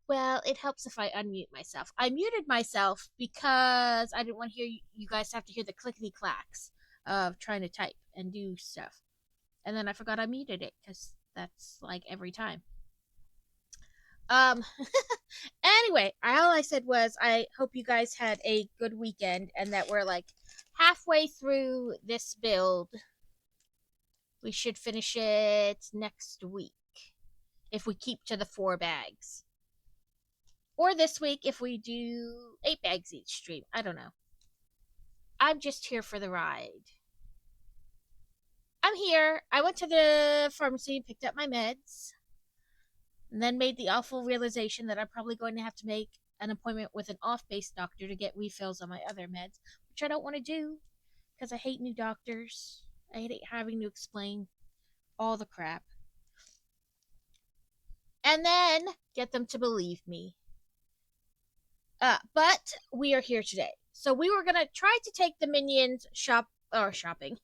Well, it helps if I unmute myself. I muted myself because I didn't want to hear you guys have to hear the clickety clacks of trying to type and do stuff. And then I forgot I muted it because that's like every time. Um, anyway, all I said was I hope you guys had a good weekend and that we're like halfway through this build. We should finish it next week if we keep to the 4 bags. Or this week if we do 8 bags each stream. I don't know. I'm just here for the ride. I'm here. I went to the pharmacy and picked up my meds, and then made the awful realization that I'm probably going to have to make an appointment with an off base doctor to get refills on my other meds, which I don't want to do because I hate new doctors. I hate having to explain all the crap. And then get them to believe me. But we are here today. So we were going to try to take the minions shopping,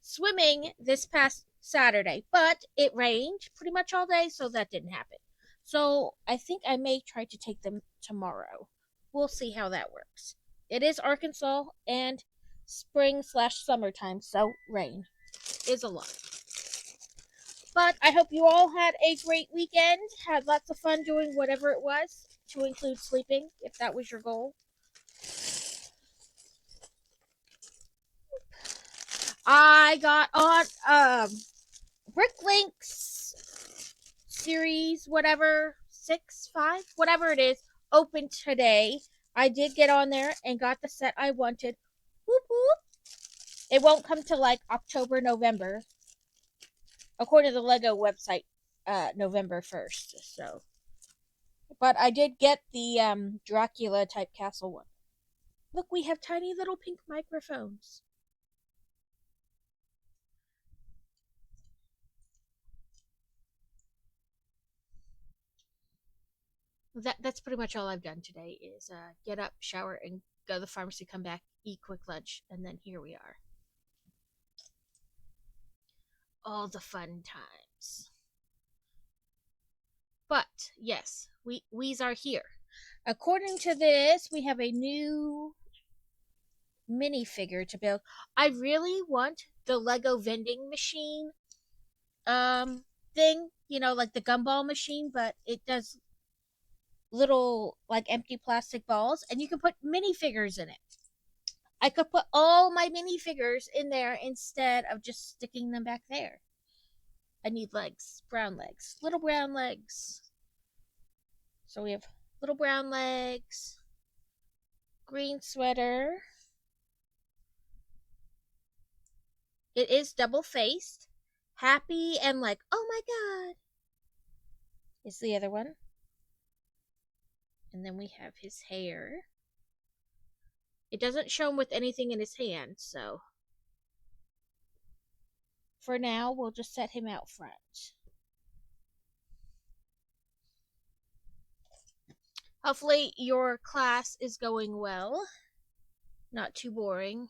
swimming this past Saturday, but it rained pretty much all day, so that didn't happen. So I think I may try to take them tomorrow. We'll see how that works. It is Arkansas and spring/summertime, so rain is a lot. But I hope you all had a great weekend, had lots of fun doing whatever it was, to include sleeping, if that was your goal. I got on Bricklinks series, whatever, 6, 5, whatever it is, open today. I did get on there and got the set I wanted. Whoop whoop. It won't come till like October, November, according to the Lego website, November 1st. So, but I did get the Dracula type castle one. Look, we have tiny little pink microphones. That's pretty much all I've done today is get up, shower, and go to the pharmacy, come back, eat quick lunch, and then here we are. All the fun times. But yes, we's are here. According to this, we have a new minifigure to build. I really want the Lego vending machine thing, like the gumball machine, but it does little like empty plastic balls and you can put minifigures in it. I could put all my minifigures in there instead of just sticking them back there. I need legs, brown legs, little brown legs. So we have little brown legs, green sweater. It is double faced. Happy and like, oh my god, is the other one. And then we have his hair. It doesn't show him with anything in his hand, so for now, we'll just set him out front. Hopefully, your class is going well. Not too boring.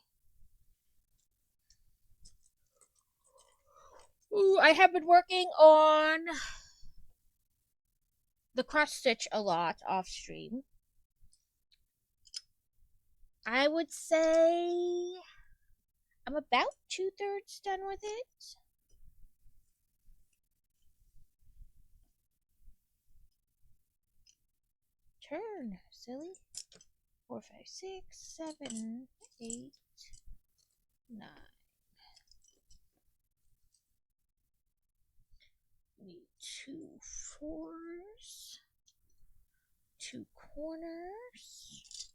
Ooh, I have been working on the cross stitch a lot off stream. I would say I'm about 2/3 done with it. Turn, silly. 4, 5, 6, 7, 8, 9. Need 2 4s, 2 corners.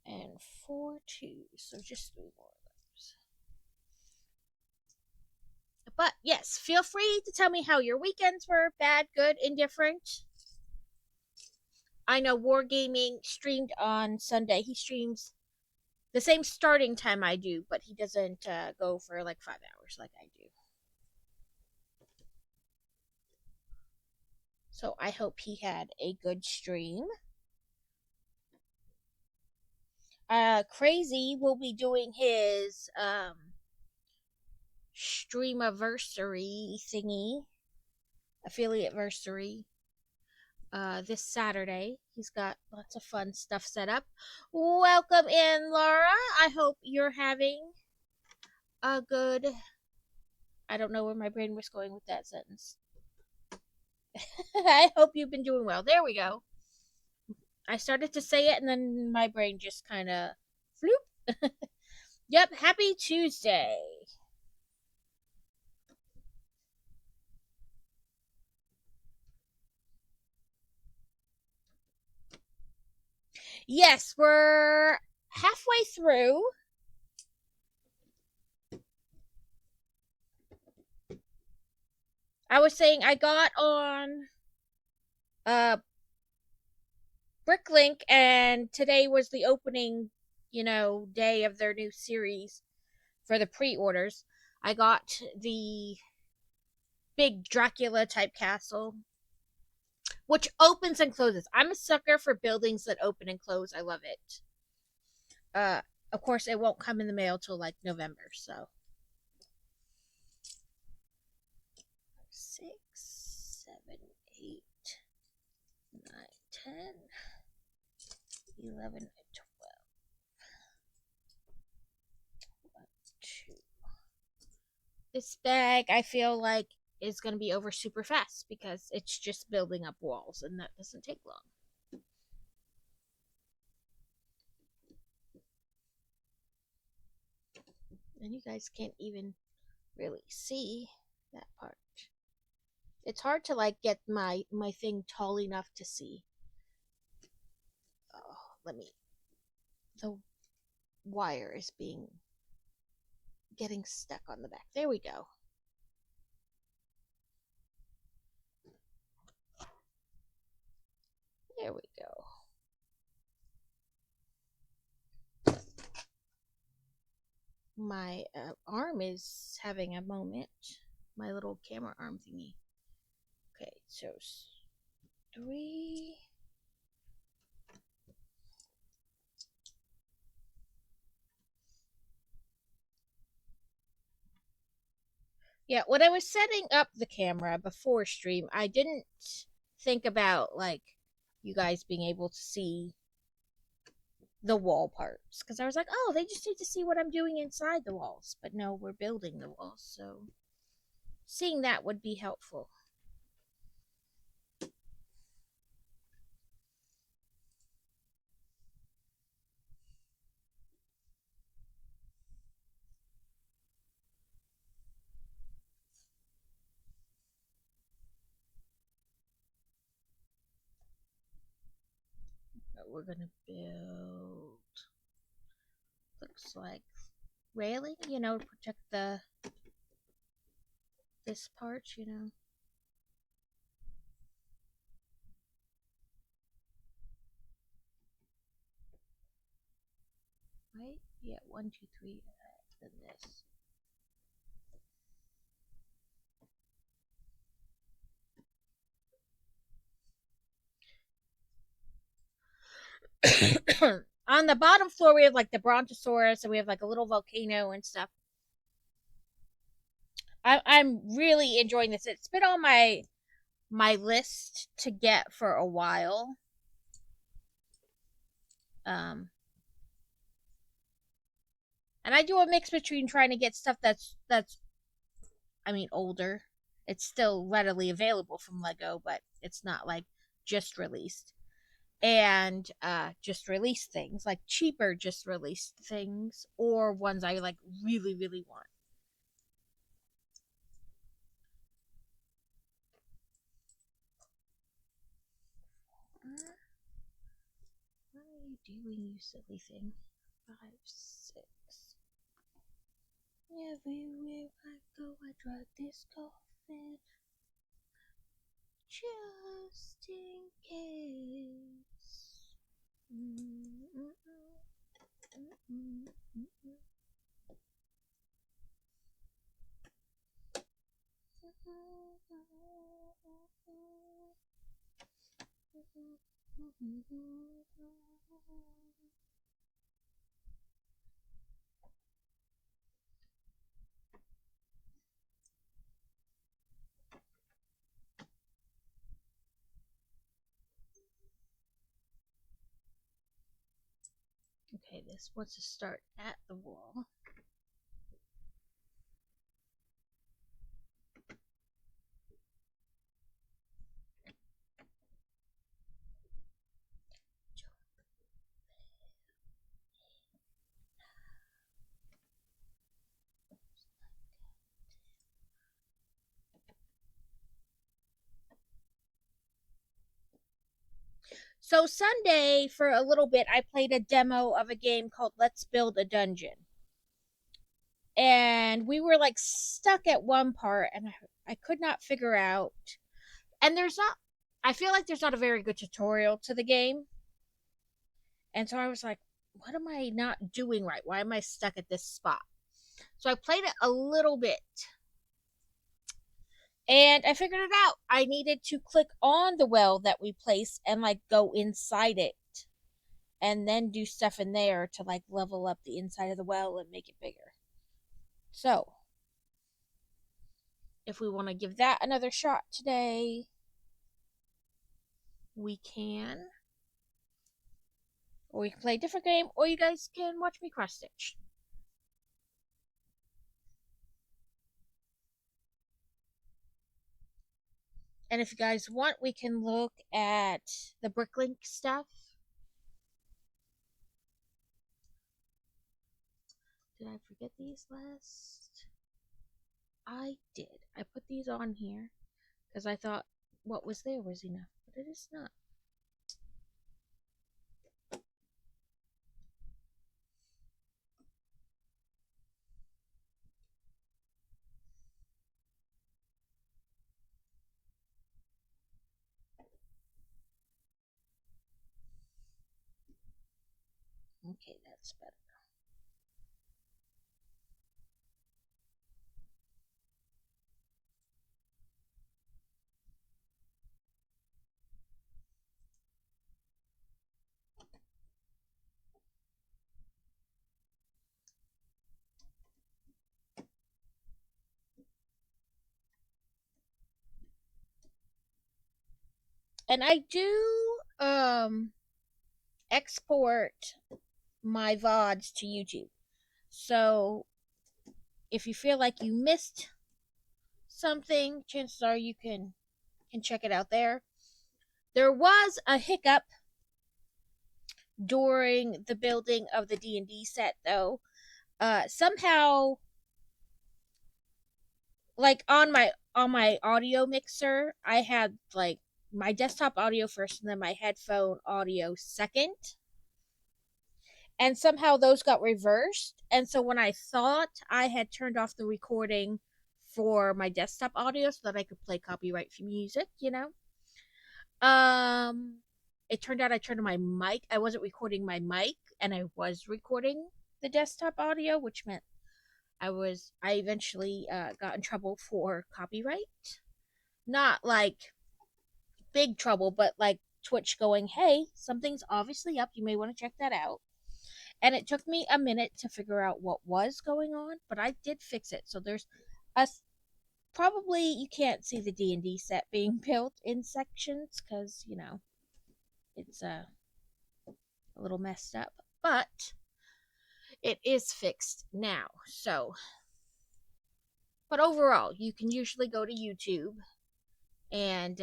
And 4 2s, so just 3 more of those. But yes, feel free to tell me how your weekends were, bad, good, indifferent. I know Wargaming streamed on Sunday. He streams the same starting time I do, but he doesn't go for like 5 hours like I do. So I hope he had a good stream. Crazy will be doing his streamiversary thingy, affiliateversary, this Saturday. He's got lots of fun stuff set up. Welcome in, Laura. I hope you're having a good. I don't know where my brain was going with that sentence. I hope you've been doing well. There we go. I started to say it and then my brain just kind of floop. Yep, happy Tuesday. Yes, we're halfway through. I was saying I got on Bricklink, and today was the opening, day of their new series for the pre-orders. I got the big Dracula type castle, which opens and closes. I'm a sucker for buildings that open and close. I love it. Of course, it won't come in the mail till like November, so 6, 7, 8, 9, 10, 11, 12. 1, 2. This bag, I feel like, is going to be over super fast because it's just building up walls, and that doesn't take long. And you guys can't even really see that part. It's hard to like get my thing tall enough to see. Oh, the wire is getting stuck on the back. There we go. There we go. My arm is having a moment. My little camera arm thingy. Okay, so 3. Yeah, when I was setting up the camera before stream, I didn't think about like you guys being able to see the wall parts because I was like, oh, they just need to see what I'm doing inside the walls. But no, we're building the walls, so seeing that would be helpful. We're gonna build, looks like, railing, to protect this part, right? Yeah, 1, 2, 3, then this. On the bottom floor, we have like the Brontosaurus, and we have like a little volcano and stuff. I'm really enjoying this. It's been on my list to get for a while. And I do a mix between trying to get stuff that's older. It's still readily available from Lego, but it's not like just released. And just released things, like cheaper just released things, or ones I like really, really want. What are you doing, you silly thing? 5, 6. Everywhere I go, I drive this coffin just in case. this wants to start at the wall. So Sunday, for a little bit, I played a demo of a game called Let's Build a Dungeon. And we were like stuck at one part, and I could not figure out. And I feel like there's not a very good tutorial to the game. And so I was like, what am I not doing right? Why am I stuck at this spot? So I played it a little bit. And I figured it out. I needed to click on the well that we placed and like go inside it. And then do stuff in there to like level up the inside of the well and make it bigger. So, if we want to give that another shot today, we can. Or we can play a different game, or you guys can watch me cross stitch. And if you guys want, we can look at the Bricklink stuff. Did I forget these last? I did. I put these on here because I thought what was there was enough, but it is not. Okay, that's better. And I do export my VODs to YouTube. So if you feel like you missed something, chances are you can check it out there. There was a hiccup during the building of the D&D set though. Somehow like on my audio mixer, I had like my desktop audio first and then my headphone audio second. And somehow those got reversed. And so when I thought I had turned off the recording for my desktop audio so that I could play copyright free music, it turned out I turned on my mic. I wasn't recording my mic and I was recording the desktop audio, which meant I eventually got in trouble for copyright. Not like big trouble, but like Twitch going, hey, something's obviously up. You may want to check that out. And it took me a minute to figure out what was going on, but I did fix it. So there's a probably you can't see the D&D set being built in sections because, it's a little messed up, but it is fixed now. So, but overall, you can usually go to YouTube and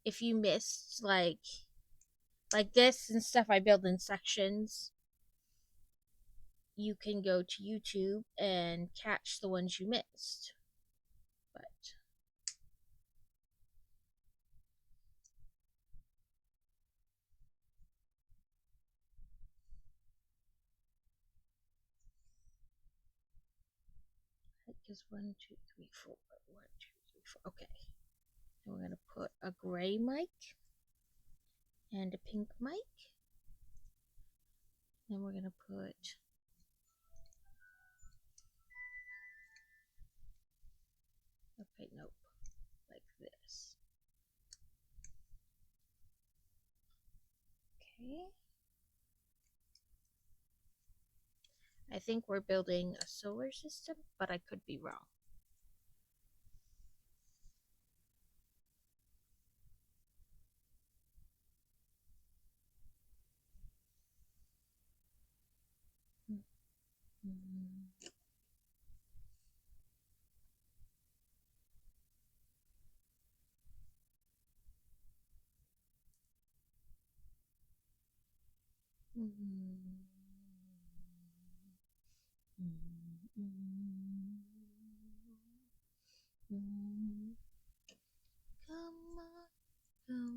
if you missed like this and stuff I build in sections, you can go to YouTube and catch the ones you missed. But is 1, 2, 3, 4. 1, 2, 3, 4. Okay. And we're gonna put a gray mic and a pink mic. Then we're gonna put okay, nope. Like this. Okay. I think we're building a solar system, but I could be wrong. Come on, come on.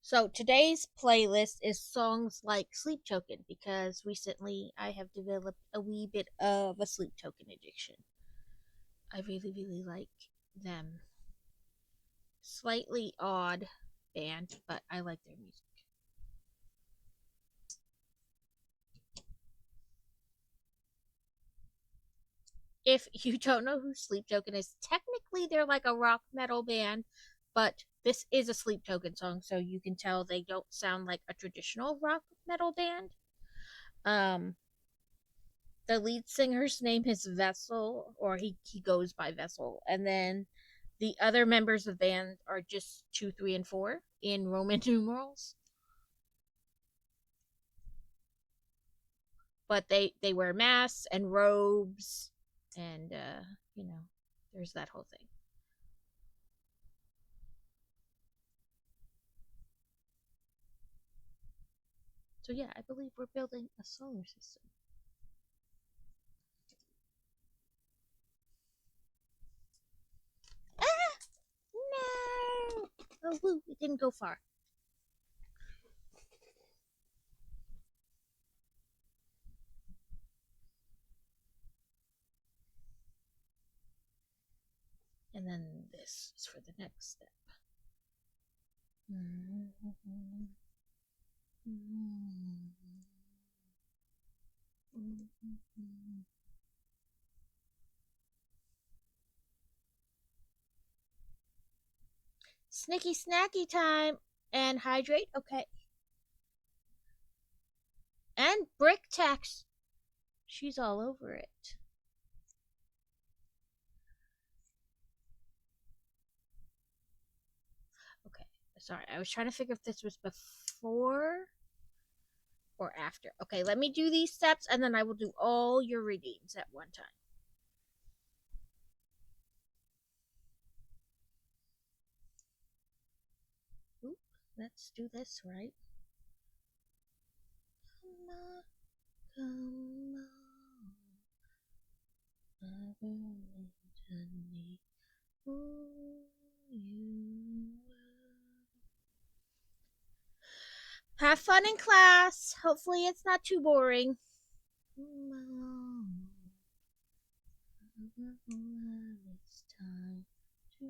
So today's playlist is songs like Sleep Token because recently I have developed a wee bit of a Sleep Token addiction. I really, really like them. Slightly odd band, but I like their music. If you don't know who Sleep Token is, technically they're like a rock metal band, but this is a Sleep Token song, so you can tell they don't sound like a traditional rock metal band. Um, the lead singer's name is Vessel, or he goes by Vessel, and then the other members of the band are just 2, 3, and 4 in Roman numerals. But they wear masks and robes, and you know, there's that whole thing. So yeah, I believe we're building a solar system. Ah! No! Oh, woo, it didn't go far. And then this is for the next step. Snicky snacky time and hydrate. Okay. And brick text. She's all over it. Okay. Sorry, I was trying to figure if this was before or after. Okay, let me do these steps and then I will do all your readings at one time. Oop, let's do this right. Come on, have fun in class. Hopefully, it's not too boring. It's time to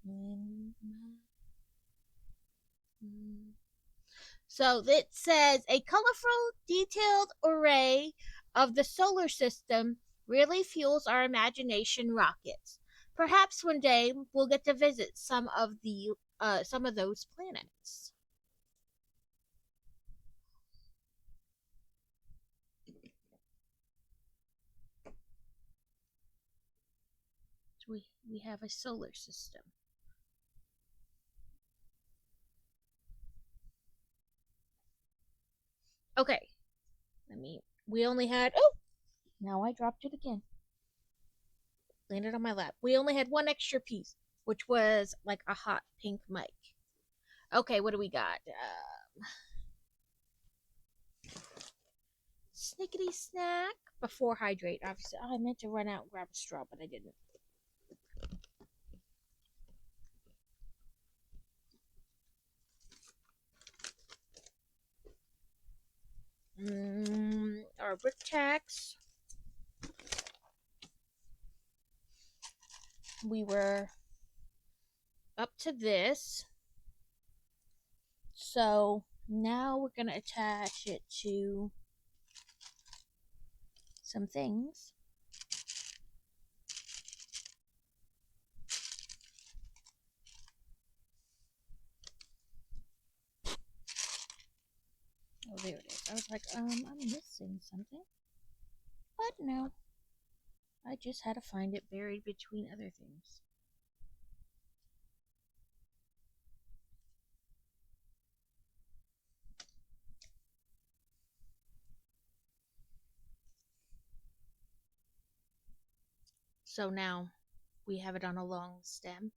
win. So it says a colorful, detailed array of the solar system really fuels our imagination rockets. Perhaps one day we'll get to visit some of those planets. So we have a solar system. Okay. We only had, oh, now I dropped it again. Landed on my lap. We only had one extra piece, which was like a hot pink mic. Okay, what do we got? Snickety snack before hydrate. Obviously, oh, I meant to run out and grab a straw, but I didn't. Our brick tax. We were up to this. So now we're going to attach it to some things. Oh, there it is. I was like, I'm missing something. But no. I just had to find it buried between other things. So now we have it on a long stem.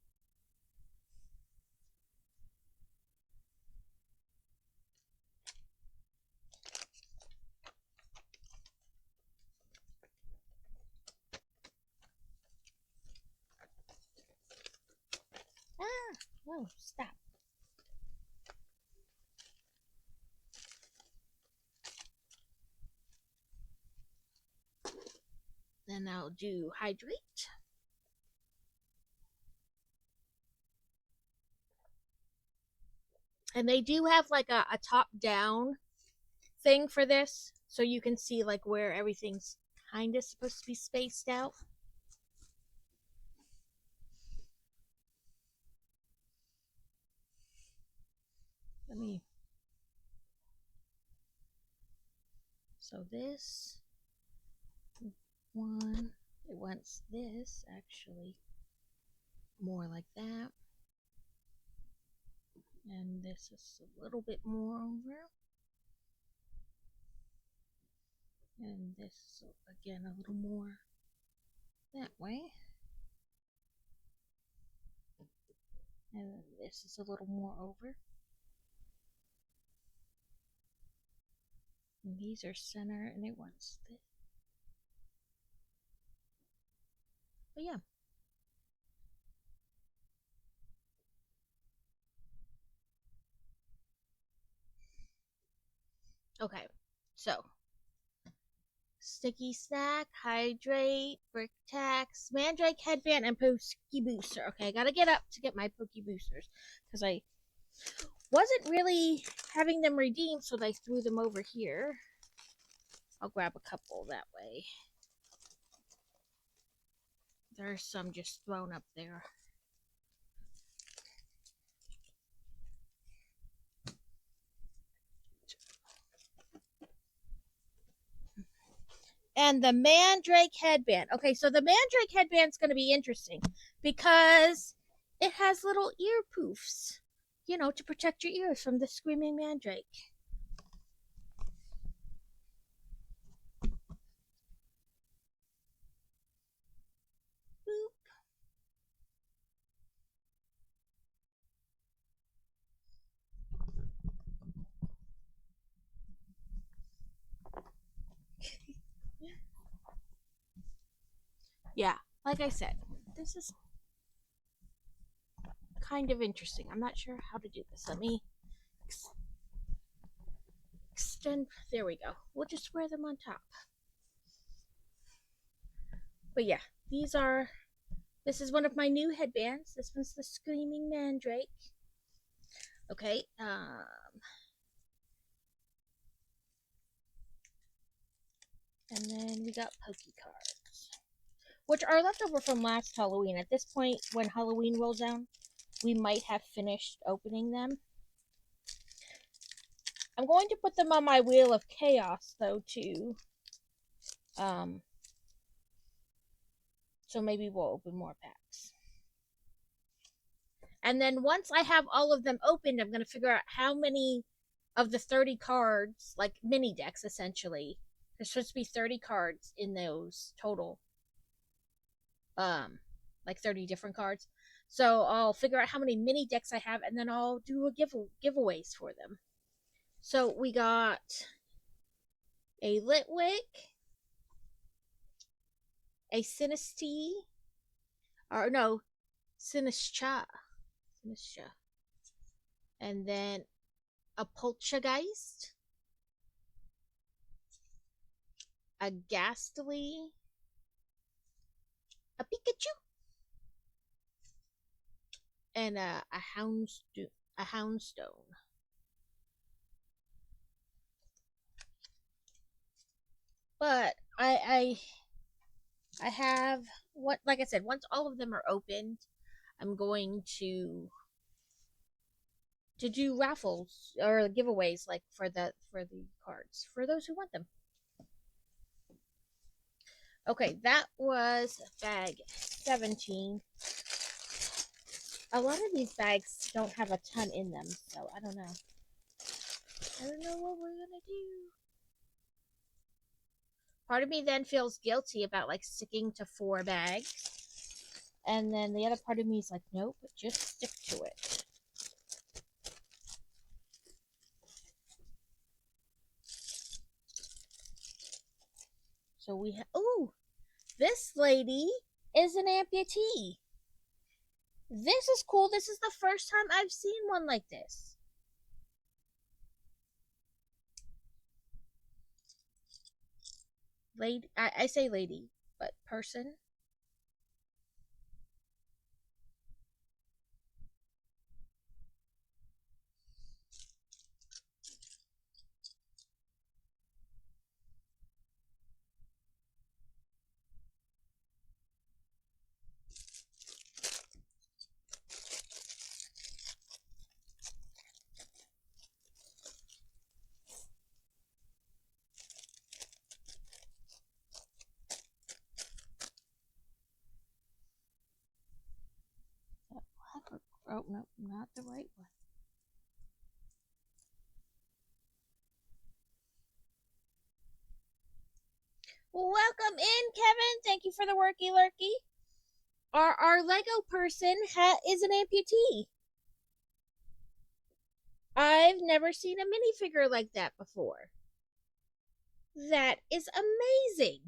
Ah, no, stop. Then I'll do hydrate. And they do have like a top down thing for this, so you can see like where everything's kind of supposed to be spaced out. Let me. So this one, it wants this actually more like that. And this is a little bit more over. And this, again, a little more that way. And this is a little more over. And these are center, and it wants this. But yeah. Okay, so Sticky Snack, Hydrate, Brick Tax, Mandrake Headband, and Pokey Booster. Okay, I gotta get up to get my Pokey Boosters because I wasn't really having them redeemed, so they threw them over here. I'll grab a couple that way. There's some just thrown up there. And the Mandrake Headband. Okay, so the Mandrake Headband's going to be interesting because it has little ear poofs, you know, to protect your ears from the screaming Mandrake. Boop. Yeah, like I said, this is kind of interesting. I'm not sure how to do this. Let me extend. There we go. We'll just wear them on top. But yeah, these are. This is one of my new headbands. This one's the Screaming Mandrake. Okay. And then we got Pokey cards, which are left over from last Halloween. At this point, when Halloween rolls down, we might have finished opening them. I'm going to put them on my Wheel of Chaos, though, too. So maybe we'll open more packs. And then once I have all of them opened, I'm going to figure out how many of the 30 cards, like mini decks, essentially. There's supposed to be 30 cards in those total. Like 30 different cards. So I'll figure out how many mini decks I have, and then I'll do a giveaways for them. So we got a Litwick, a Sinistea, or no, Sinischa, and then a Poltergeist, a Ghastly, a Pikachu, and a Houndstone. But I have what, like I said, once all of them are opened, I'm going to do raffles or giveaways like for the cards for those who want them. Okay, that was bag 17. A lot of these bags don't have a ton in them, so I don't know. I don't know what we're gonna do. Part of me then feels guilty about like sticking to 4 bags. And then the other part of me is like, nope, just stick to it. So we have, ooh, this lady is an amputee. This is cool. This is the first time I've seen one like this. Lady, I say lady, but person. Oh, no, not the right one. Welcome in, Kevin. Thank you for the worky lurky. Our Lego person is an amputee. I've never seen a minifigure like that before. That is amazing.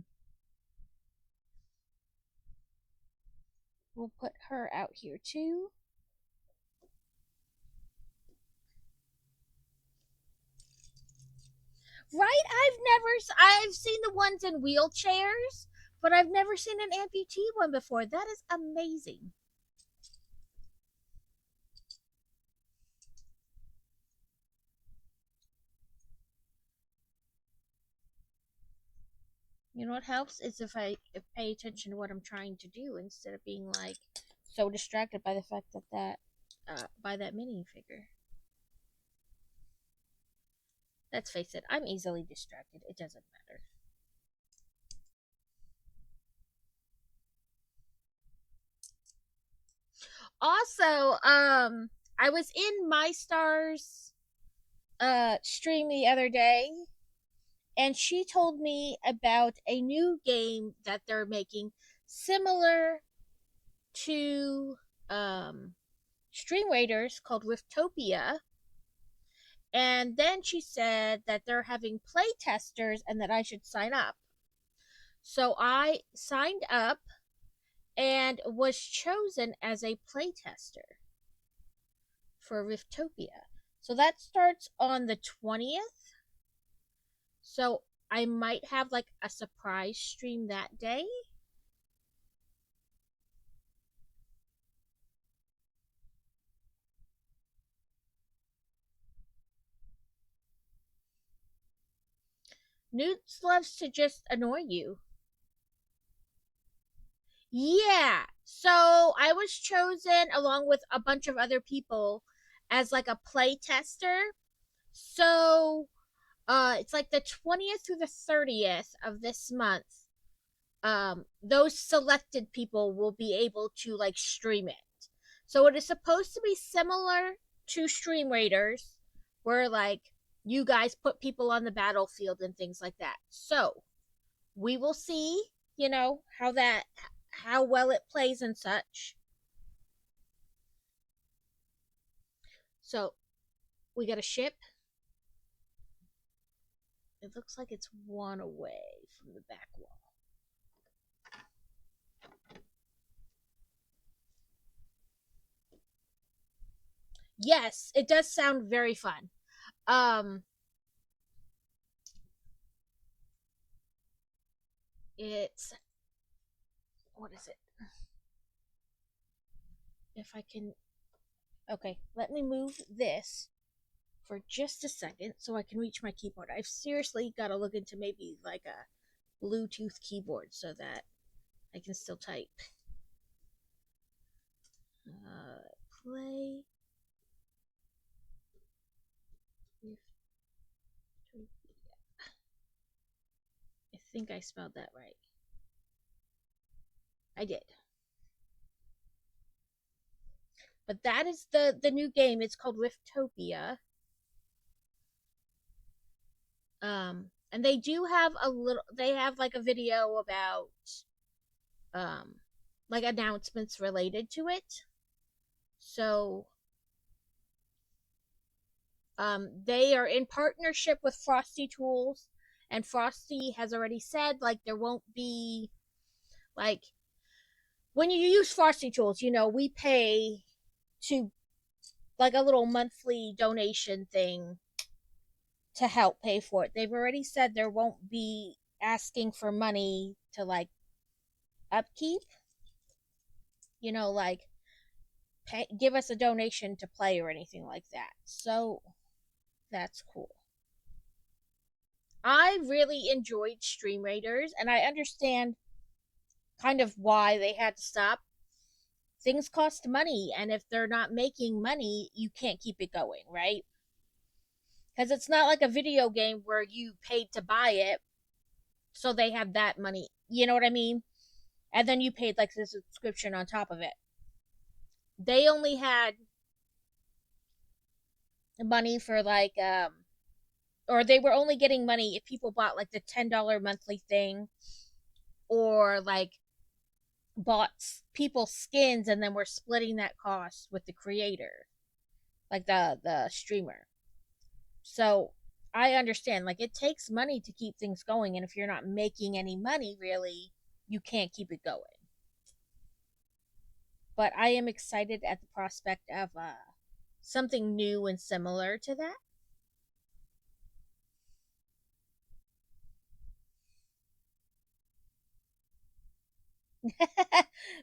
We'll put her out here too. Right? I've seen the ones in wheelchairs, but I've never seen an amputee one before. That is amazing. You know what helps is if I pay attention to what I'm trying to do instead of being like so distracted by the fact that by that minifigure. Let's face it, I'm easily distracted. It doesn't matter. Also, I was in MyStar's stream the other day, and she told me about a new game that they're making similar to Stream Raiders called Riftopia. And then she said that they're having play testers and that I should sign up. So I signed up and was chosen as a playtester for Riftopia. So that starts on the 20th. So I might have like a surprise stream that day. Newt loves to just annoy you. Yeah. So I was chosen along with a bunch of other people as like a play tester. So it's like the 20th through the 30th of this month. Those selected people will be able to like stream it. So it is supposed to be similar to Stream Raiders, where like you guys put people on the battlefield and things like that. So we will see, you know, how well it plays and such. So we got a ship. It looks like it's one away from the back wall. Yes, it does sound very fun. It's, what is it? If I can, okay, let me move this for just a second so I can reach my keyboard. I've seriously got to look into maybe like a Bluetooth keyboard so that I can still type. Play. I think I spelled that right. I did. But that is the new game. It's called Riftopia. And they do have a little. They have like a video about um like announcements related to it. So they are in partnership with Frosty Tools, and Frosty has already said like there won't be like when you use Frosty Tools, we pay to like a little monthly donation thing to help pay for it. They've already said there won't be asking for money to like upkeep, like give us a donation to play or anything like that. So that's cool. I really enjoyed Stream Raiders, and I understand kind of why they had to stop. Things cost money, and if they're not making money, you can't keep it going, right? Because it's not like a video game where you paid to buy it, so they have that money. You know what I mean? And then you paid like the subscription on top of it. They only had money for like or they were only getting money if people bought like the $10 monthly thing, or like bought people skins and then we're splitting that cost with the creator, like the streamer. So I understand like it takes money to keep things going, and if you're not making any money really, you can't keep it going. But I am excited at the prospect of something new and similar to that.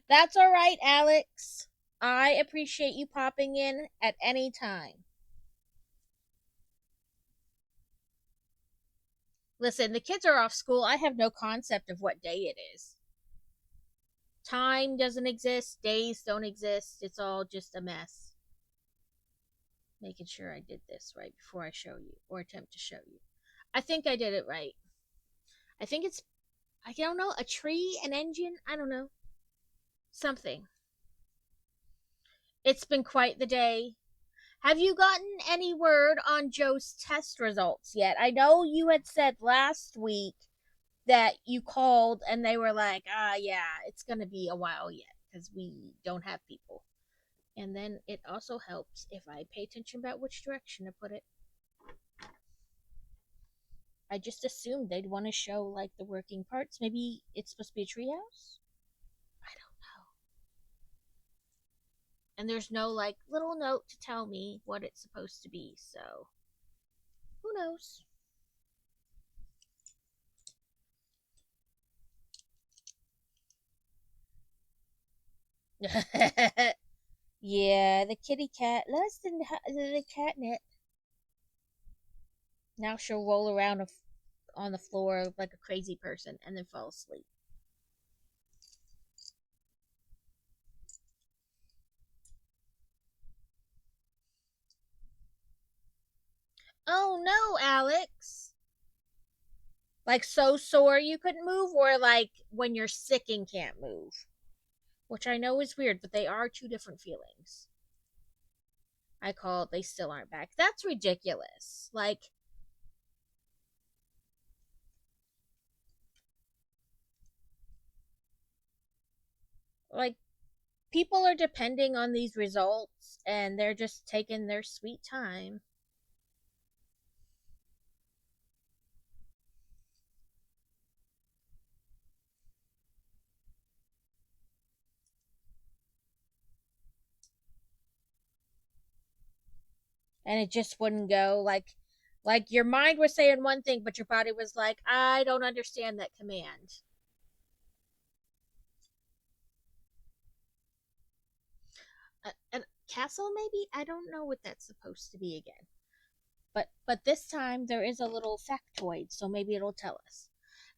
That's all right, Alex. I appreciate you popping in at any time. Listen, the kids are off school. I have no concept of what day it is. Time doesn't exist, days don't exist. It's all just a mess. Making sure I did this right before I show you or attempt to show you. I think I did it right. I think it's, I don't know, a tree, an engine, I don't know. Something. It's been quite the day. Have you gotten any word on Joe's test results yet? I know you had said last week that you called and they were like, yeah, it's going to be a while yet because we don't have people. And then it also helps if I pay attention about which direction to put it. I just assumed they'd want to show like the working parts. Maybe it's supposed to be a treehouse? I don't know. And there's no like little note to tell me what it's supposed to be, so who knows? Yeah, the kitty cat loves the catnip. Now she'll roll around on the floor like a crazy person and then fall asleep. Oh no, Alex! Like so sore you couldn't move, or like when you're sick and can't move? Which I know is weird, but they are two different feelings. I called, they still aren't back. That's ridiculous. Like people are depending on these results and they're just taking their sweet time. And it just wouldn't go like your mind was saying one thing but your body was like, I don't understand that command. And castle, maybe, I don't know what that's supposed to be again, but this time there is a little factoid, so maybe it'll tell us.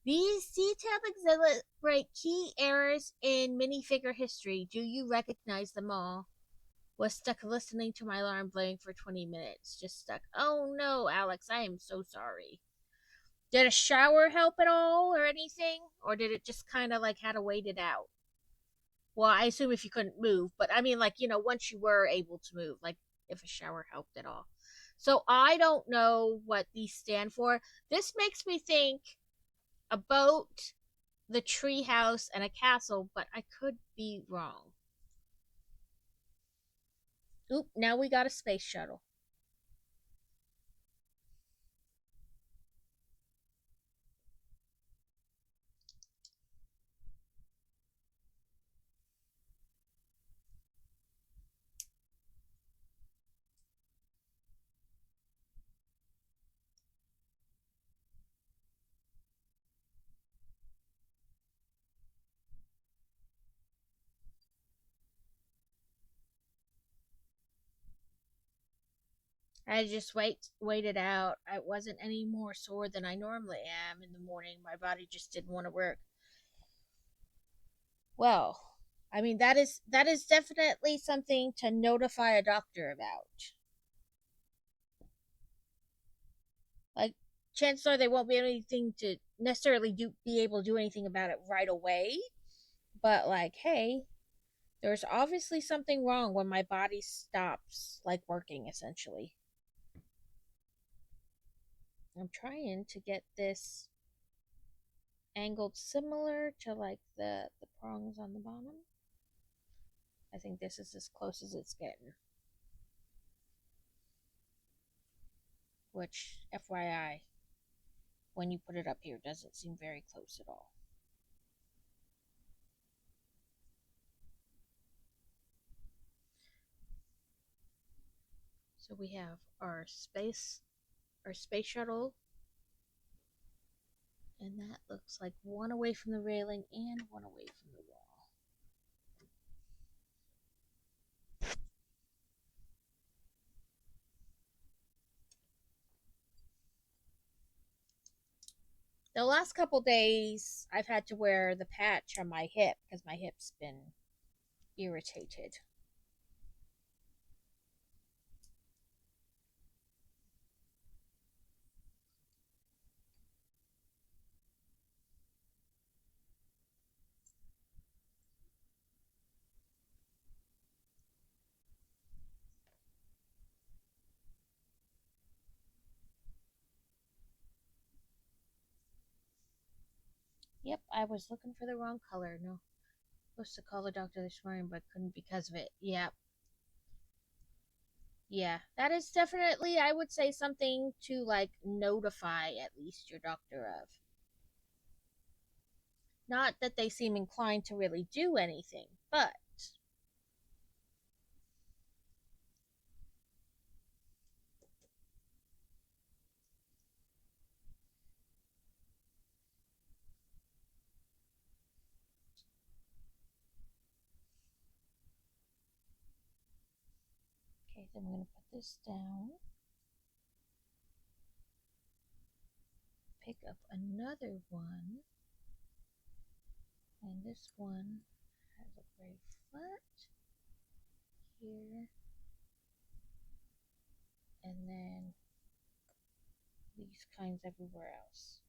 These detailed exhibit key errors in minifigure history. Do you recognize them all? Was stuck listening to my alarm playing for 20 minutes. Just stuck. Oh no, Alex, I am so sorry. Did a shower help at all or anything? Or did it just kind of like had to wait it out? Well, I assume if you couldn't move, but I mean, like, once you were able to move, like if a shower helped at all. So I don't know what these stand for. This makes me think a boat, the tree house, and a castle, but I could be wrong. Oop, now we got a space shuttle. I just waited out. I wasn't any more sore than I normally am in the morning. My body just didn't want to work. Well, I mean that is definitely something to notify a doctor about. Like, chances are they won't be anything to necessarily be able to do anything about it right away. But like, hey, there's obviously something wrong when my body stops like working essentially. I'm trying to get this angled similar to like the prongs on the bottom. I think this is as close as it's getting. Which, FYI, when you put it up here, doesn't seem very close at all. So we have our space shuttle, and that looks like one away from the railing and one away from the wall. The last couple days, I've had to wear the patch on my hip because my hip's been irritated. Yep, I was looking for the wrong color. No, supposed to call the doctor this morning, but couldn't because of it. Yep. Yeah, that is definitely, I would say, something to like notify at least your doctor of. Not that they seem inclined to really do anything, but okay, then I'm going to put this down. Pick up another one. And this one has a gray foot here. And then these kinds everywhere else.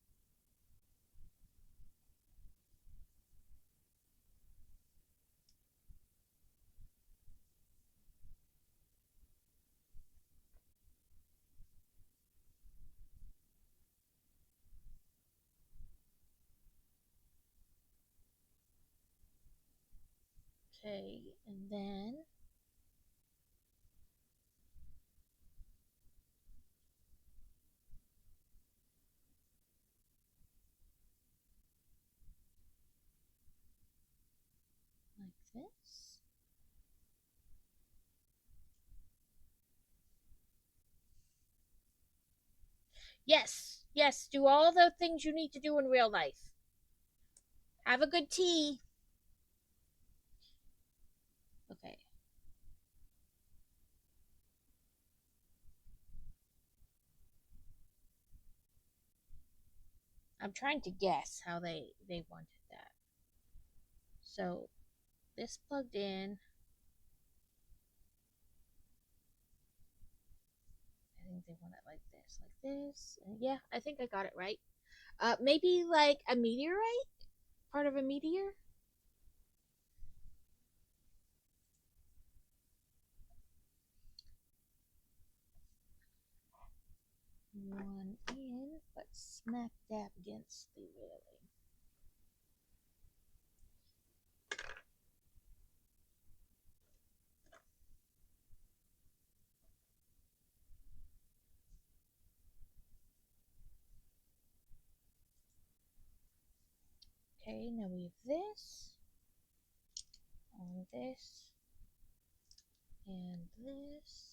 Okay, and then like this. Yes, yes, do all the things you need to do in real life. Have a good tea. Okay. I'm trying to guess how they wanted that. So this plugged in. I think they want it like this, like this. And yeah, I think I got it right. Maybe like a meteorite, part of a meteor. One in, but smack dab against the railing. Okay, now we have this, on this, and this.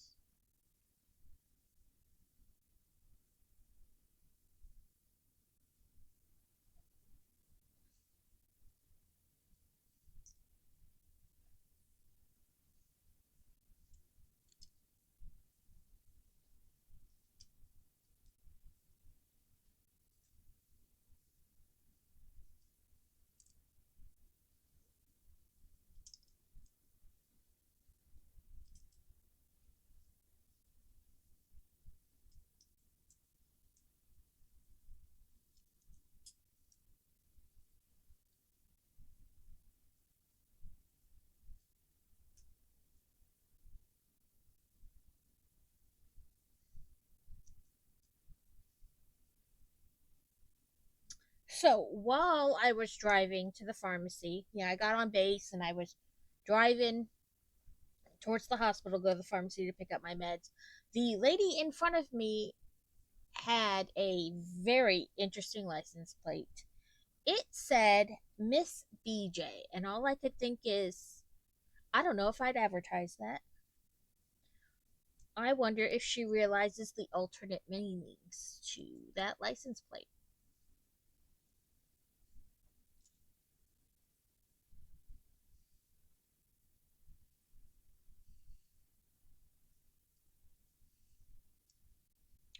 So while I was driving to the pharmacy, yeah, I got on base and I was driving towards the hospital, go to the pharmacy to pick up my meds. The lady in front of me had a very interesting license plate. It said Miss BJ, and all I could think is, I don't know if I'd advertise that. I wonder if she realizes the alternate meanings to that license plate.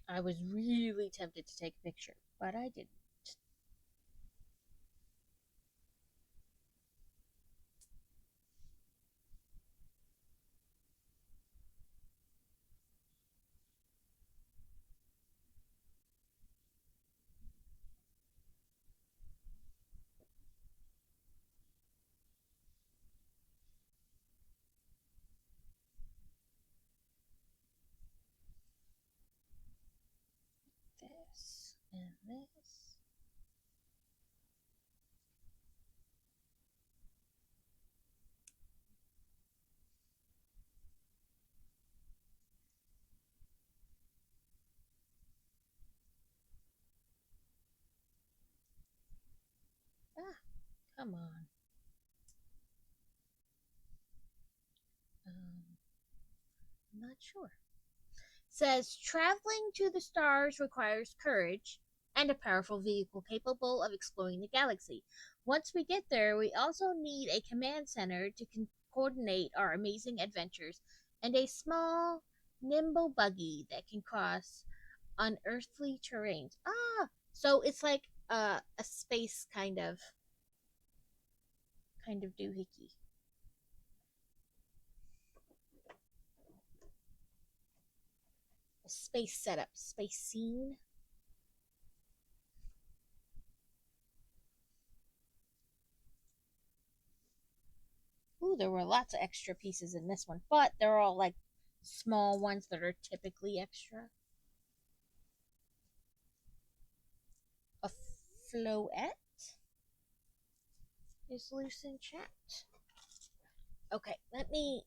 I was really tempted to take a picture, but I didn't. This and this. Ah, come on. I'm not sure. Says traveling to the stars requires courage and a powerful vehicle capable of exploring the galaxy. Once we get there, we also need a command center to coordinate our amazing adventures and a small, nimble buggy that can cross unearthly terrains. Ah, so it's like a space kind of doohickey. A space setup, space scene. Ooh, there were lots of extra pieces in this one, but they're all like small ones that are typically extra. A floette is loose in chat. Okay, let me.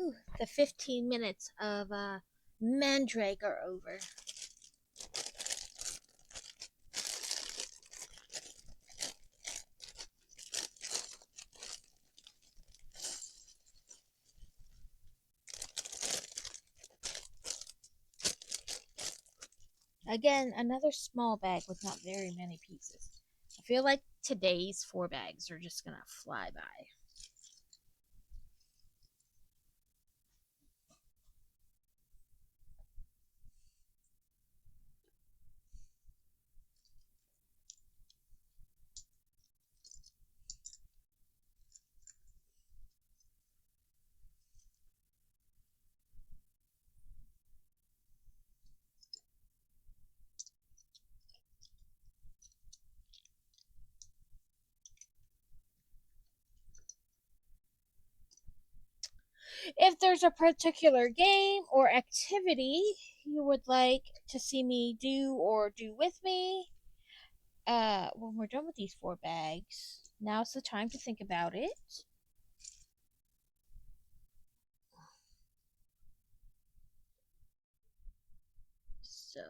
Ooh, the 15 minutes of Mandrake are over. Again, another small bag with not very many pieces. feel like today's 4 bags are just gonna fly by. If there's a particular game or activity you would like to see me do or do with me, when we're done with these 4 bags, now's the time to think about it. So,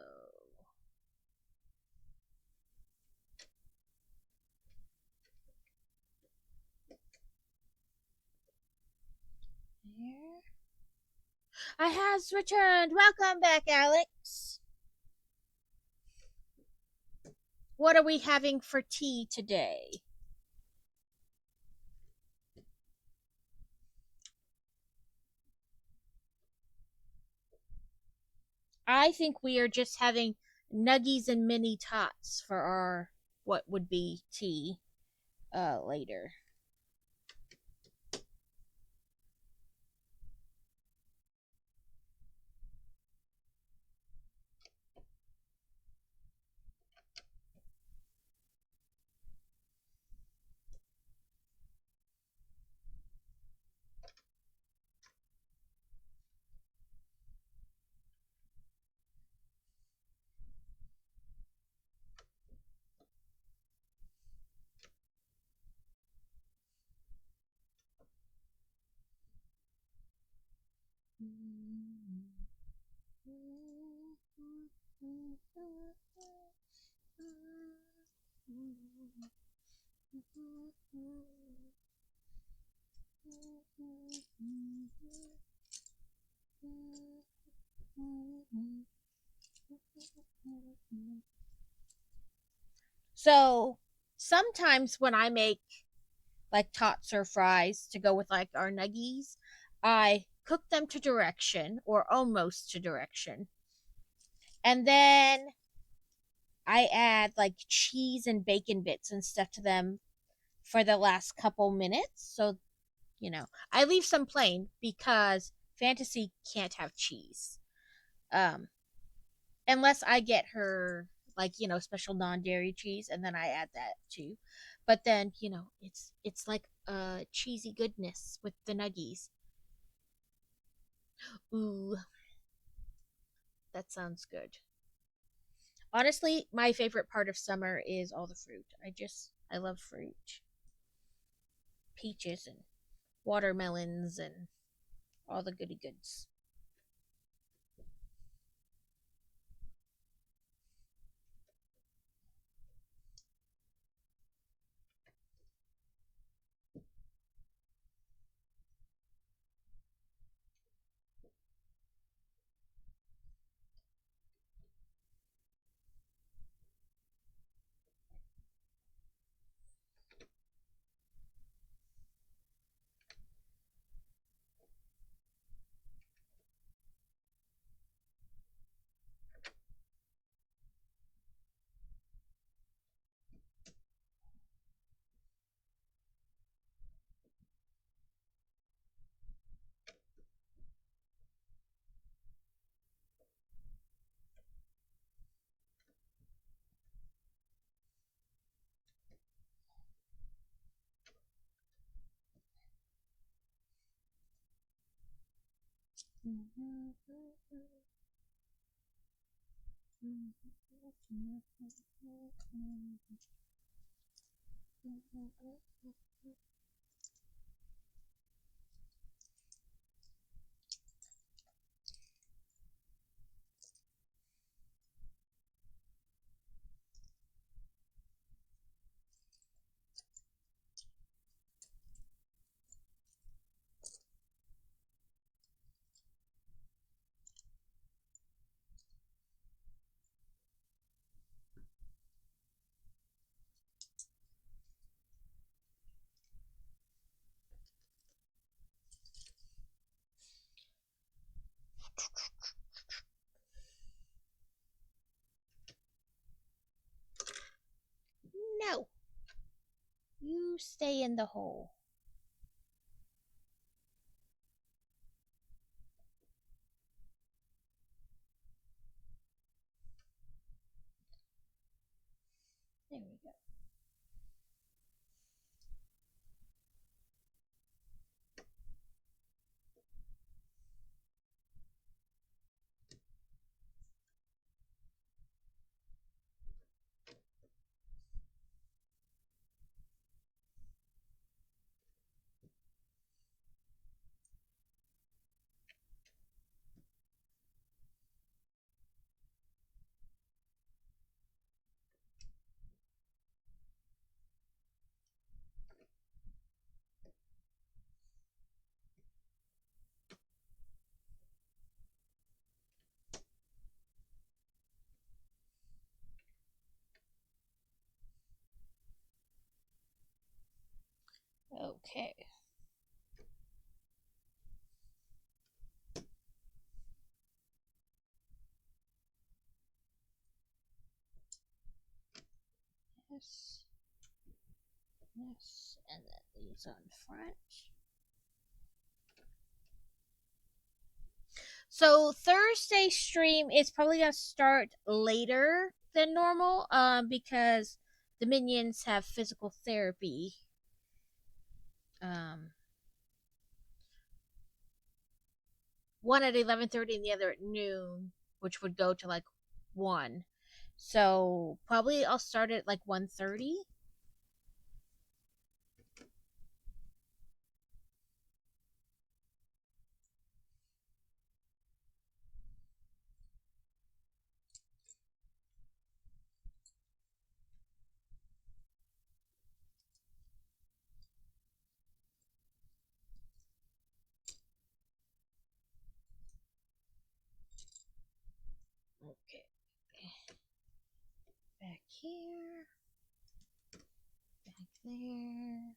there. I has returned. Welcome back, Alex. What are we having for tea today? I think we are just having nuggies and mini tots for our what would be tea later. So sometimes when I make like tots or fries to go with like our nuggies, I cook them to direction or almost to direction. And then I add like cheese and bacon bits and stuff to them for the last couple minutes. So, I leave some plain because fantasy can't have cheese. Um, unless I get her like, special non-dairy cheese and then I add that too. But then, it's like cheesy goodness with the nuggies. Ooh, that sounds good. Honestly, my favorite part of summer is all the fruit. I love fruit. Peaches and watermelons and all the goody goods. No. You stay in the hole. There we go. Okay. This, this, and then these on front. So Thursday stream is probably gonna start later than normal, because the minions have physical therapy. One at 11:30 and the other at noon, which would go to like 1. So probably I'll start at like 1:30. Okay. Back here. Back there.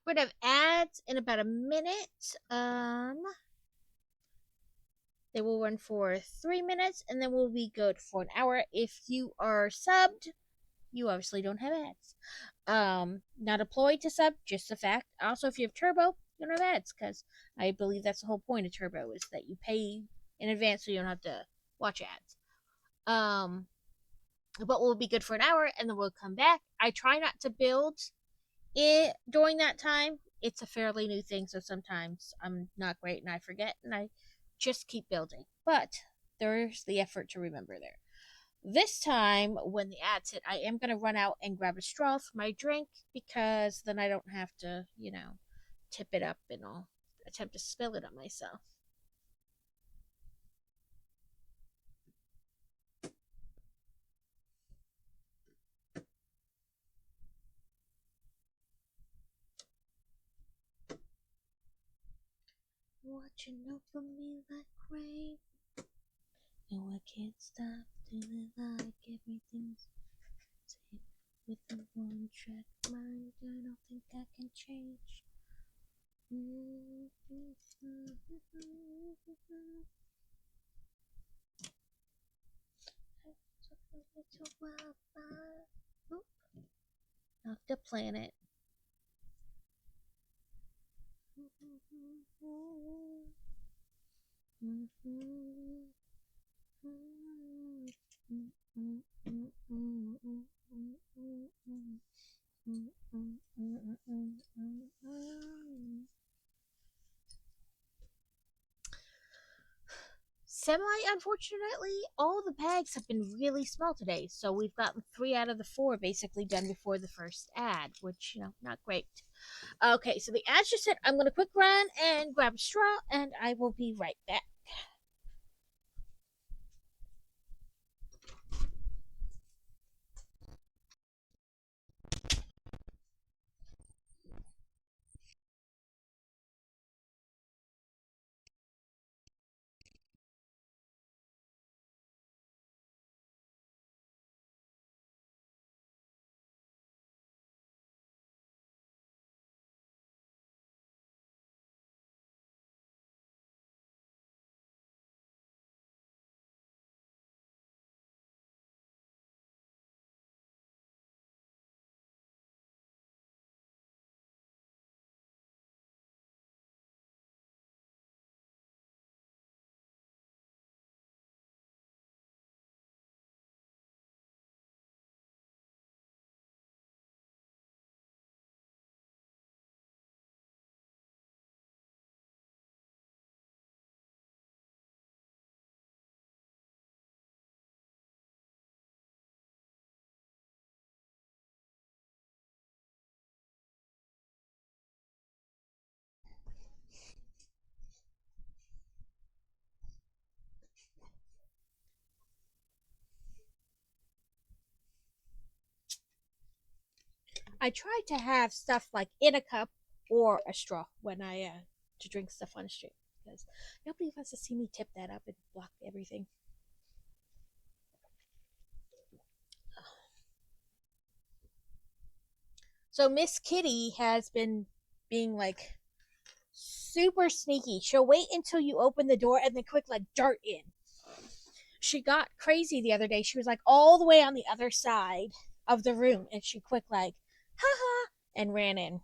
We're gonna have ads in about a minute. They will run for 3 minutes, and then we'll be good for an hour. If you are subbed, you obviously don't have ads. Not employed to sub, just a fact. Also, if you have Turbo, you don't have ads, because I believe that's the whole point of Turbo is that you pay in advance so you don't have to watch ads. But we'll be good for an hour, and then we'll come back. I try not to build it during that time. It's a fairly new thing, so sometimes I'm not great and I forget, and I just keep building. But there's the effort to remember there. This time, when the ads hit, I am going to run out and grab a straw for my drink, because then I don't have to, tip it up and I'll attempt to spill it on myself. Watching over me like rain. No, I can't stop feeling like everything's safe with a one track mind. I don't think I can change. Off the planet. Semi unfortunately, all the bags have been really small today, so we've gotten 3 out of the 4 basically done before the first ad, which, not great. Okay, so the ads just said I'm going to quick run and grab a straw, and I will be right back. I try to have stuff like in a cup or a straw when I to drink stuff on the street because nobody wants to see me tip that up and block everything. So Miss Kitty has been being like super sneaky. She'll wait until you open the door and then quick like dart in. She got crazy the other day. She was like all the way on the other side of the room and she quick like haha and ran in.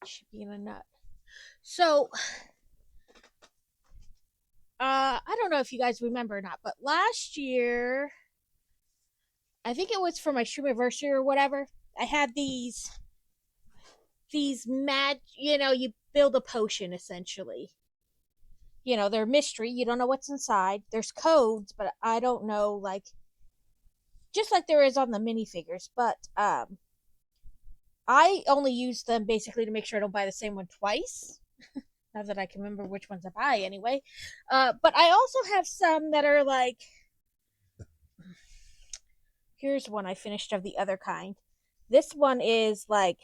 She being a nut. So I don't know if you guys remember or not, but last year I think it was for my Streamiversary or whatever. I had these mad, you build a potion essentially. They're mystery. You don't know what's inside. There's codes, but I don't know, like, just like there is on the minifigures. But I only use them basically to make sure I don't buy the same one twice. Not that I can remember which ones I buy anyway. But I also have some that are like, here's one I finished of the other kind. This one is like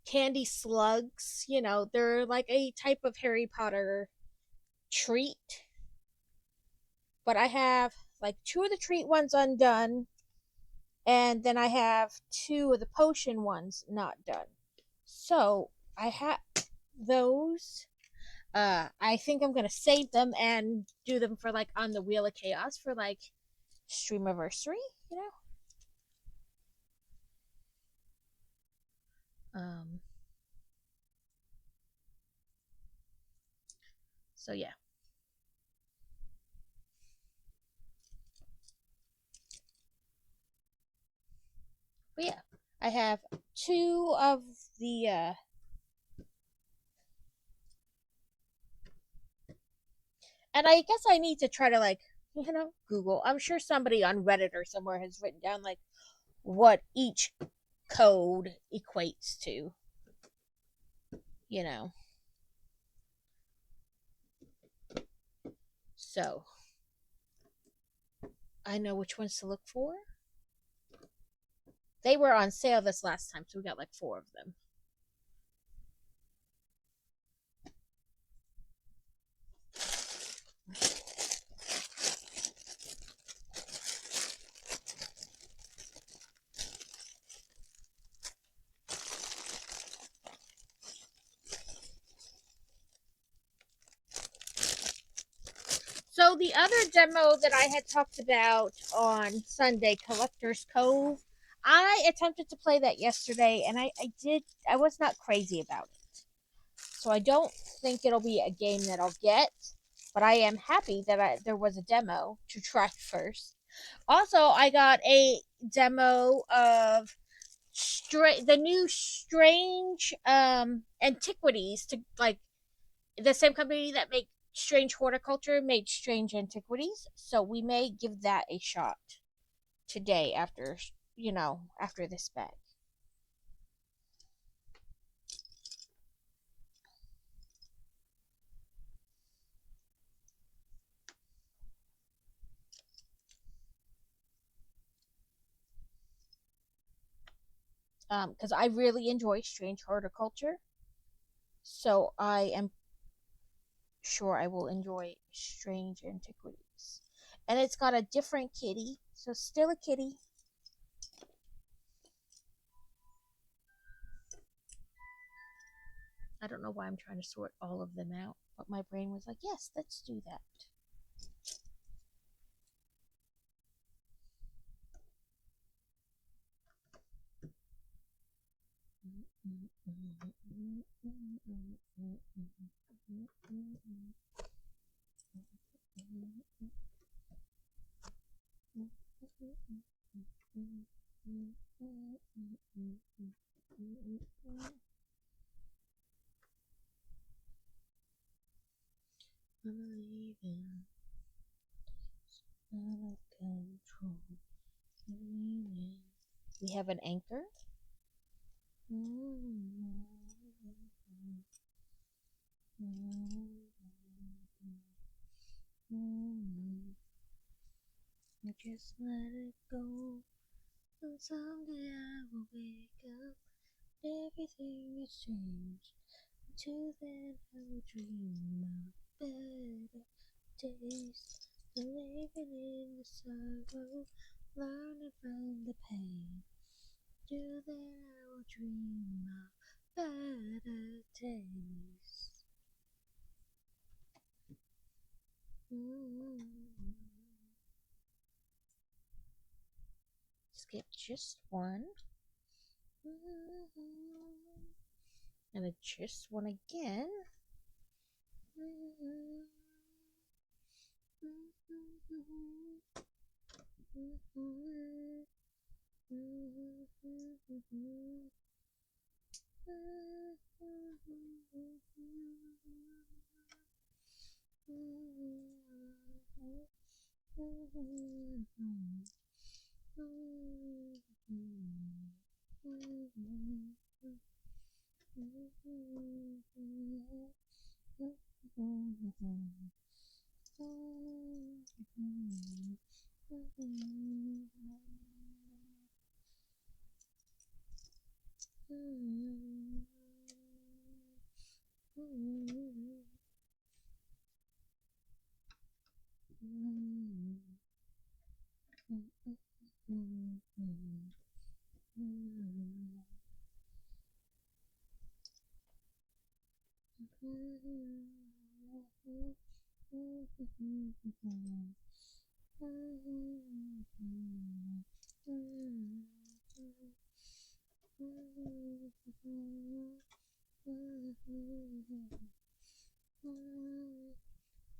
candy slugs. They're like a type of Harry Potter treat. But I have like two of the treat ones undone, and then I have two of the potion ones not done. So I have those. I think I'm gonna save them and do them for like on the Wheel of Chaos for like Streamiversary, you know. Um. So yeah. But yeah, I have two of the and I guess I need to try to like, Google. I'm sure somebody on Reddit or somewhere has written down like what each code equates to, you know. So I know which ones to look for. They were on sale this last time, so we got like four of them. So the other demo that I had talked about on Sunday, Collector's Cove, I attempted to play that yesterday, and I was not crazy about it. So I don't think it'll be a game that I'll get, but I am happy that there was a demo to try first. Also, I got a demo of the new Strange Antiquities, to like the same company that make Strange Horticulture made Strange Antiquities, so we may give that a shot today after this bag. Because I really enjoy Strange Horticulture, so I am sure I will enjoy Strange Antiquities. And it's got a different kitty, so still a kitty. I don't know why I'm trying to sort all of them out, but my brain was like, yes, let's do that. Believing out of control. We have an anchor. Just let it go. And someday I will wake up, everything is changed. Until then I will dream of better days. Living in the sorrow, learning from the pain. Till then I will dream of better days. Skip just one. And then just one again.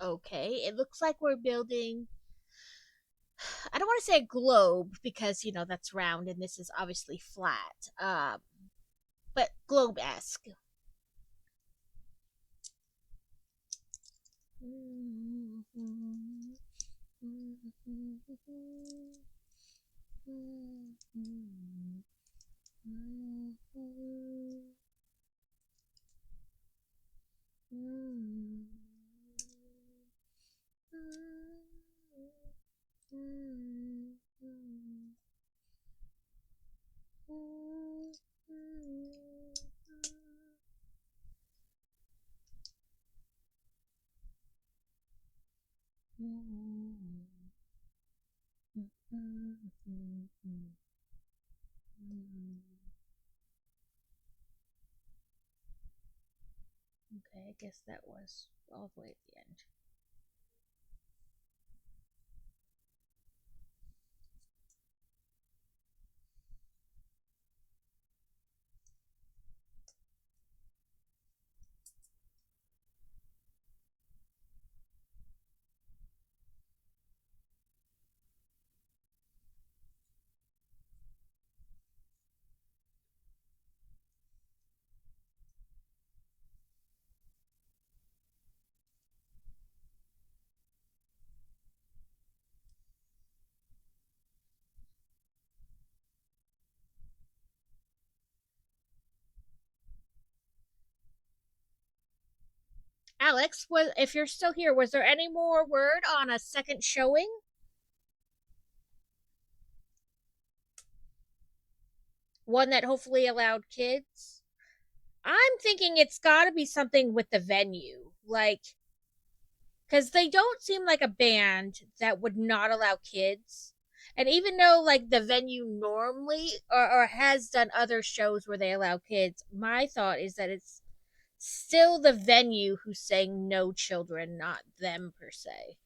Okay, it looks like we're building. I don't want to say a globe because that's round and this is obviously flat. But globe-esque. Okay, I guess that was all the way at the end. Alex, if you're still here, was there any more word on a second showing? One that hopefully allowed kids? I'm thinking it's got to be something with the venue. Because they don't seem like a band that would not allow kids. And even though, the venue normally or has done other shows where they allow kids, my thought is that it's still the venue who's saying no children, not them per se.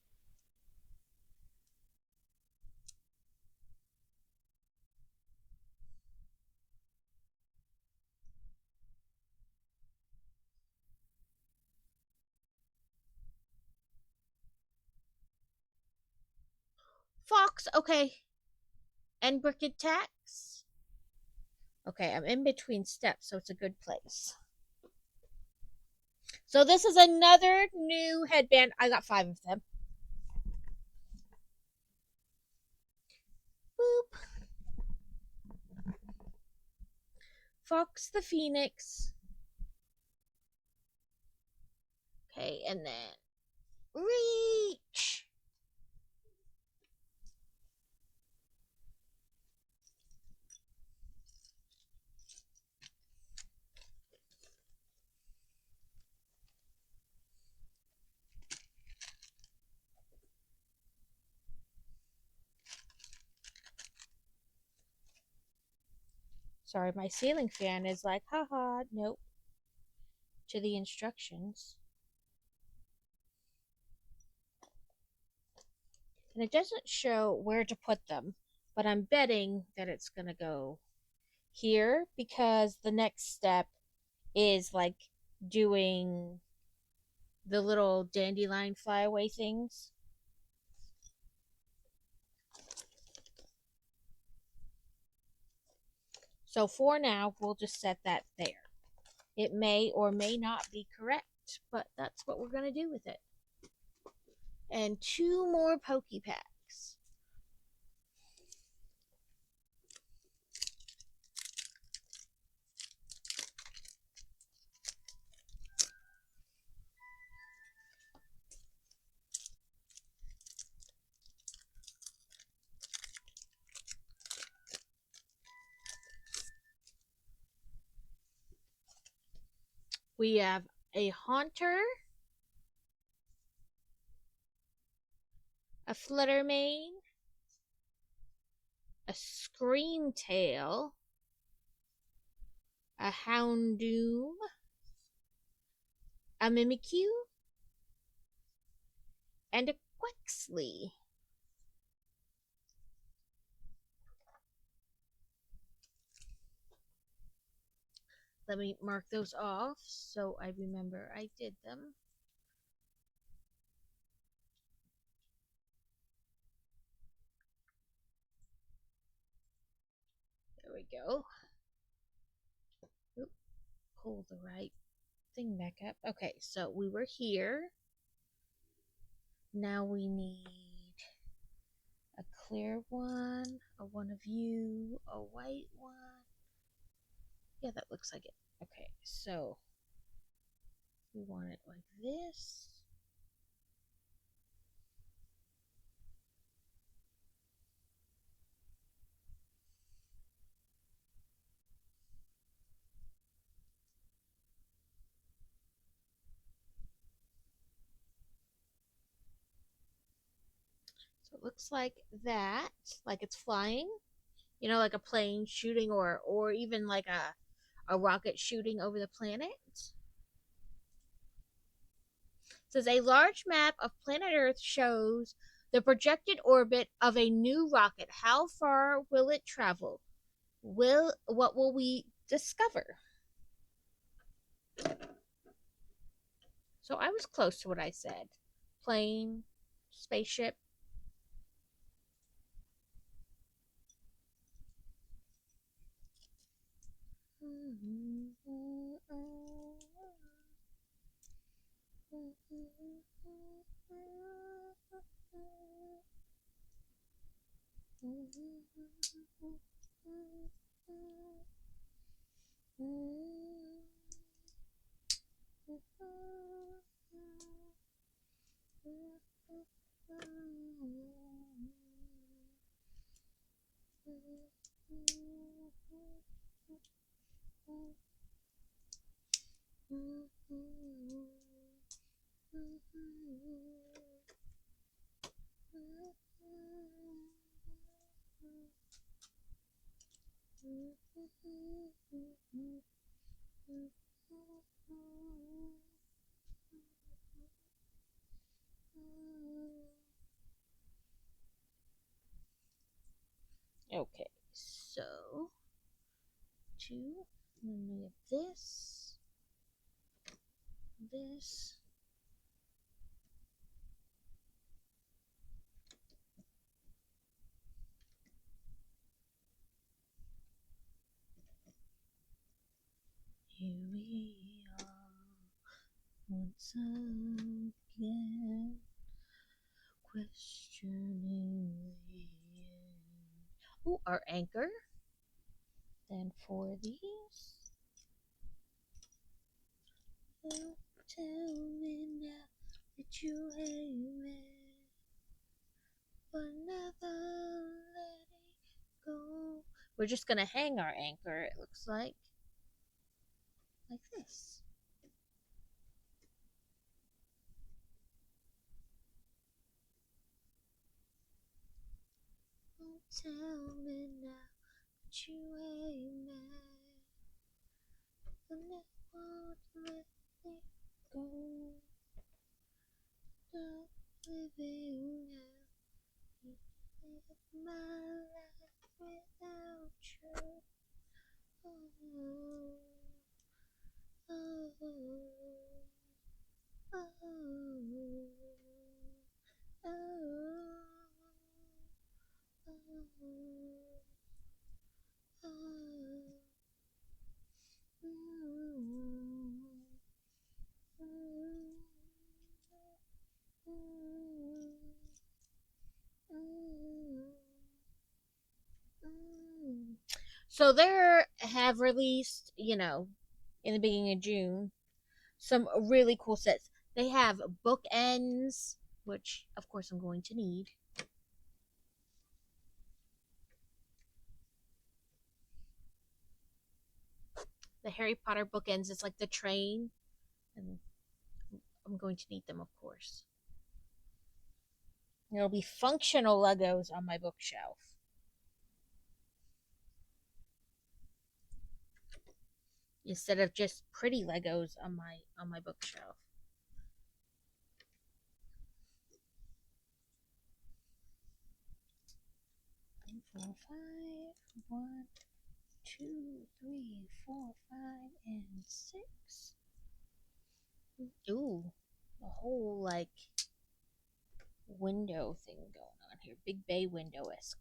Fox, okay. And Bricket Tax. Okay, I'm in between steps, so it's a good place. So this is another new headband. I got 5 of them. Boop. Fox the Phoenix. Okay, and then Reach. Sorry, my ceiling fan is like, haha, nope, to the instructions. And it doesn't show where to put them, but I'm betting that it's going to go here because the next step is like doing the little dandelion flyaway things. So for now, we'll just set that there. It may or may not be correct, but that's what we're going to do with it. And 2 more Poképacks. We have a Haunter, a Fluttermane, a Screamtail, a Houndoom, a Mimikyu, and a Quexley. Let me mark those off so I remember I did them. There we go. Oop, pull the right thing back up. Okay, so we were here. Now we need a clear one, a one of you, a white one. Yeah, that looks like it. Okay, so we want it like this. So it looks like that, like it's flying. You know, like a plane shooting or even like a rocket shooting over the planet. It says a large map of planet Earth shows the projected orbit of a new rocket. How far will it travel? What will we discover? So I was close to what I said. Plane, spaceship. Okay, so 2, and then we have this, this. Here we are once again, questioning the end. Oh, our anchor. Then for these. Oh, tell me now that you hate me, but never let it go. We're just gonna hang our anchor, it looks like this. Oh, tell me now that you hate me, So they have released, in the beginning of June, some really cool sets. They have bookends, which of course I'm going to need. The Harry Potter bookends is like the train, and I'm going to need them, of course. There'll be functional Legos on my bookshelf. Instead of just pretty Legos on my bookshelf. 4, 5, 1, 2, 3, 4, 5, and 6. Ooh, a whole like window thing going on here. Big bay window esque.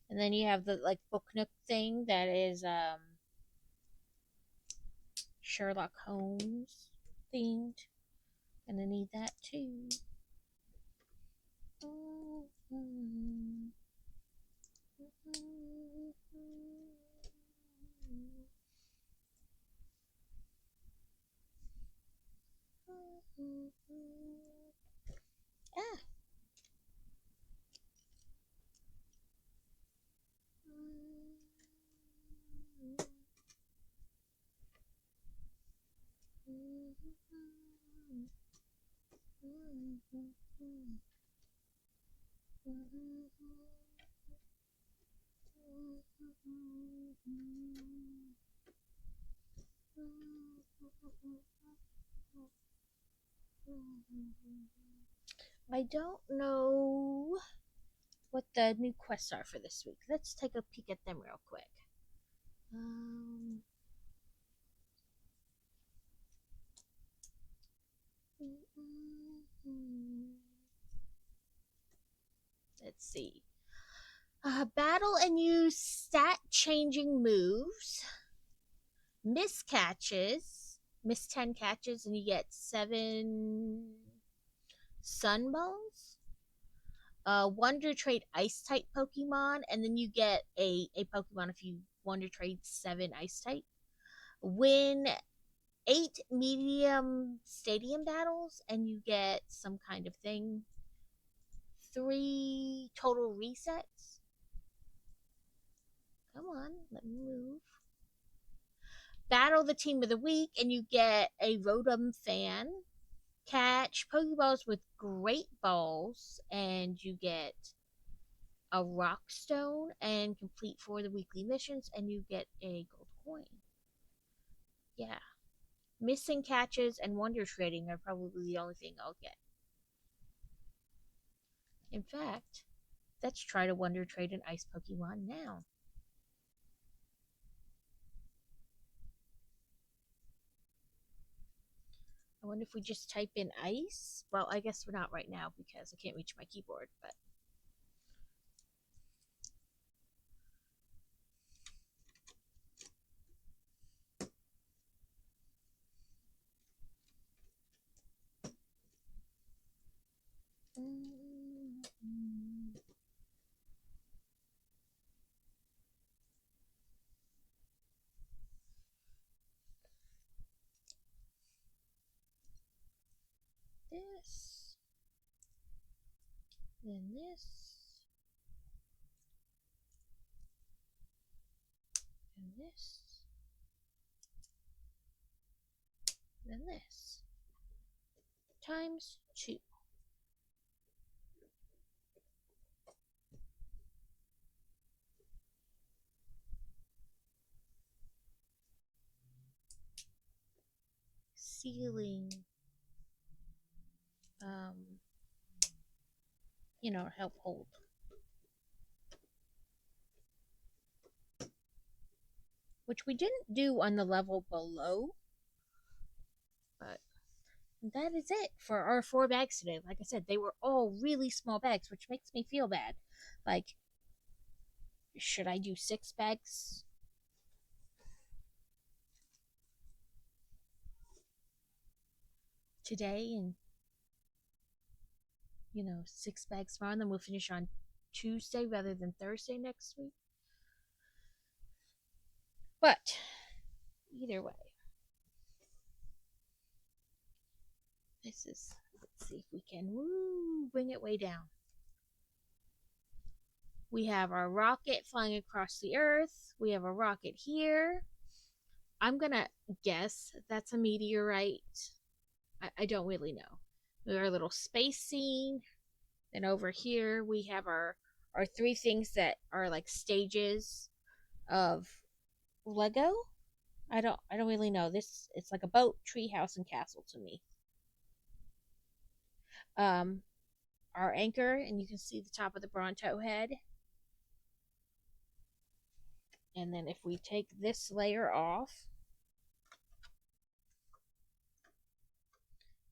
And then you have the like book nook thing that is Sherlock Holmes themed. Gonna need that too. Ah. I don't know what the new quests are for this week. Let's take a peek at them real quick. Um, let's see. Battle and use stat changing moves. Miss catches. Miss 10 catches, and you get 7 sun balls. Wonder Trade Ice type Pokemon, and then you get a Pokemon if you Wonder Trade 7 Ice type. Win 8 medium stadium battles, and you get some kind of thing. 3 total resets. Come on, let me move. Battle the team of the week, and you get a Rotom fan. Catch Pokeballs with Great Balls, and you get a Rock Stone, and complete 4 of the weekly missions, and you get a gold coin. Yeah. Missing catches and Wonder Trading are probably the only thing I'll get. In fact, let's try to Wonder Trade an Ice Pokemon now. I wonder if we just type in ice. Well, I guess we're not right now because I can't reach my keyboard, but this, then this, and this, then this. Times 2. Sealing. Help hold. Which we didn't do on the level below. But that is it for our 4 bags today. Like I said, they were all really small bags, which makes me feel bad. Like, should I do 6 bags? Today? And 6 bags tomorrow, and then we'll finish on Tuesday rather than Thursday next week. But either way, let's see if we can bring it way down. We have our rocket flying across the Earth. We have a rocket here. I'm gonna guess that's a meteorite. I don't really know. We have our little space scene. Then over here we have our 3 things that are like stages of Lego. I don't really know. It's like a boat, tree house, and castle to me. Our anchor, and you can see the top of the Bronto head. And then if we take this layer off,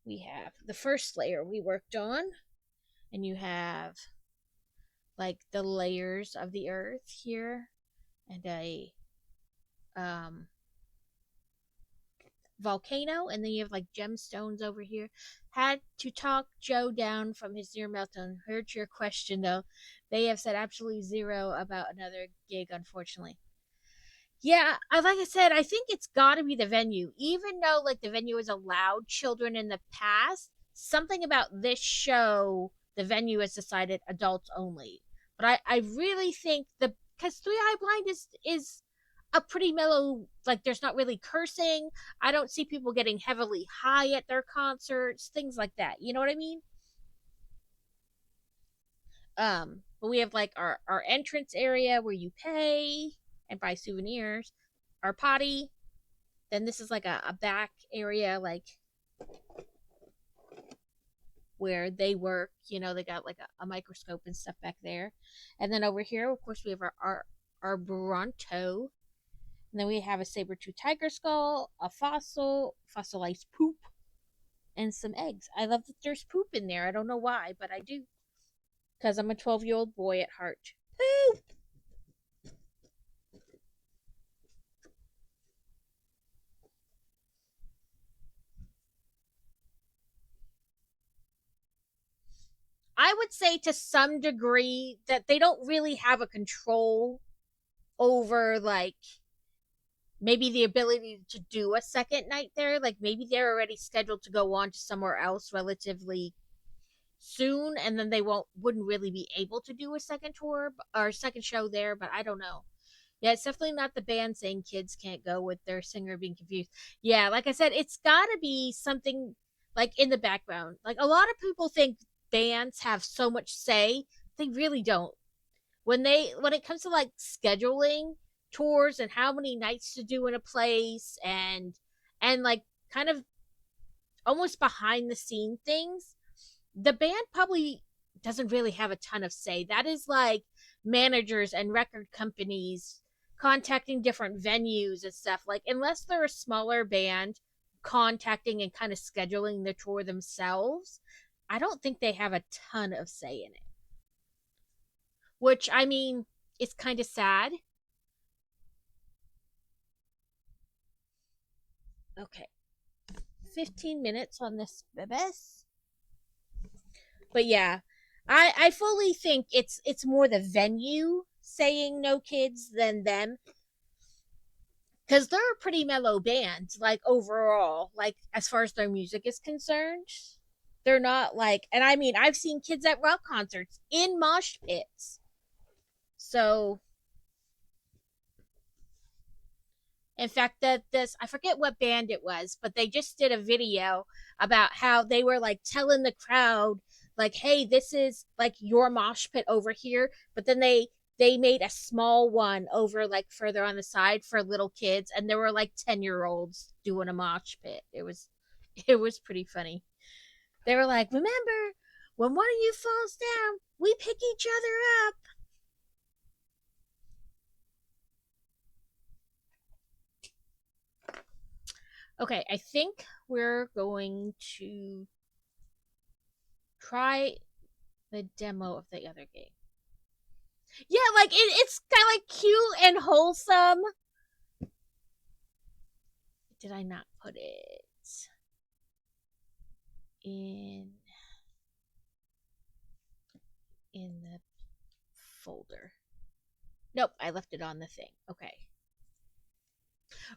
we have the first layer we worked on, and you have like the layers of the earth here, and a volcano, and then you have like gemstones over here. Had to talk Joe down from his near meltdown. Heard your question though. They have said absolutely zero about another gig, unfortunately. Yeah, like I said, I think it's got to be the venue. Even though like the venue has allowed children in the past, something about this show, the venue has decided adults only. But I really think because Three Eye Blind is a pretty mellow, like there's not really cursing. I don't see people getting heavily high at their concerts, things like that. You know what I mean? But we have like our entrance area where you pay and buy souvenirs, our potty. Then this is like a back area, like where they work. They got like a microscope and stuff back there. And then over here, of course, we have our Bronto. And then we have a saber-tooth tiger skull, a fossilized poop, and some eggs. I love that there's poop in there. I don't know why, but I do. Because I'm a 12-year-old boy at heart. Poop! I would say to some degree that they don't really have a control over like maybe the ability to do a second night there. Like maybe they're already scheduled to go on to somewhere else relatively soon, and then they wouldn't really be able to do a second tour or second show there. But I don't know. Yeah, it's definitely not the band saying kids can't go with their singer being confused. Yeah, like I said, it's got to be something like in the background. Like a lot of people think bands have so much say. They really don't. When it comes to like scheduling tours and how many nights to do in a place and like kind of almost behind the scene things, the band probably doesn't really have a ton of say. That is like managers and record companies contacting different venues and stuff. Like unless they're a smaller band contacting and kind of scheduling the tour themselves, I don't think they have a ton of say in it. Which I mean, it's kind of sad. Okay, 15 minutes on this bebes. But yeah, I fully think it's more the venue saying no kids than them, because they're a pretty mellow band, like overall, like as far as their music is concerned. They're not like, and I mean, I've seen kids at rock concerts in mosh pits. So, in fact, that this, I forget what band it was, but they just did a video about how they were like telling the crowd, like, hey, this is like your mosh pit over here. But then they made a small one over like further on the side for little kids, and there were like 10-year-olds doing a mosh pit. It was pretty funny. They were like, remember, when one of you falls down, we pick each other up. Okay, I think we're going to try the demo of the other game. Yeah, like it's kind of like cute and wholesome. Did I not put it in? in the folder. Nope, I left it on the thing. Okay.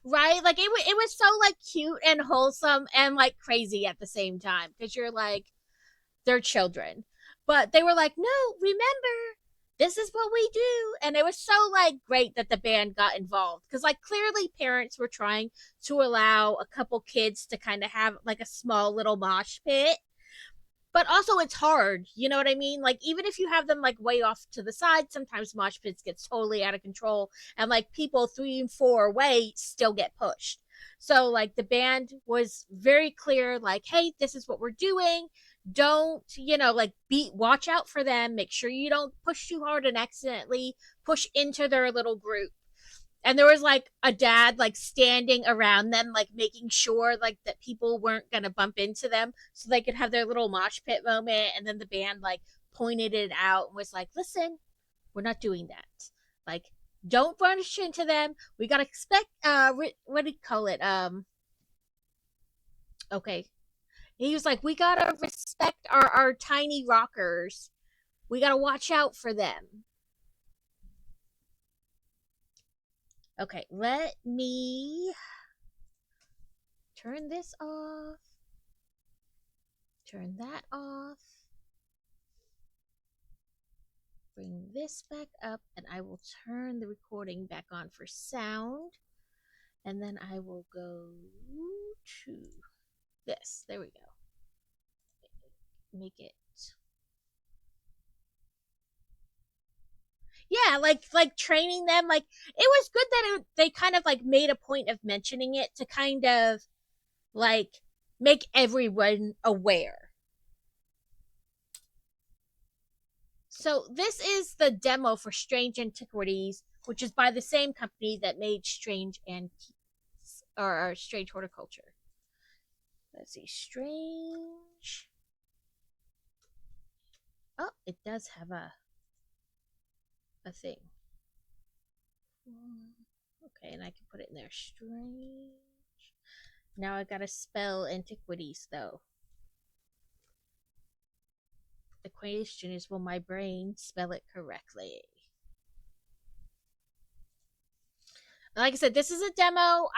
Right? Like it was so like cute and wholesome and like crazy at the same time because you're like they're children. But they were like, "No, remember, this is what we do." And it was so like great that the band got involved cuz like clearly parents were trying to allow a couple kids to kind of have like a small little mosh pit, but also it's hard, you know what I mean? Like even if you have them like way off to the side, sometimes mosh pits gets totally out of control and like people 3 and 4 away still get pushed. So like the band was very clear like, hey, this is what we're doing. Don't, like watch out for them, make sure you don't push too hard and accidentally push into their little group. And there was like a dad like standing around them like making sure like that people weren't going to bump into them so they could have their little mosh pit moment. And then the band like pointed it out and was like, listen, we're not doing that. Like, don't rush into them. We got to expect what do you call it? Okay, he was like, we got to respect our tiny rockers. We got to watch out for them. Okay, let me turn this off. Turn that off. Bring this back up, and I will turn the recording back on for sound. And then I will go to this. There we go. Make it. Yeah, like training them. Like it was good that they kind of like made a point of mentioning it to kind of like make everyone aware. So this is the demo for Strange Antiquities, which is by the same company that made Strange Antiques or Strange Horticulture. Let's see, Strange. Oh, it does have a thing. Okay, and I can put it in there. Strange. Now I gotta spell Antiquities though. The question is, will my brain spell it correctly? Like I said, this is a demo.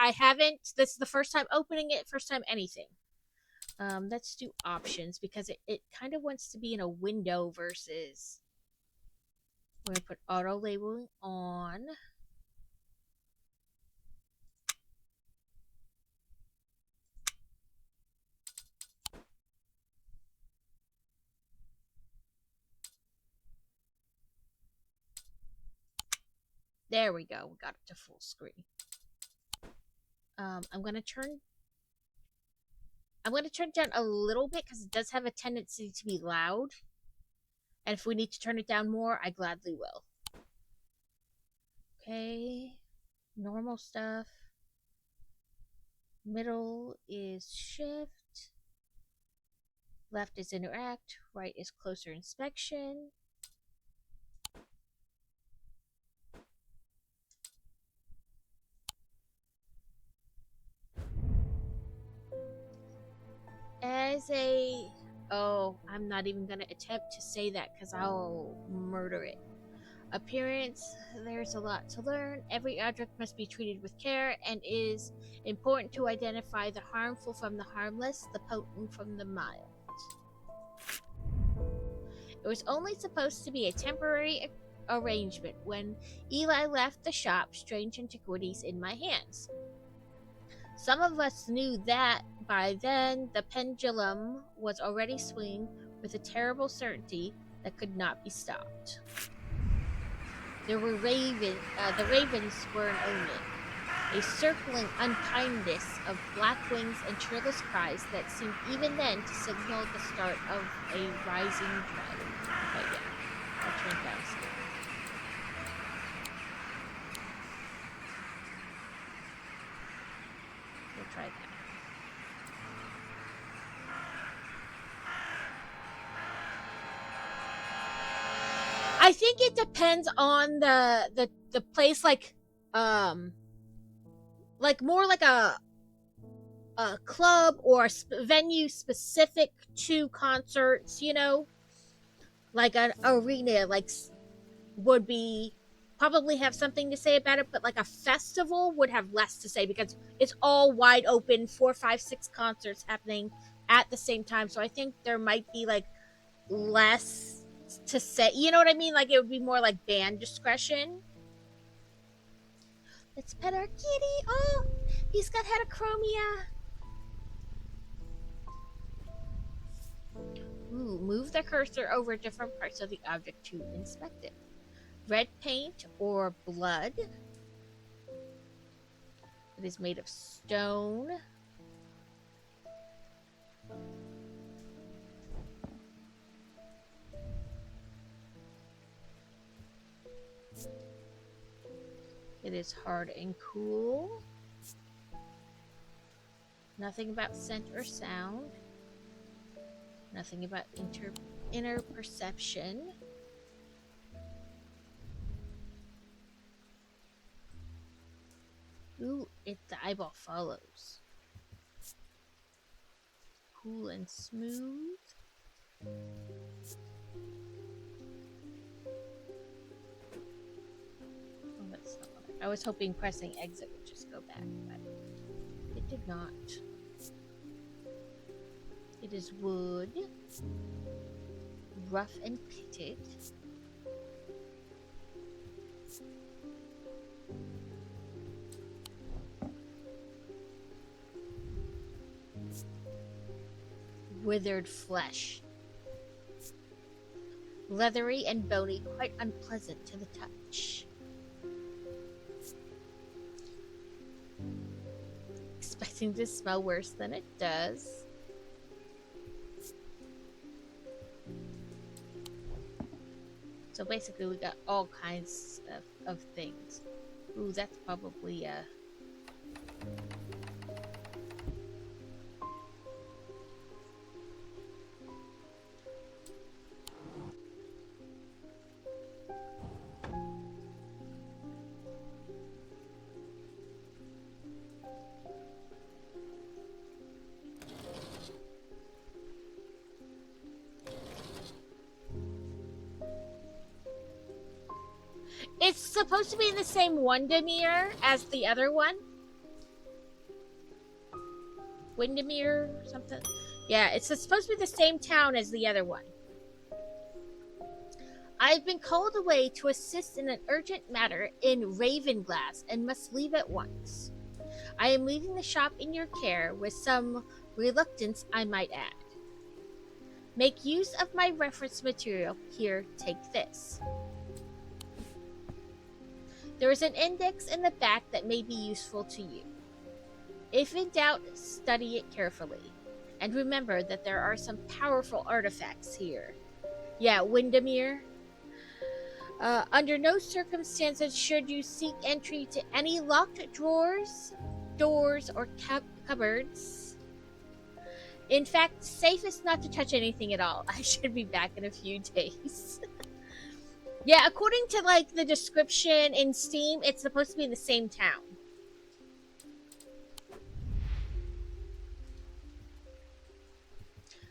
This is the first time opening it, first time anything. Let's do options because it kind of wants to be in a window versus. We're going to put auto labeling on. There we go. We got it to full screen. I'm going to turn it down a little bit because it does have a tendency to be loud. And if we need to turn it down more, I gladly will. Okay. Normal stuff. Middle is shift. Left is interact. Right is closer inspection. I'm not even going to attempt to say that because I'll murder it. Appearance, there's a lot to learn. Every object must be treated with care and is important to identify the harmful from the harmless, the potent from the mild. It was only supposed to be a temporary arrangement when Eli left the shop, Strange Antiquities in my hands. Some of us knew that by then the pendulum was already swinging with a terrible certainty that could not be stopped. The ravens were an omen, a circling unkindness of black wings and cheerless cries that seemed even then to signal the start of a rising dread. But yeah, I'll turn down some. We'll try that. I think it depends on the place, like more like a club or a venue specific to concerts, Like an arena, would be probably have something to say about it, but like a festival would have less to say because it's all wide open, 4, 5, 6 concerts happening at the same time. So I think there might be like less to say. You know what I mean? Like it would be more like band discretion. Let's pet our kitty. Oh, he's got heterochromia. Ooh, move the cursor over different parts of the object to inspect it. Red paint or blood. It is made of stone. It is hard and cool. Nothing about scent or sound. Nothing about inner perception. Ooh, the eyeball follows. Cool and smooth. Oh, that's not what I was hoping pressing exit would just go back, but it did not. It is wood, rough and pitted. Withered flesh. Leathery and bony, quite unpleasant to the touch. Expecting to smell worse than it does. So basically we got all kinds of things. Ooh, that's probably it's supposed to be in the same Windermere as the other one. Windermere something. Yeah, it's supposed to be the same town as the other one. I've been called away to assist in an urgent matter in Ravenglass and must leave at once. I am leaving the shop in your care with some reluctance, I might add. Make use of my reference material. Here, take this. There is an index in the back that may be useful to you. If in doubt, study it carefully. And remember that there are some powerful artifacts here. Yeah, Windermere. Under no circumstances should you seek entry to any locked drawers, doors, or cupboards. In fact, safest not to touch anything at all. I should be back in a few days. Yeah, according to like the description in Steam, it's supposed to be in the same town.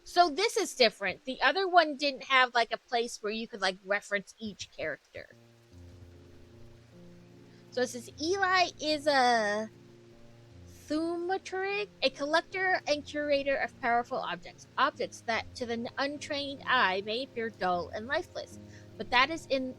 So this is different. The other one didn't have like a place where you could like reference each character. So it says Eli is a thaumaturg, a collector and curator of powerful objects. Objects that to the untrained eye may appear dull and lifeless, but that in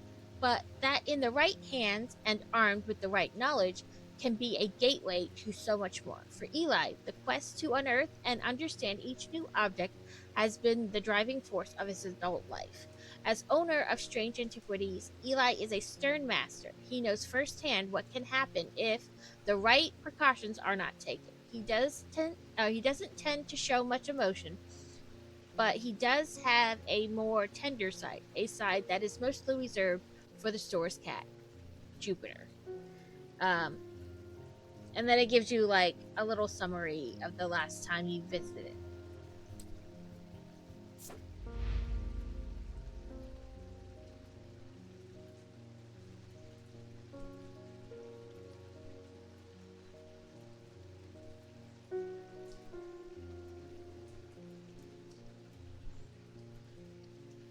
the right hands and armed with the right knowledge can be a gateway to so much more. For Eli, the quest to unearth and understand each new object has been the driving force of his adult life. As owner of strange antiquities, Eli is a stern master. He knows firsthand what can happen if the right precautions are not taken. He doesn't tend to show much emotion, but he does have a more tender side, a side that is mostly reserved for the store's cat, Jupiter. And then it gives you like a little summary of the last time you visited.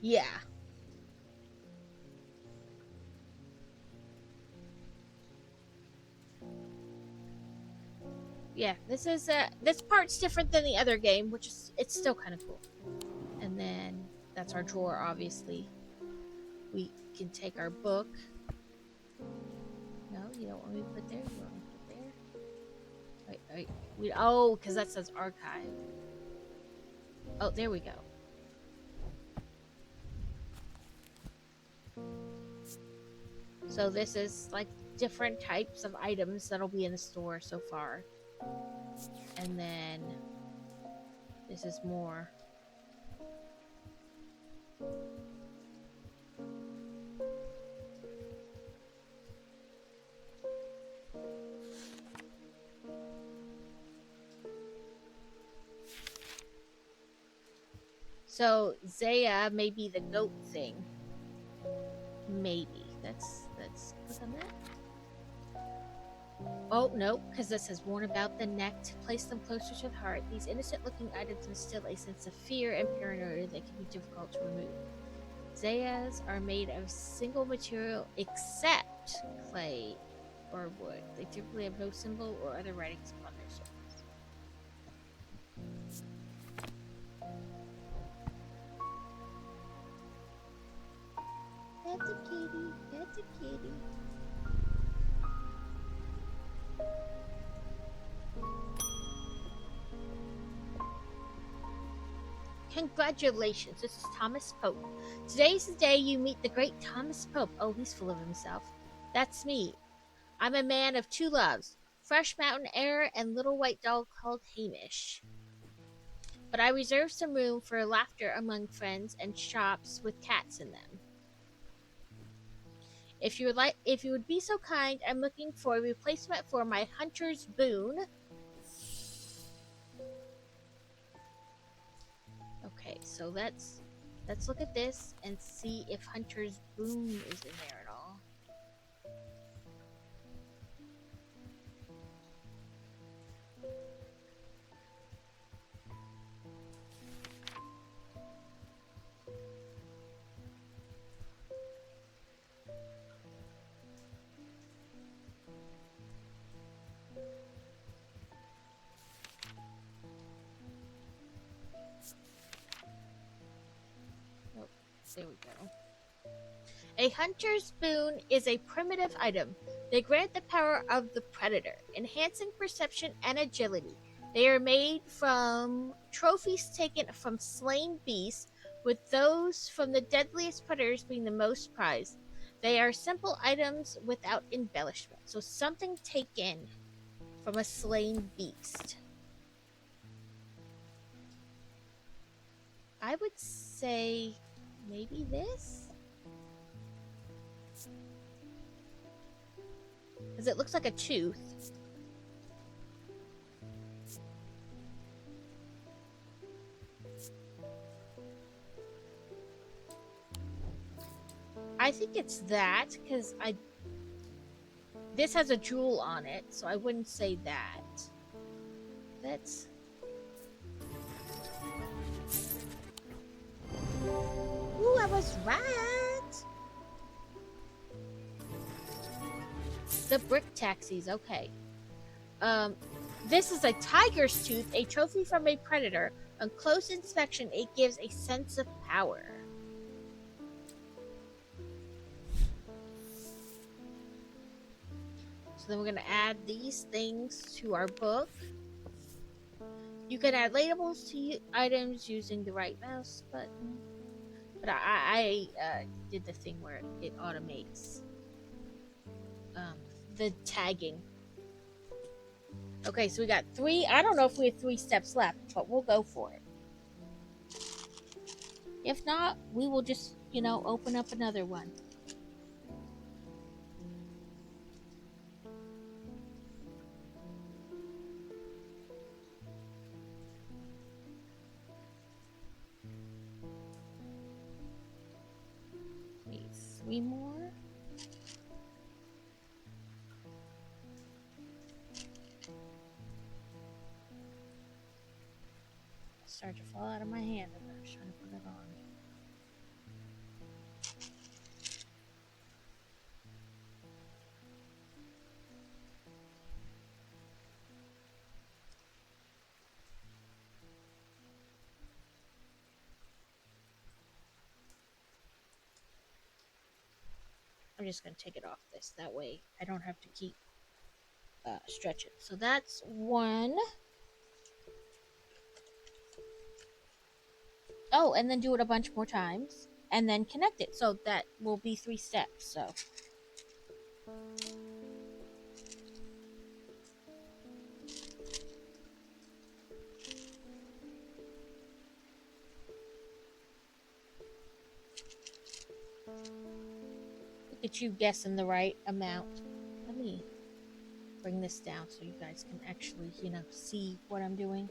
Yeah. yeah, this part's different than the other game, which is it's still kind of cool. And then that's our drawer, obviously. We can take our book. No, you don't want me to put there. You want me to put there. Wait. Because that says archive. Oh, there we go. So this is like different types of items that'll be in the store so far. And then this is more. So Zaya may be the goat thing. Maybe. Let's click on that. Oh, no, because this says worn about the neck to place them closer to the heart. These innocent-looking items instill a sense of fear and paranoia that can be difficult to remove. Zayas are made of single material except clay or wood. They typically have no symbol or other writings upon their surface. That's a kitty. That's a kitty. Congratulations, this is Thomas Pope. Today's the day you meet the great Thomas Pope. Oh, he's full of himself. That's me. I'm a man of two loves, fresh mountain air and little white dog called Hamish. But I reserve some room for laughter among friends and shops with cats in them. If you would be so kind, I'm looking for a replacement for my hunter's boon. Okay, so let's look at this and see if hunter's boon is in there at all. There we go. A hunter's boon is a primitive item. They grant the power of the predator, enhancing perception and agility. They are made from trophies taken from slain beasts, with those from the deadliest predators being the most prized. They are simple items without embellishment. So something taken from a slain beast. I would say maybe this? Because it looks like a tooth. I think it's that, because this has a jewel on it, so I wouldn't say that. That's... Ooh, I was right! The brick taxis, okay. This is a tiger's tooth, a trophy from a predator. On close inspection, it gives a sense of power. So then we're going to add these things to our book. You can add labels to items using the right mouse button. But I did the thing where it automates the tagging. Okay, so we got 3. I don't know if we have 3 steps left, but we'll go for it. If not, we will just, open up another one. Wait, 3 more? Start to fall out of my hand as I was trying to put it on. I'm just gonna take it off this. That way I don't have to keep stretching. So that's one. Oh, and then do it a bunch more times. And then connect it. So that will be 3 steps. So look at you guessing the right amount. Let me bring this down so you guys can actually, see what I'm doing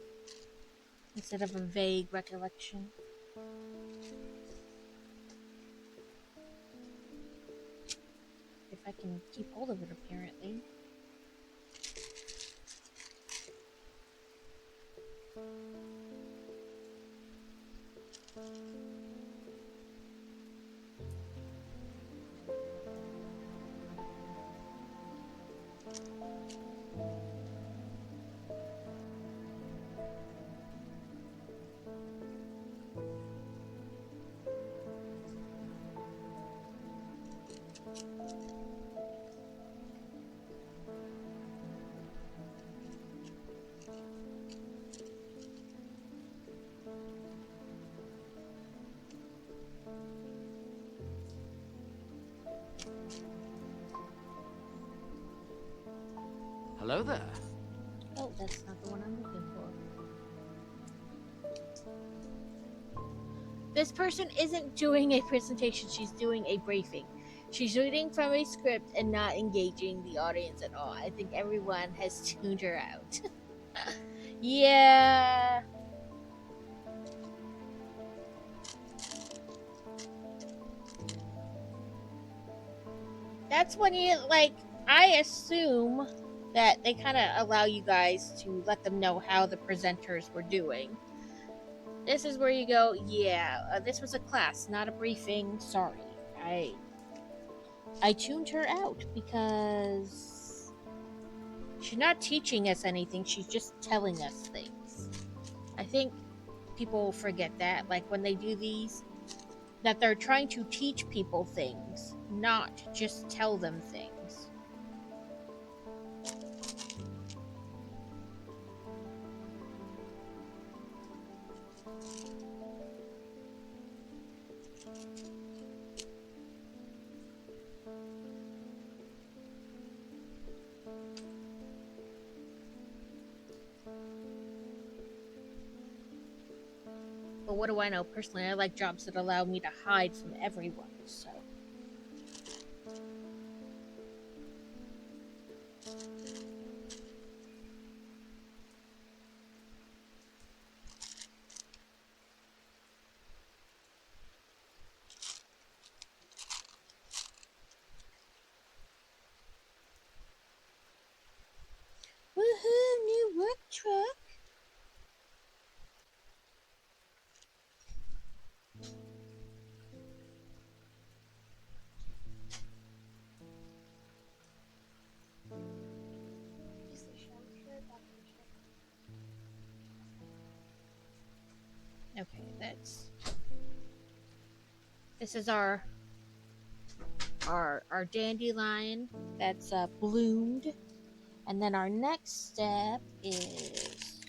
instead of a vague recollection. If I can keep hold of it, apparently. Hello there. Oh, that's not the one I'm looking for. This person isn't doing a presentation, she's doing a briefing. She's reading from a script and not engaging the audience at all. I think everyone has tuned her out. Yeah. That's when you, I assume that they kind of allow you guys to let them know how the presenters were doing. This is where you go, yeah, this was a class, not a briefing. Sorry. I tuned her out because she's not teaching us anything, she's just telling us things. I think people forget that, like when they do these, that they're trying to teach people things, not just tell them things. But what do I know? Personally, I like jobs that allow me to hide from everyone, so. Woohoo, new work truck! Okay, this is our dandelion that's bloomed, and then our next step is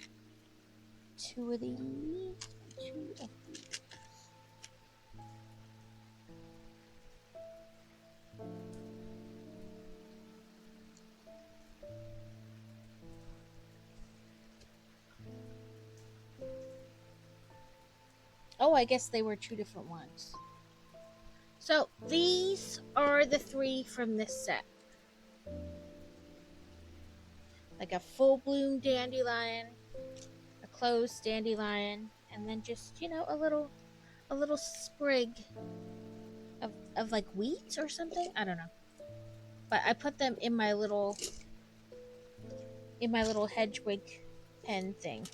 2 of these, 2 of these. Oh, I guess they were 2 different ones. So these are the 3 from this set. Like a full bloom dandelion, a closed dandelion, and then just, a little sprig of like wheat or something. I don't know. But I put them in my little Hedwig pen thing.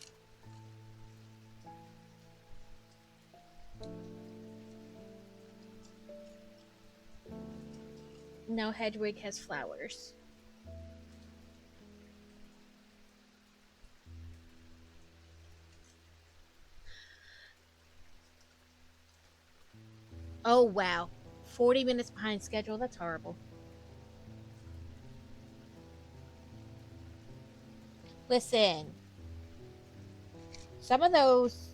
Now Hedwig has flowers. Oh wow. 40 minutes behind schedule. That's horrible. Listen, some of those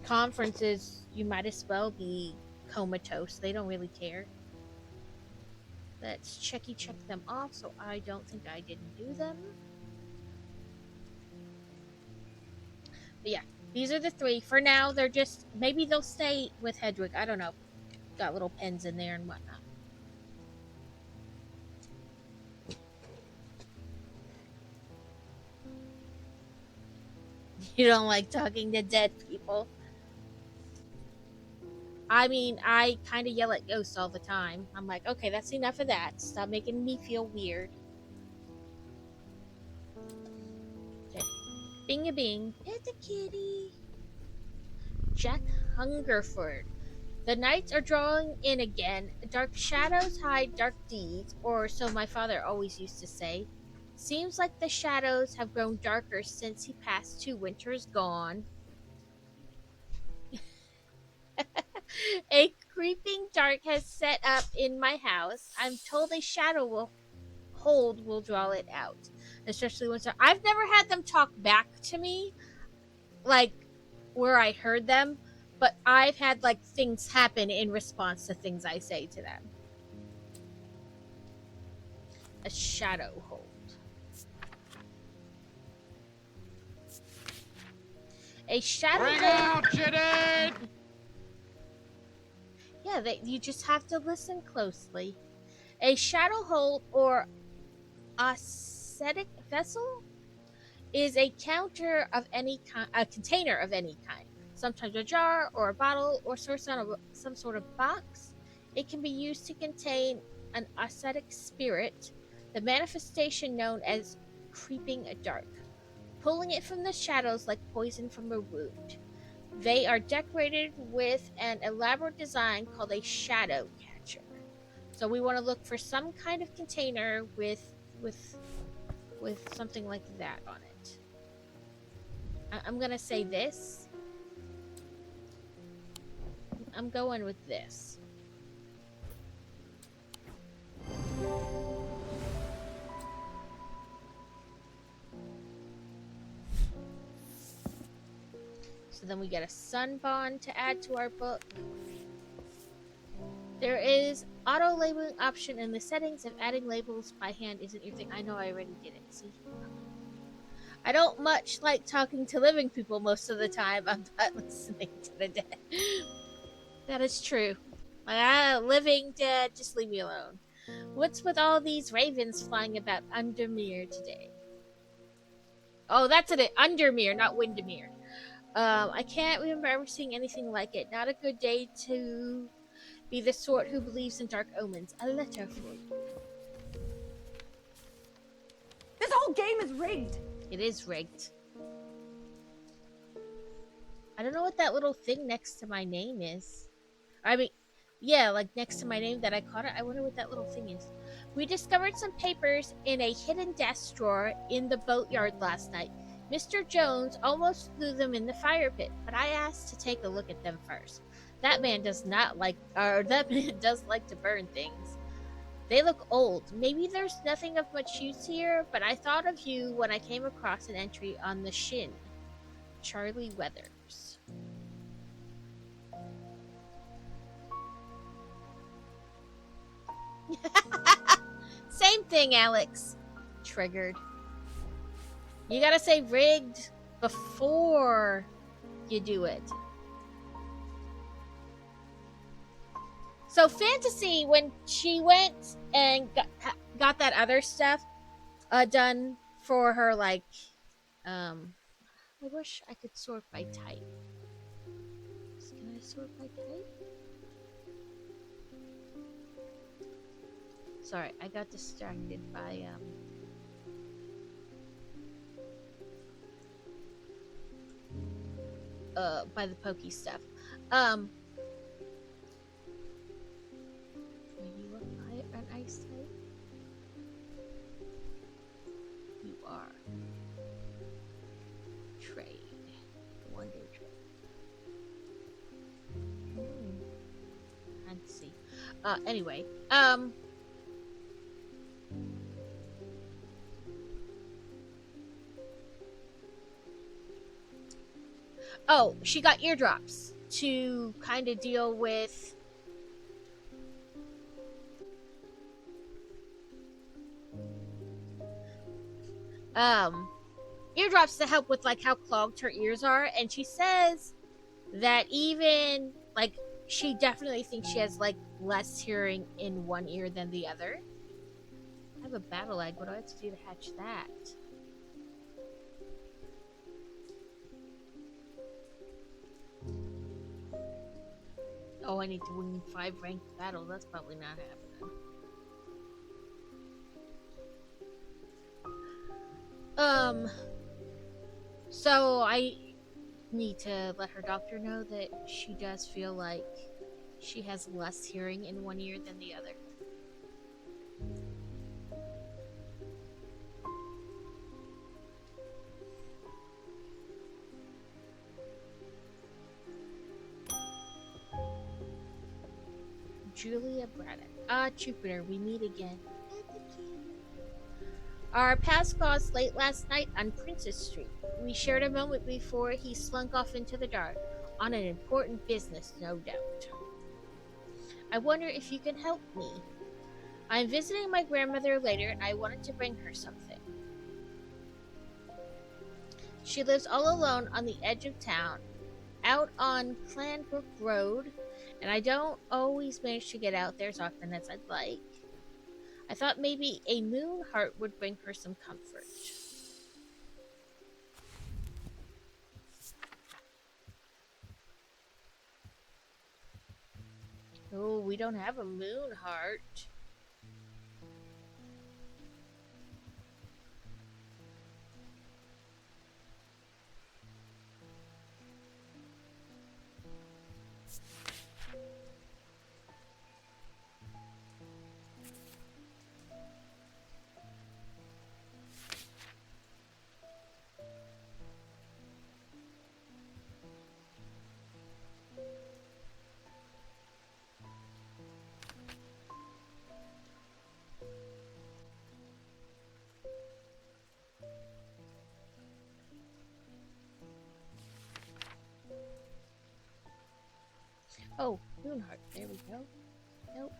conferences, you might as well be comatose. They don't really care. Let's check them off, so I don't think I didn't do them. But yeah, these are the 3. For now, they're just... Maybe they'll stay with Hedwig. I don't know. Got little pens in there and whatnot. You don't like talking to dead people? I mean, I kind of yell at ghosts all the time. I'm like, okay, that's enough of that. Stop making me feel weird. Okay. Bing-a-bing. Pet the kitty. Jack Hungerford. The nights are drawing in again. Dark shadows hide dark deeds, or so my father always used to say. Seems like the shadows have grown darker since he passed 2 winters gone. A creeping dark has set up in my house. I'm told a shadow will draw it out. Especially when I've never had them talk back to me, like where I heard them, but I've had like things happen in response to things I say to them. A shadow hold. A shadow Bring hold. out, Jadid! Yeah, you just have to listen closely. A shadow hold or ascetic vessel is a counter of any kind, a container of any kind. Sometimes a jar or a bottle or some sort of box. It can be used to contain an ascetic spirit, the manifestation known as creeping dark, pulling it from the shadows like poison from a wound. They are decorated with an elaborate design called a shadow catcher. So we want to look for some kind of container with something like that on it. I'm gonna say this. I'm going with this. So then we get a sun bond to add to our book. There is auto labeling option in the settings if adding labels by hand isn't your thing. I know I already did it. See? I don't much like talking to living people most of the time. I'm not listening to the dead. That is true. Like, living dead, just leave me alone. What's with all these ravens flying about Undermere today? Oh, that's it. Undermere, not Windermere. I can't remember ever seeing anything like it. Not a good day to be the sort who believes in dark omens. A letter for you. This whole game is rigged. It is rigged. I don't know what that little thing next to my name is. I mean, yeah, like next to my name that I caught it. I wonder what that little thing is. We discovered some papers in a hidden desk drawer in the boatyard last night. Mr. Jones almost threw them in the fire pit, but I asked to take a look at them first. That man does like to burn things. They look old. Maybe there's nothing of much use here, but I thought of you when I came across an entry on the Shin. Charlie Weathers. Same thing, Alex. Triggered. You gotta say rigged before you do it. So Fantasy, when she went and got that other stuff done for her, like, I wish I could sort by type. Can I sort by type? Sorry, I got distracted by the pokey stuff. Are you an ice type? You are. Trade. Wonder trade. Fancy. Anyway, oh, she got eardrops to kind of deal with um eardrops to help with like how clogged her ears are, and she says that even like she definitely thinks she has like less hearing in one ear than the other. I have a battle egg. What do I have to do to hatch that? Oh, I need to win 5 ranked battles. That's probably not happening. So I need to let her doctor know that she does feel like she has less hearing in one ear than the other. Julia Braddock. Ah, Jupiter, we meet again. Our paths crossed late last night on Princess Street. We shared a moment before he slunk off into the dark, on an important business, no doubt. I wonder if you can help me. I'm visiting my grandmother later, and I wanted to bring her something. She lives all alone on the edge of town, out on Clanbrook Road, and I don't always manage to get out there as often as I'd like. I thought maybe a moon heart would bring her some comfort. Oh, we don't have a moon heart. Oh, moon heart. There we go. Nope.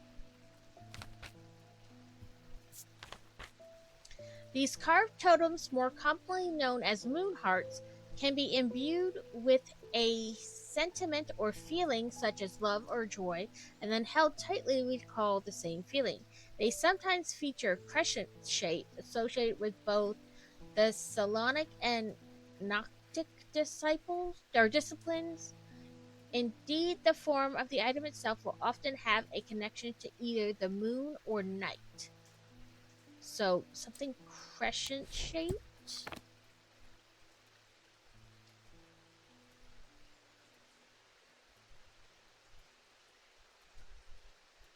These carved totems, more commonly known as moon hearts, can be imbued with a sentiment or feeling such as love or joy, and then held tightly we call the same feeling. They sometimes feature a crescent shape associated with both the Psionic and Gnostic disciplines. Indeed, the form of the item itself will often have a connection to either the moon or night. So, something crescent shaped?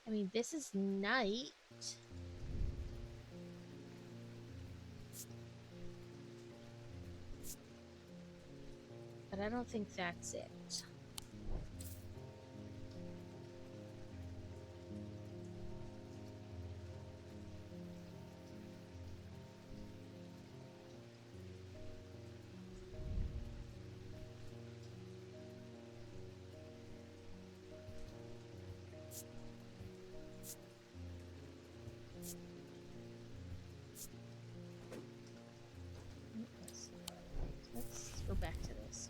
I mean, this is night. But I don't think that's it. Let's go back to this.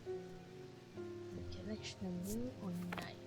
The connection of moon or night?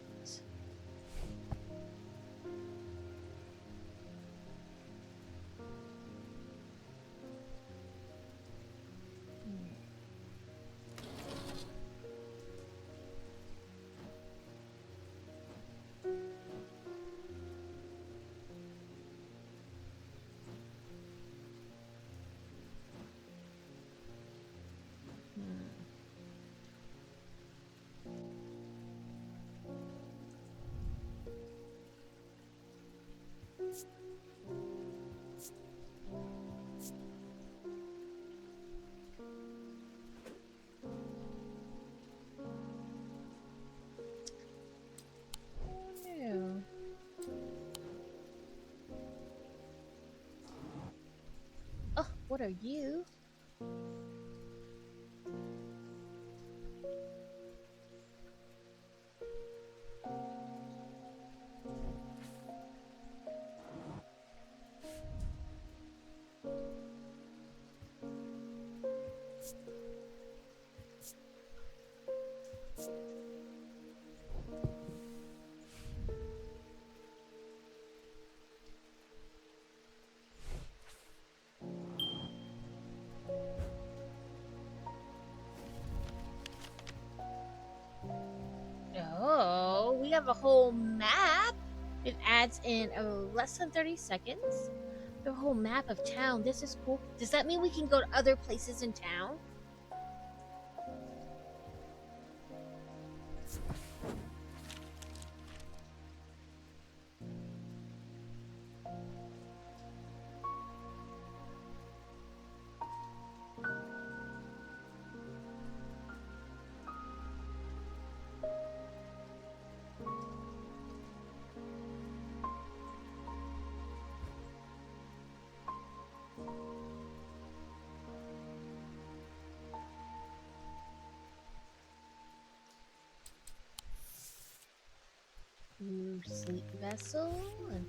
What are you? Oh, we have a whole map. It adds in less than 30 seconds. The whole map of town. This is cool. Does that mean we can go to other places in town? Ooh, sleep vessel and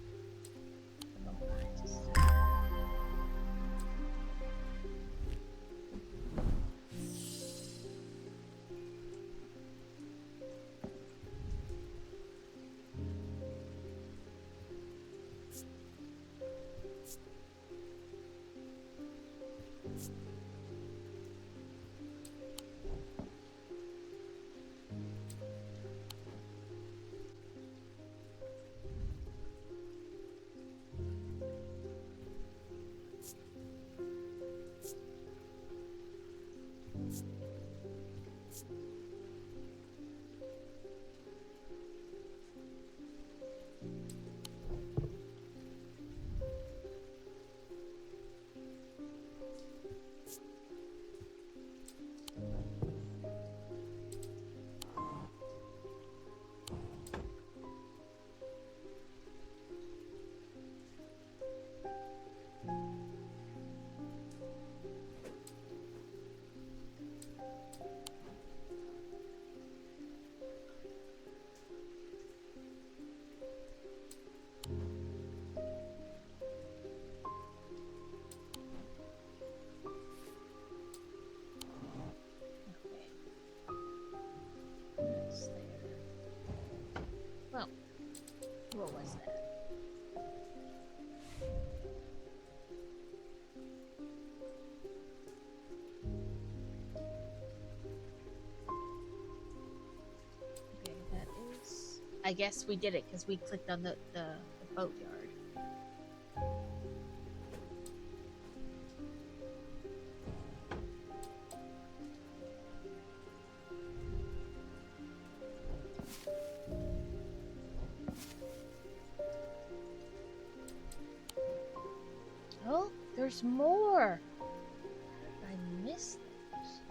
well, what was that? Okay, that is. I guess we did it because we clicked on the boatyard. Oh, there's more. I missed those.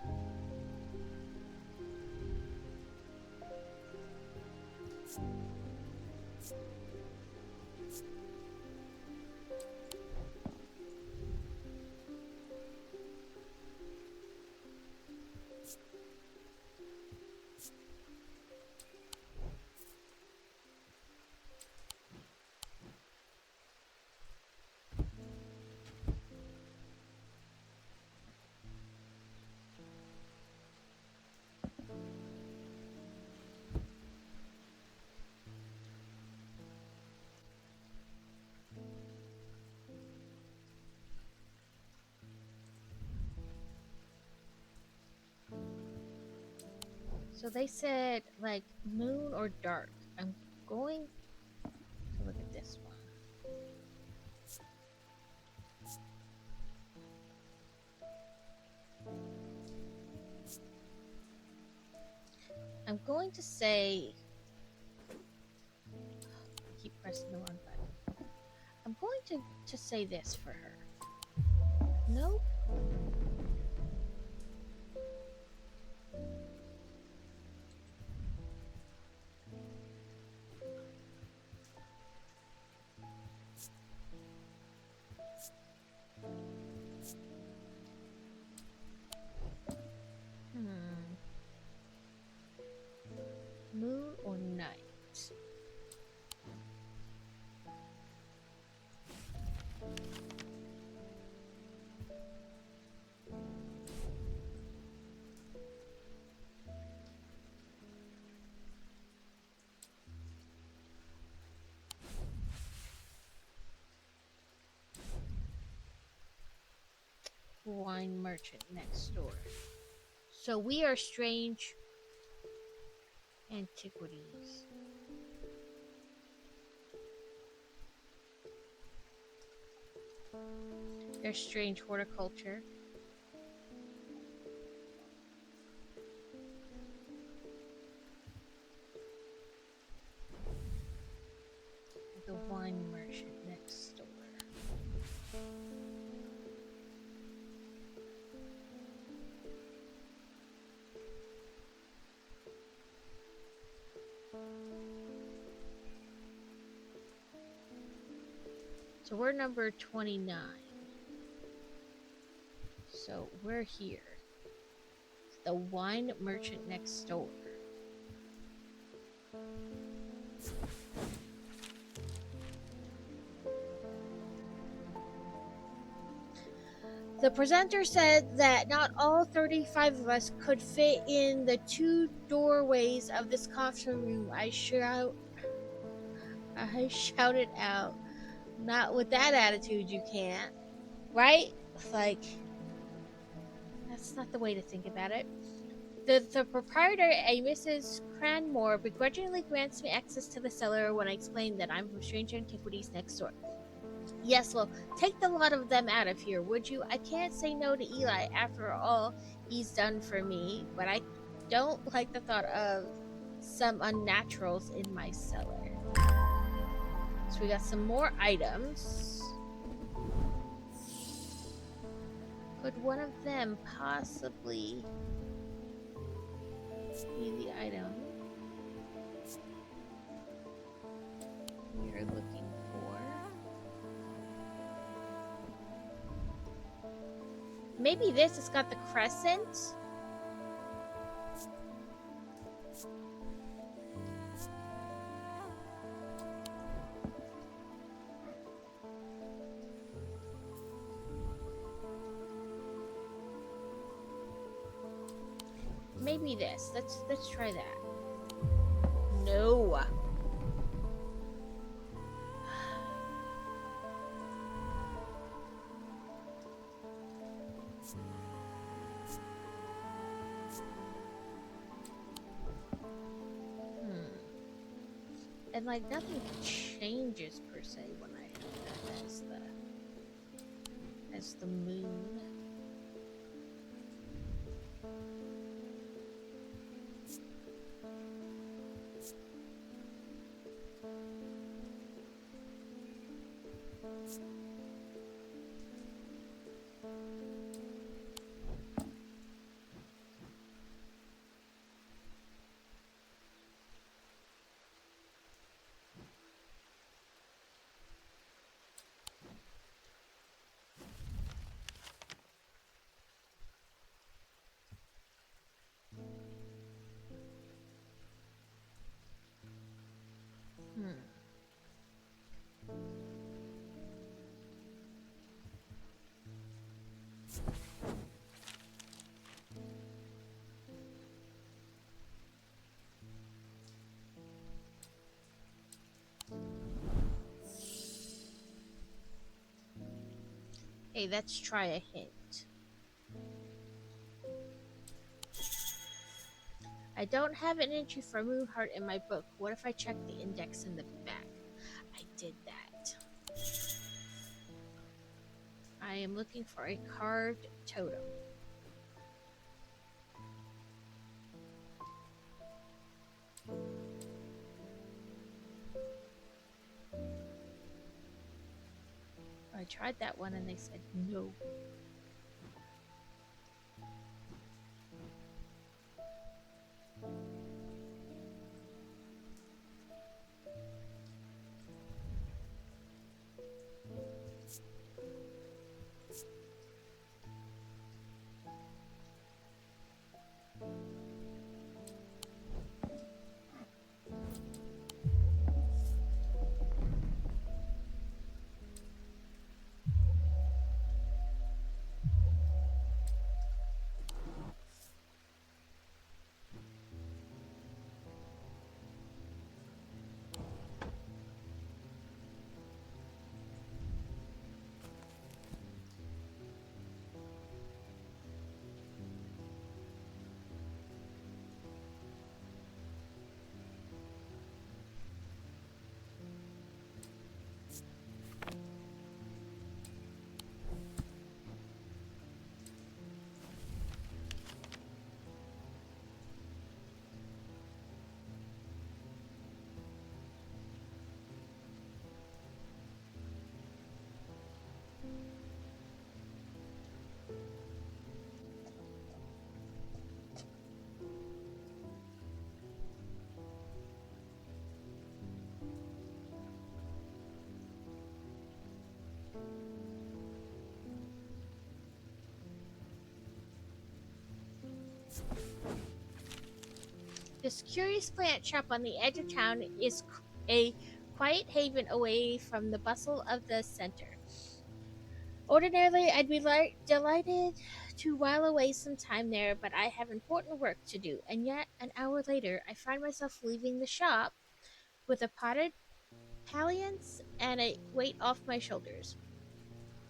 So they said like moon or dark. I'm going to look at this one. I'm going to say. I keep pressing the wrong button. I'm going to say this for her. Nope. wine merchant next door. So we are strange antiquities. There's strange horticulture. The wine merchant next door. So we're number 29. So we're here. The wine merchant next door. The presenter said that not all 35 of us could fit in the 2 doorways of this conference room. I shouted out, not with that attitude, you can't. Right? Like, that's not the way to think about it. The proprietor, a Mrs. Cranmore, begrudgingly grants me access to the cellar when I explain that I'm from Strange Antiquities next door. Yes, well, take the lot of them out of here, would you? I can't say no to Eli, after all he's done for me, but I don't like the thought of some unnaturals in my cellar. So we got some more items. Could one of them possibly be the item we're looking for? Maybe this has got the crescent. Maybe this. Let's try that. No. And like nothing changes per se when I have that as the moon. Hey, let's try a hint. I don't have an entry for Moonheart in my book. What if I check the index in the back? I did that. I am looking for a carved totem. I tried that one and they said no. This curious plant shop on the edge of town is a quiet haven away from the bustle of the center. Ordinarily, I'd be delighted to while away some time there, but I have important work to do, and yet, an hour later, I find myself leaving the shop with a potted palliance and a weight off my shoulders.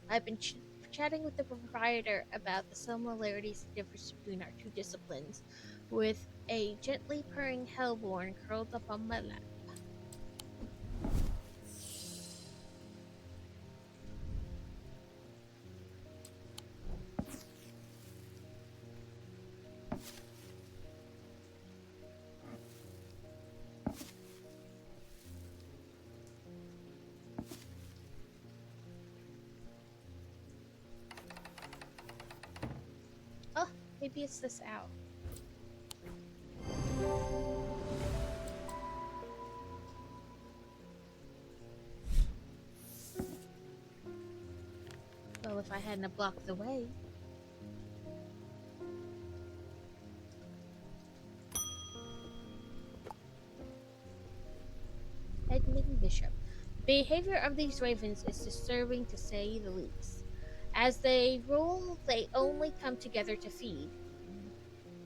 I've been chatting with the proprietor about the similarities and difference between our two disciplines, with a gently purring hellborn curled up on my lap. Oh, maybe it's this owl. Well, if I hadn't blocked the way. Edmund Bishop. The behavior of these ravens is disturbing to say the least. As they rule, they only come together to feed.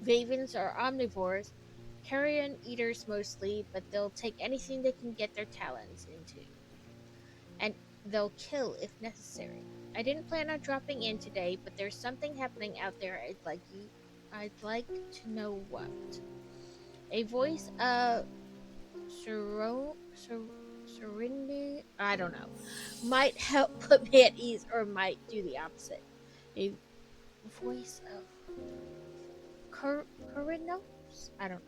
Ravens are omnivores, carrion eaters mostly, but they'll take anything they can get their talons into. And they'll kill if necessary. I didn't plan on dropping in today, but there's something happening out there I'd like to know what. A voice of serenity, I don't know, might help put me at ease or might do the opposite. A voice of Coronos? I don't know.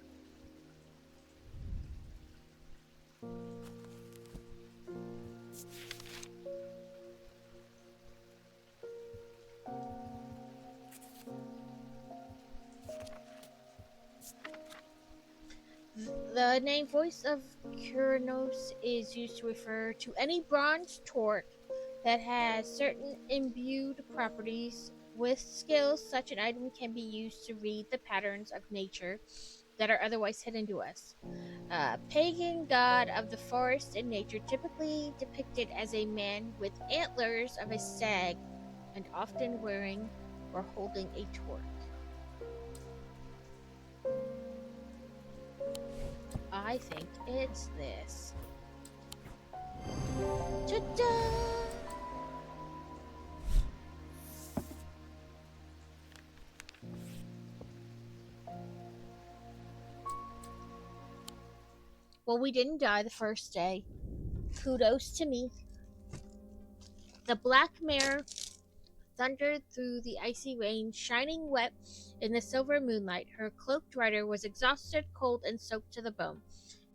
The name Voice of Curanos is used to refer to any bronze torque that has certain imbued properties. With skills, such an item can be used to read the patterns of nature that are otherwise hidden to us. Pagan god of the forest and nature, typically depicted as a man with antlers of a stag and often wearing or holding a torque. I think it's this. Ta-da! Well, we didn't die the first day. Kudos to me. The black mare thundered through the icy rain, shining wet in the silver moonlight. Her cloaked rider was exhausted, cold, and soaked to the bone.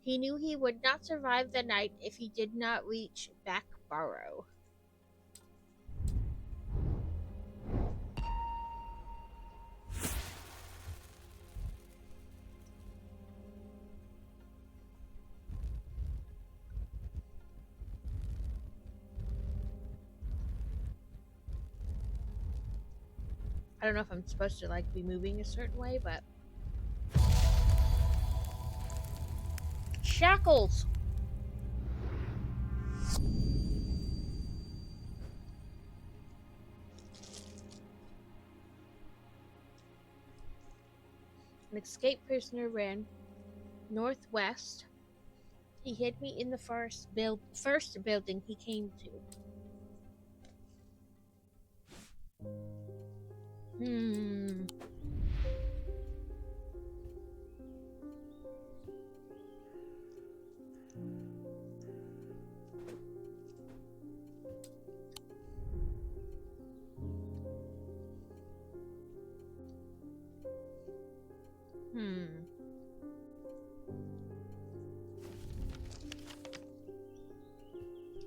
He knew he would not survive the night if he did not reach Backbarrow. I don't know if I'm supposed to be moving a certain way, but shackles. An escaped prisoner ran northwest. He hid me in the first building he came to.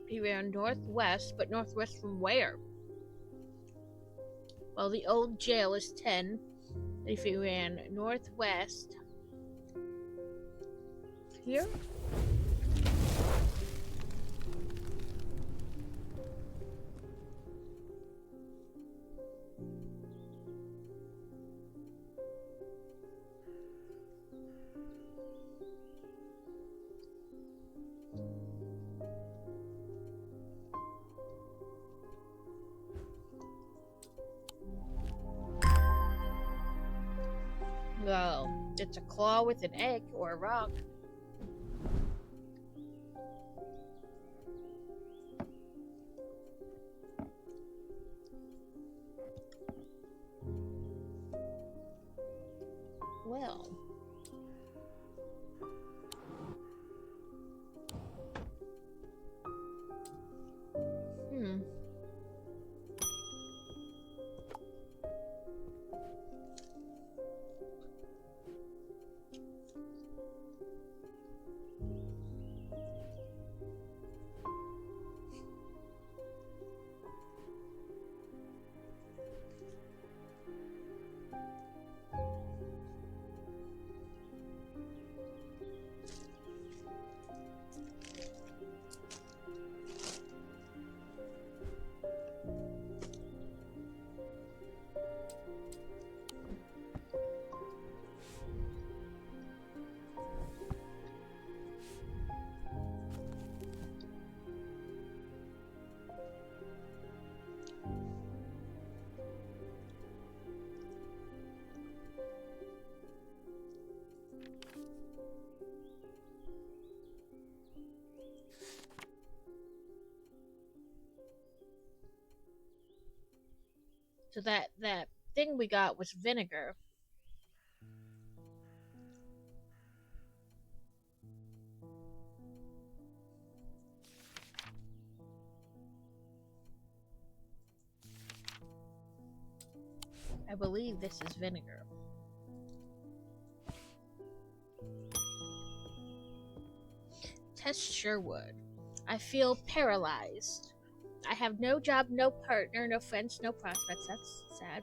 He ran northwest, but northwest from where? Well, the old jail is 10. If he ran northwest here? go. It's a claw with an egg or a rock. Well. So that thing we got was vinegar. I believe this is vinegar. Tess Sherwood. I feel paralyzed. I have no job, no partner, no friends, no prospects. That's sad.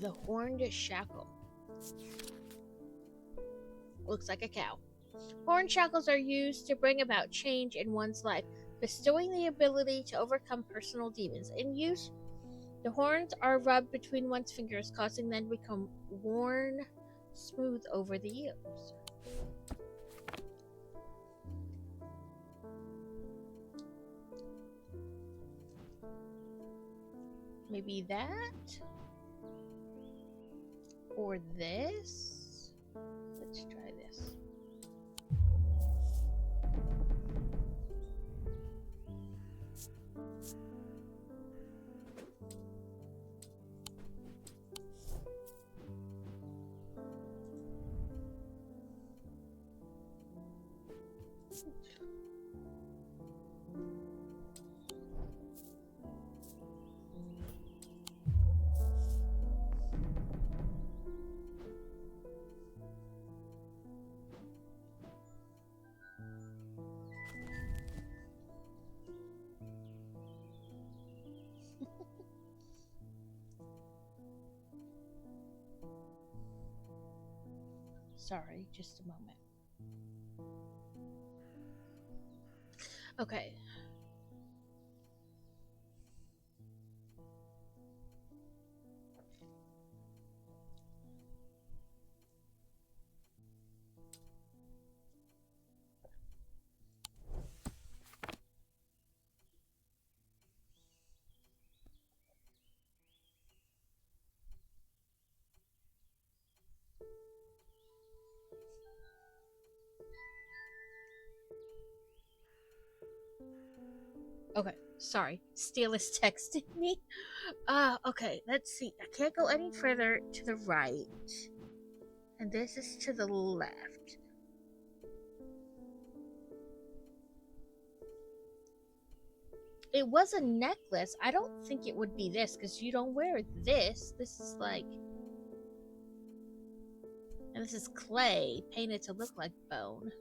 The horned shackle. Looks like a cow. Horned shackles are used to bring about change in one's life, bestowing the ability to overcome personal demons. In use, the horns are rubbed between one's fingers, causing them to become worn smooth over the years. Maybe that? Or this? Let's try this. Sorry, just a moment. Okay. Okay, sorry. Steele is texting me. Okay, let's see. I can't go any further to the right. And this is to the left. It was a necklace. I don't think it would be this, because you don't wear this. This is like... And this is clay, painted to look like bone.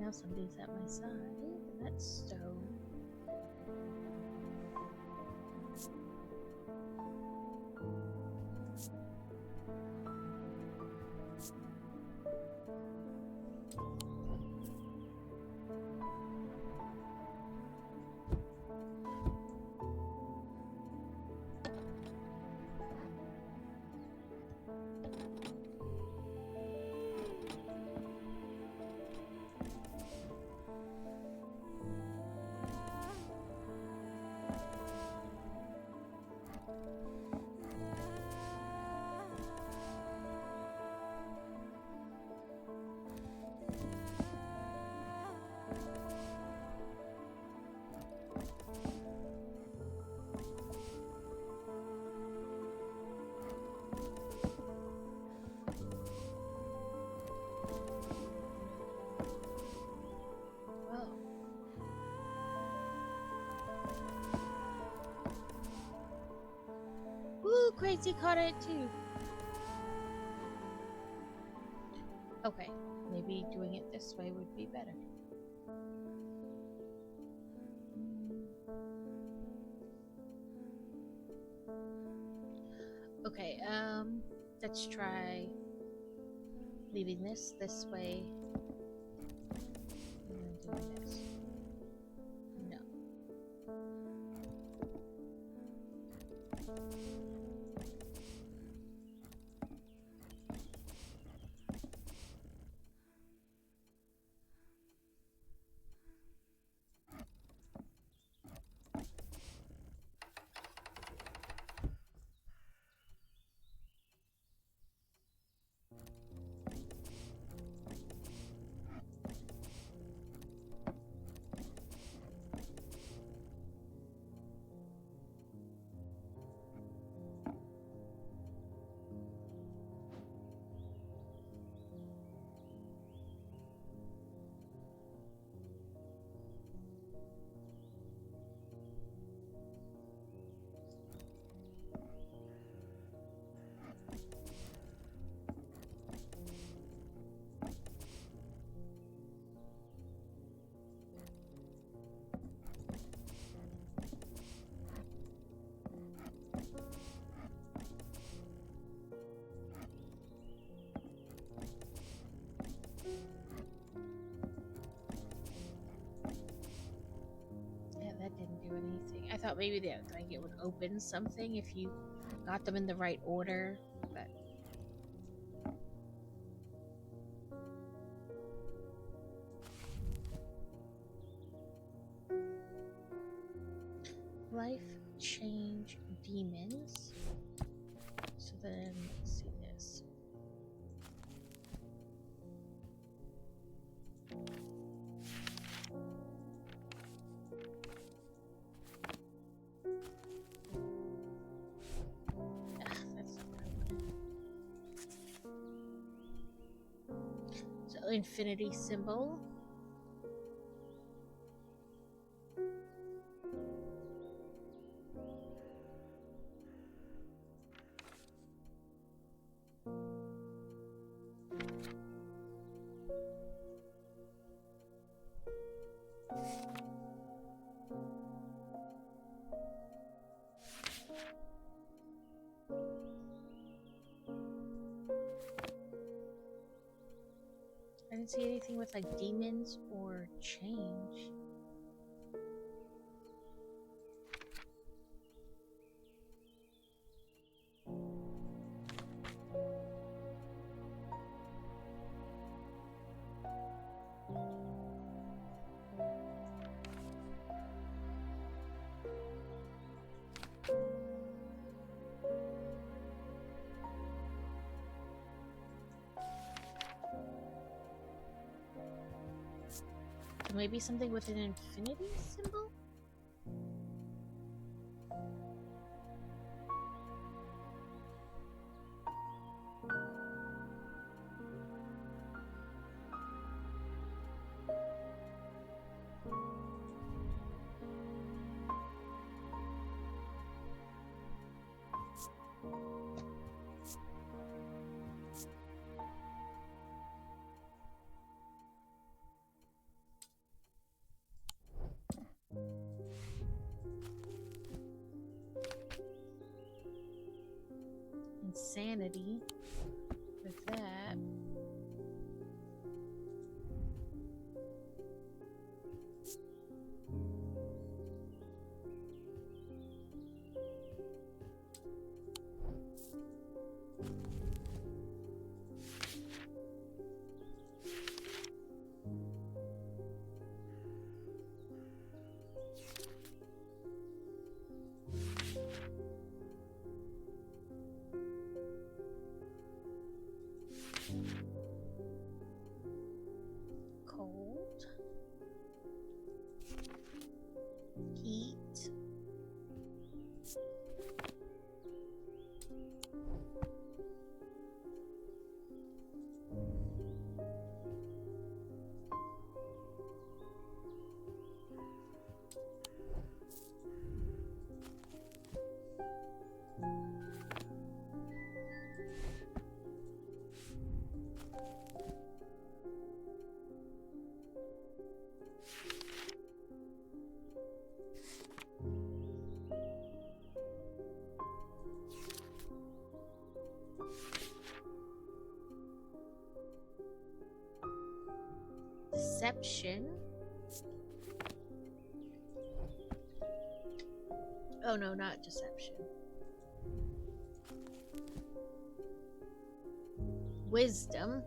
Now somebody's at my side, and that's stone. Ooh, Crazy caught it too. Okay, maybe doing it this way would be better. Okay, let's try leaving this way. And then doing this. No. That didn't do anything. I thought maybe that like it would open something if you got them in the right order, but life change demons. So then let's see this. Infinity symbol. I didn't see anything with like demons or change. So maybe something with an infinity symbol? sanity with that. Cold. Heat. Deception. Oh no, not deception. Wisdom.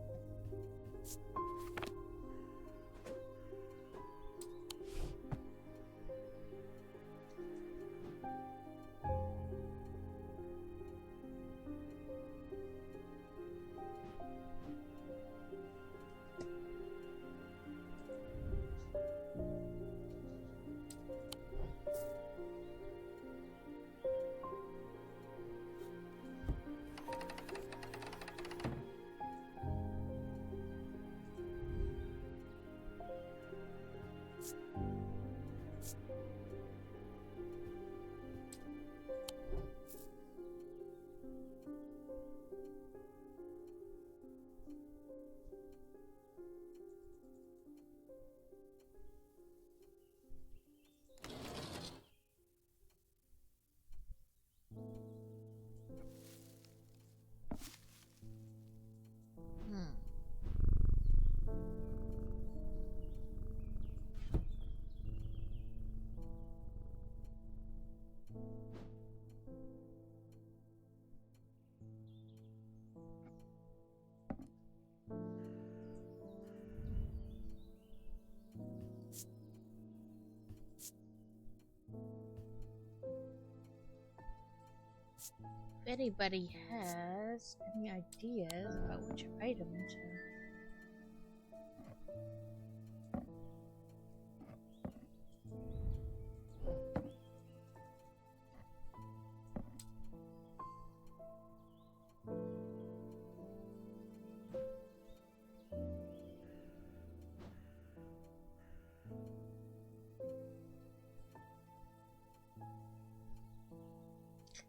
If anybody has any ideas about which item to...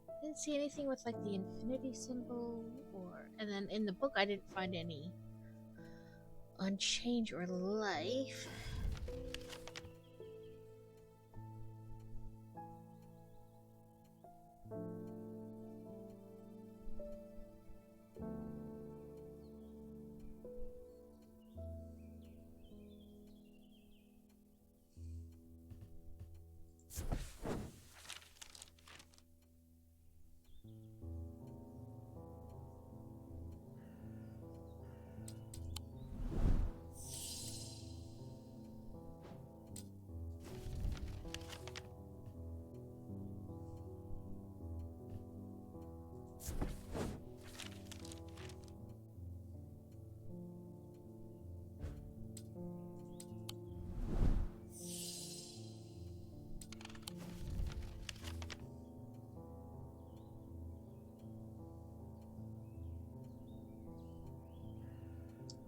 I didn't see anything with like the infinity symbol, or and then in the book I didn't find any on change or life.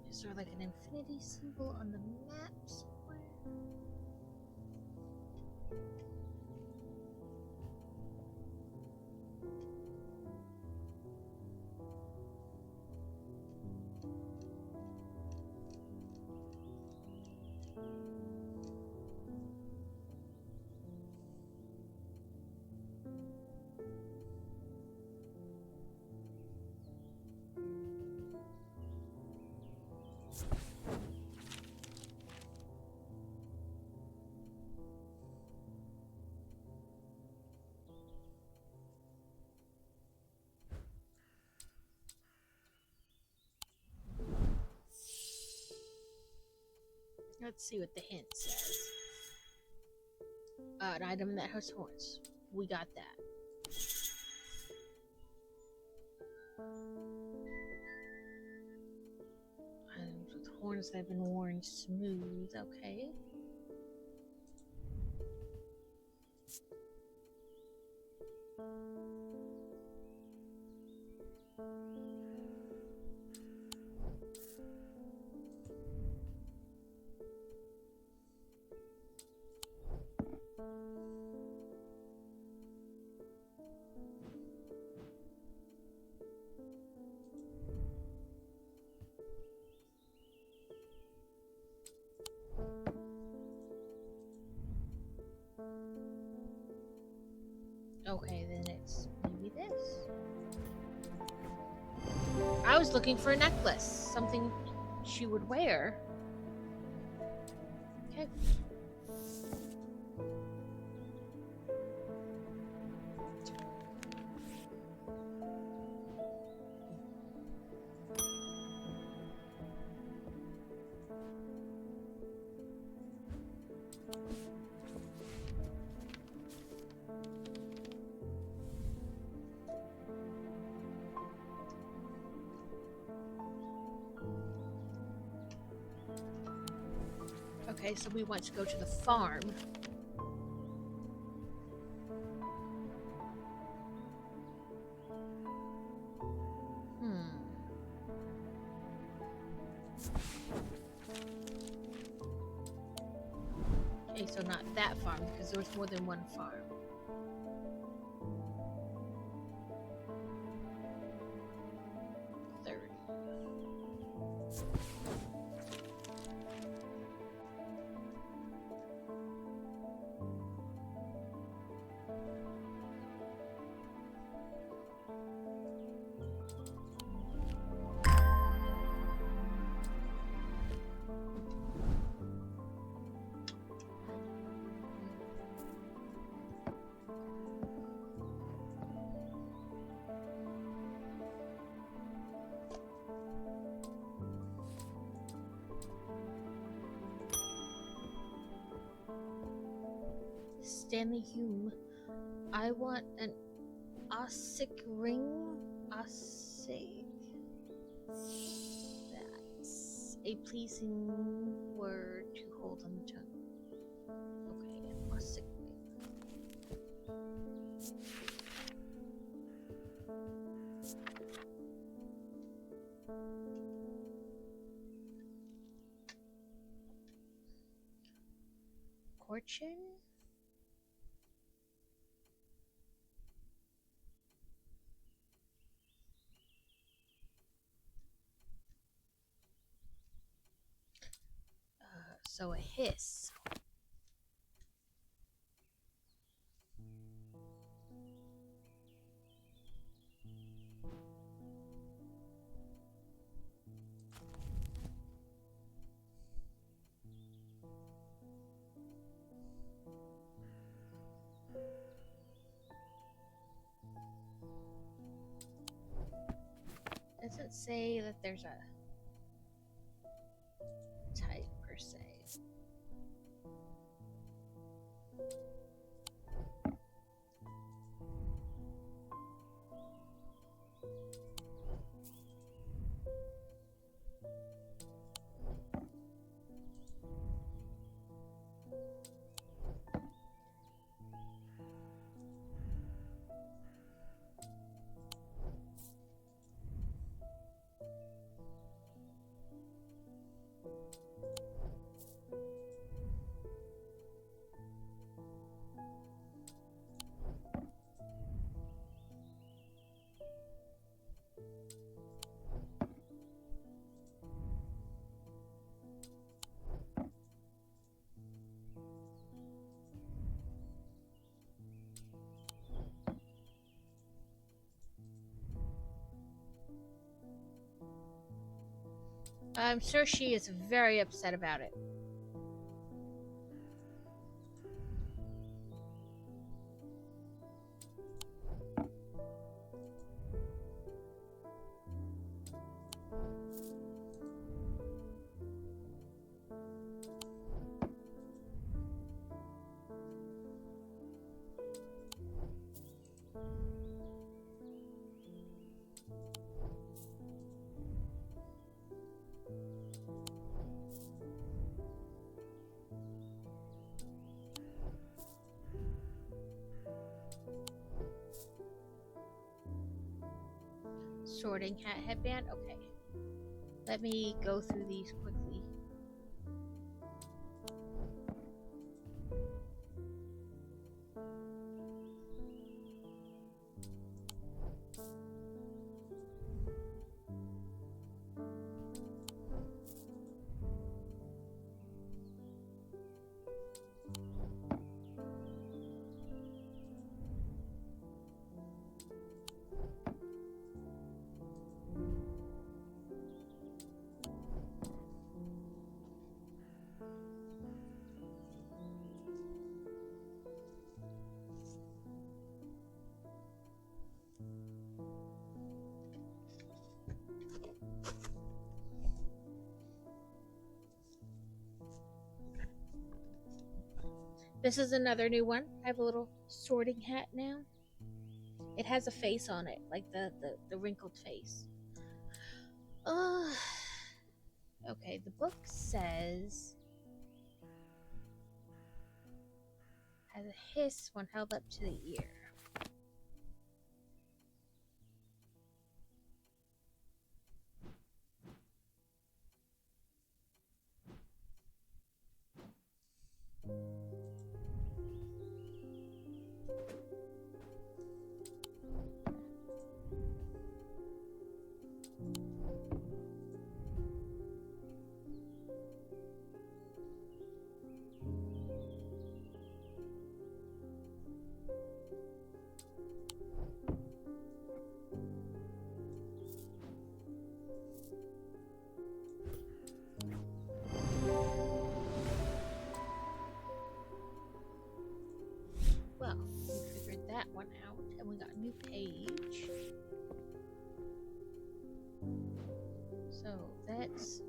Is there like an infinity symbol on the map somewhere? Let's see what the hint says. An item that has horns. We got that. Items with horns that have been worn smooth. Okay. Okay, then it's maybe this. I was looking for a necklace, something she would wear. Okay. Okay, so we want to go to the farm. Okay, so not that farm, because there's more than one farm. Stanley Hume. I want an Ossic ring. Ossic. That's a pleasing word to hold on the tongue. Okay, an Ossic ring. Fortune? So a hiss. Doesn't say that there's a type per se. I'm sure she is very upset about it. Sorting Hat headband? Okay. Let me go through these quickly. This is another new one. I have a little sorting hat now. It has a face on it, like the wrinkled face. Okay, the book says has a hiss when held up to the ear. Well, we figured that one out, and we got a new page. So let's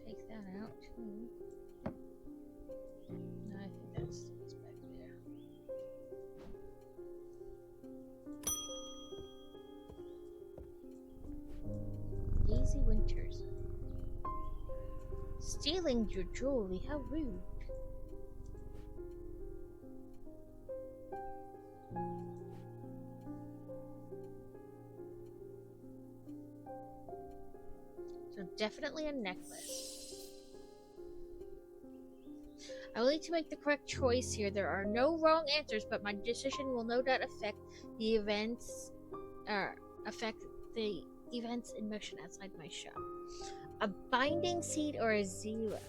take that out too. No, I think that's back there. Daisy Winters. Stealing your jewelry, how rude. So definitely a necklace. I will need to make the correct choice here. There are no wrong answers, but my decision will no doubt affect the events in motion outside my shop. A binding seed or a zero?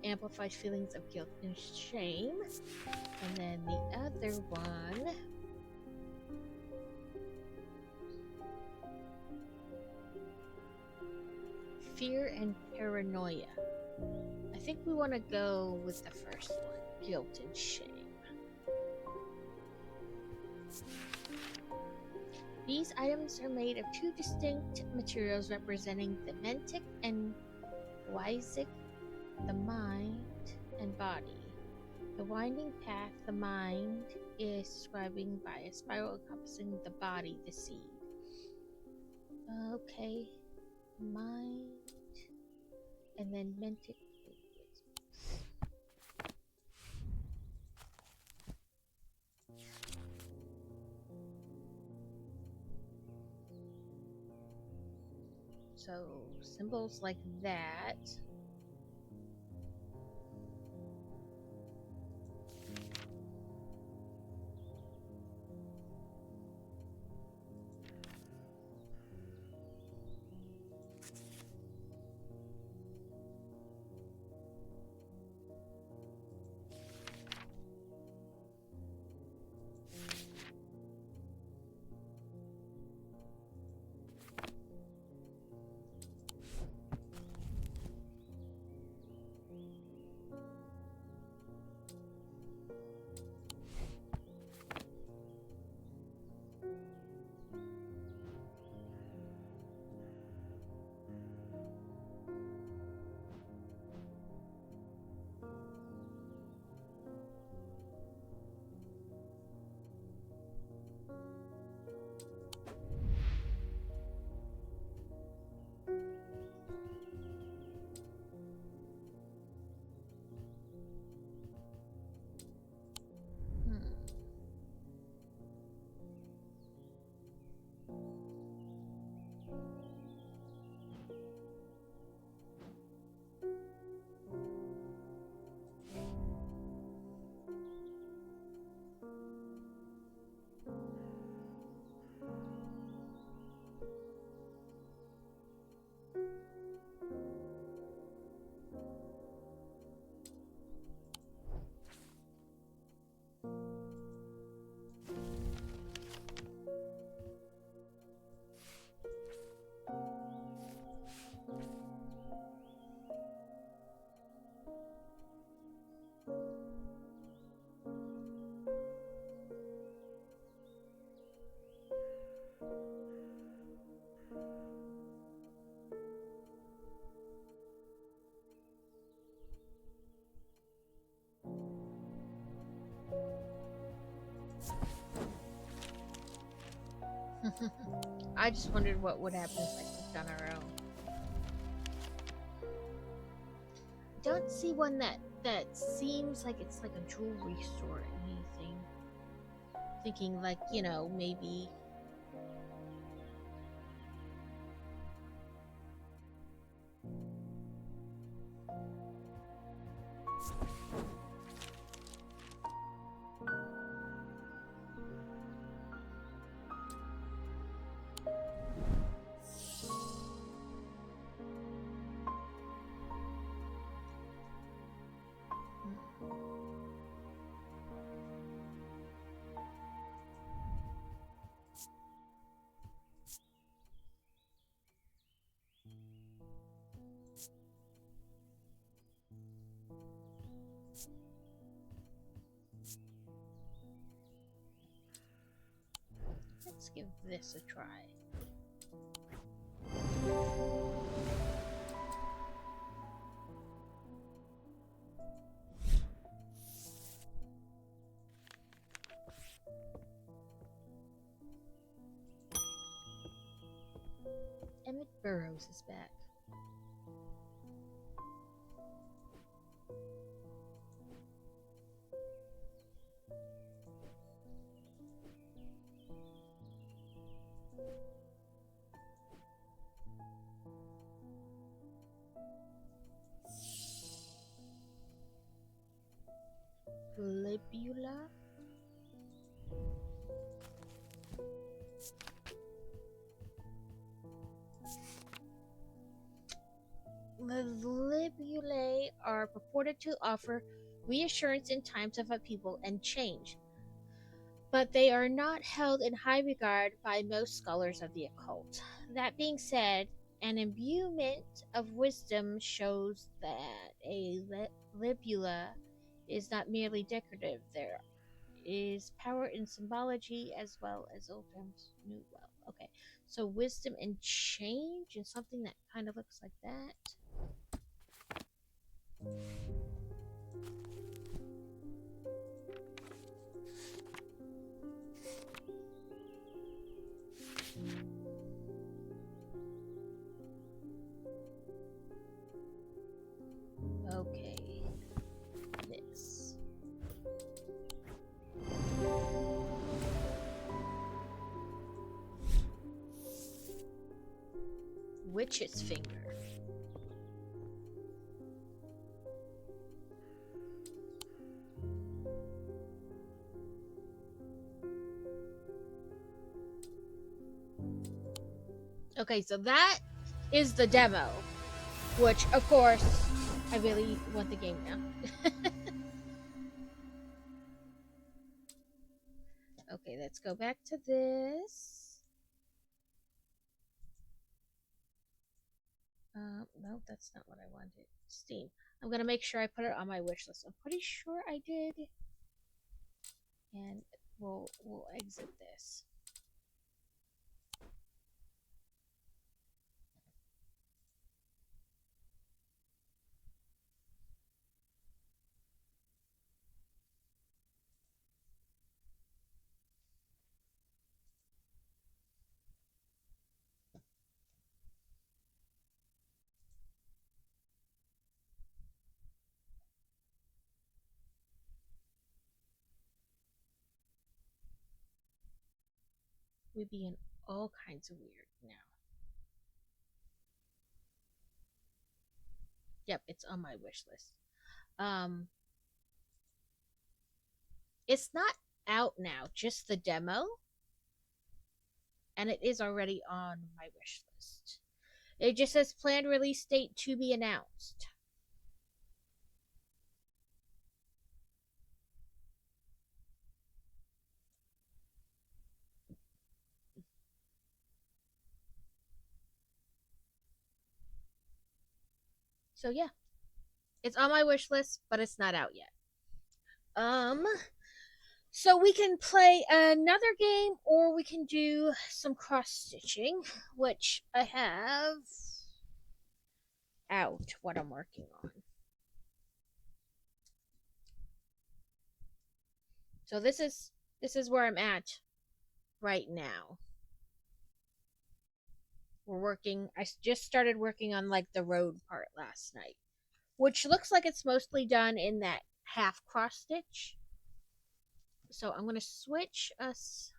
Amplifies feelings of guilt and shame. And then the other one, fear and paranoia. I think we want to go with the first one, guilt and shame. These items are made of two distinct materials representing the mentic and Weisig, the mind and body. The winding path, the mind, is describing by a spiral encompassing the body, the seed. Okay, mind, and then mentic. So symbols like that. I just wondered what would happen if I clicked on our own. Don't see one that seems like it's like a jewelry store or anything. Thinking like, you know, maybe. Let's give this a try. Emmett Burrows is back. Libula? The libulae are purported to offer reassurance in times of upheaval and change, but they are not held in high regard by most scholars of the occult. That being said, an imbuement of wisdom shows that a libula is not merely decorative. There is power in symbology as well as old terms new well. Okay, so wisdom and change and something that kind of looks like that. Okay, this. Witch's finger. Okay, so that is the demo, which, of course, I really want the game now. Okay, let's go back to this. No, that's not what I wanted. Steam. I'm gonna make sure I put it on my wish list. I'm pretty sure I did. And we'll exit this. We'd be in all kinds of weird now. Yep, it's on my wish list. It's not out now, just the demo. And it is already on my wish list. It just says planned release date to be announced. So yeah, it's on my wish list, but it's not out yet. So we can play another game, or we can do some cross stitching, which I have out what I'm working on. So this is where I'm at right now. we're working. Just started working on like the road part last night, which looks like it's mostly done in that half cross stitch. So I'm gonna switch us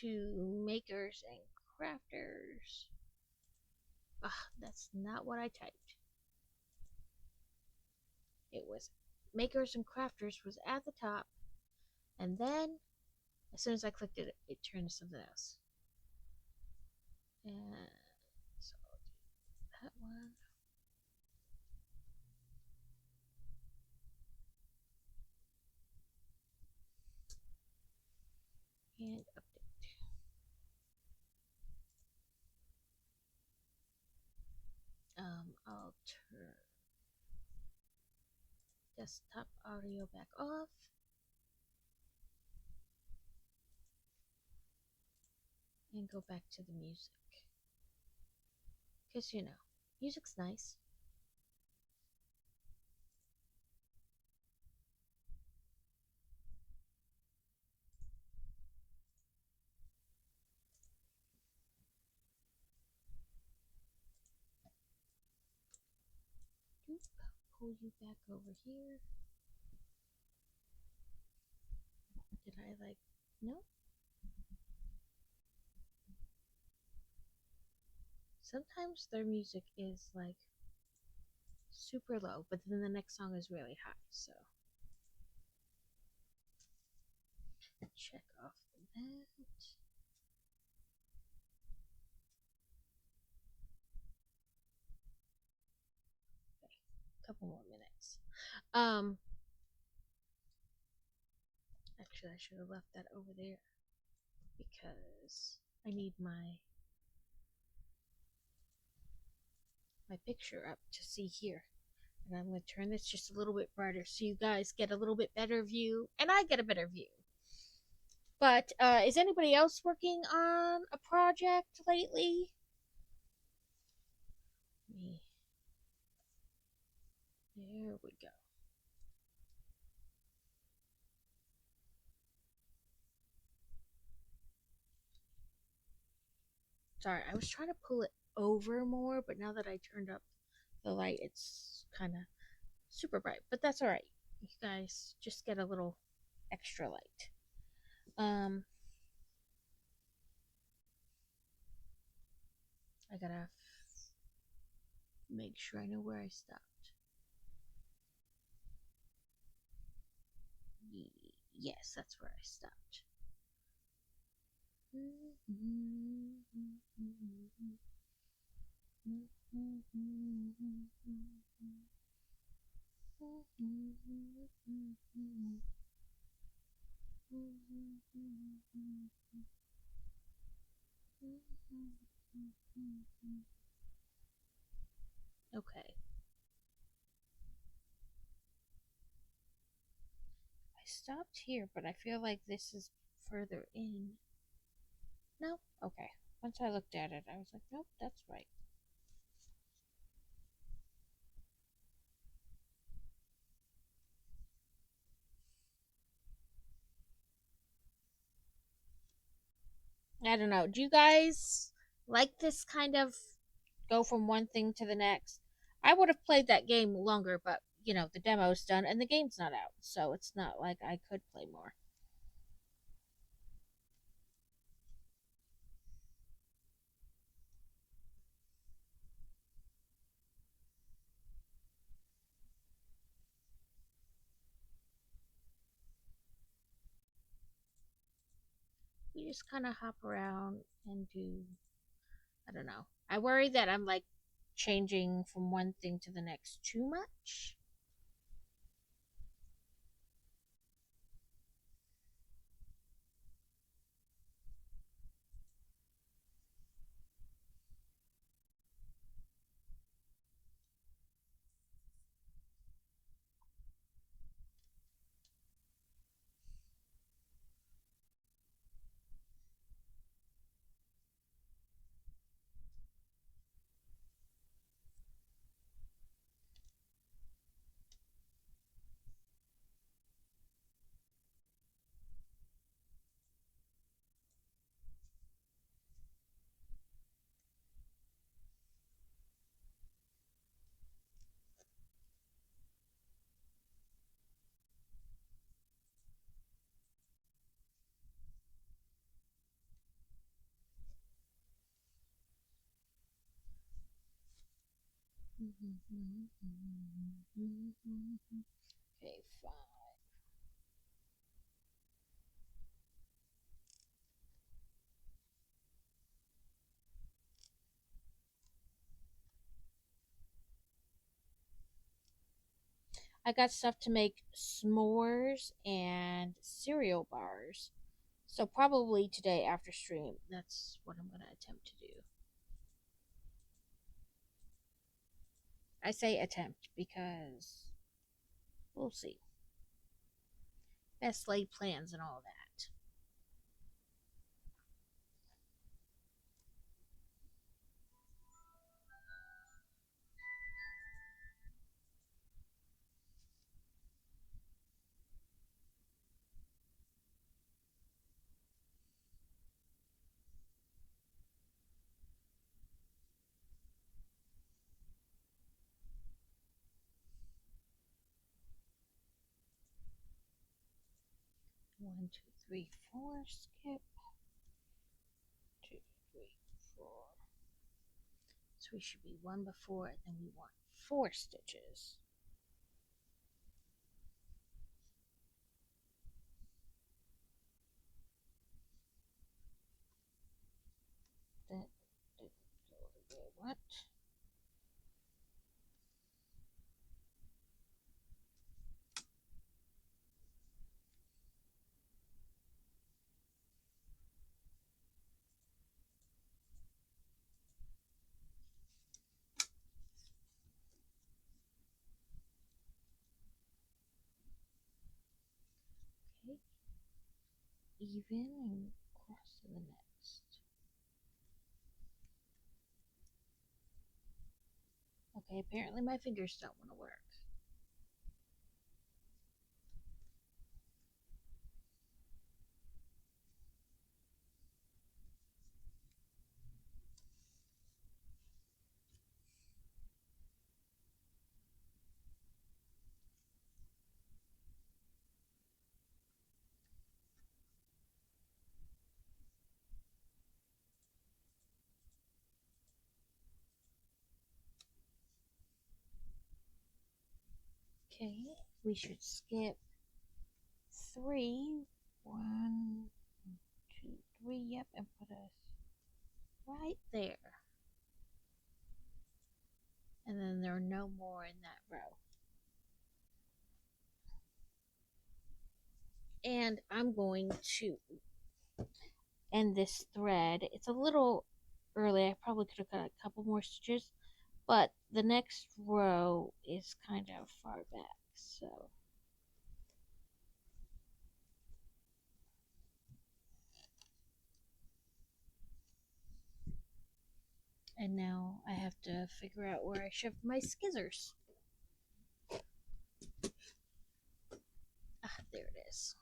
to makers and crafters. Ah, that's not what I typed. It was makers and crafters was at the top, and then as soon as I clicked it, it turned to something else. And so I'll do that one. And update. I'll turn desktop audio back off. And go back to the music. Because, you know, music's nice. Pull you back over here. Did I like, no? Sometimes their music is like super low, but then the next song is really high, so check off that. Okay, a couple more minutes. Actually I should have left that over there because I need my picture up to see here. And I'm going to turn this just a little bit brighter so you guys get a little bit better view and I get a better view. But is anybody else working on a project lately? Me. There we go. Sorry, I was trying to pull it over more, but now that I turned up the light, it's kind of super bright. But that's all right. You guys just get a little extra light. I gotta make sure I know where I stopped. Yes, that's where I stopped. Okay. I stopped here, but I feel like this is further in. No? Okay. Once I looked at it, I was like, nope, that's right. I don't know. Do you guys like this kind of go from one thing to the next? I would have played that game longer, but you know, the demo's done and the game's not out, so it's not like I could play more. You just kind of hop around and do, I don't know. I worry that I'm like changing from one thing to the next too much. Okay, fine. I got stuff to make s'mores and cereal bars. So probably today after stream, that's what I'm going to attempt to do. I say attempt because we'll see. Best laid plans and all that. One, two, three, four, skip. 2, 3, 4. So we should be one before, and then we want 4 stitches. That didn't go the way what? Okay. Even and cross to the next. Okay, apparently my fingers don't want to work. Okay, we should skip 3. 1, 2, 3, yep, and put us right there. And then there are no more in that row. And I'm going to end this thread. It's a little early. I probably could have got a couple more stitches, but the next row is kind of far back, so. And now I have to figure out where I shoved my scissors. Ah, there it is.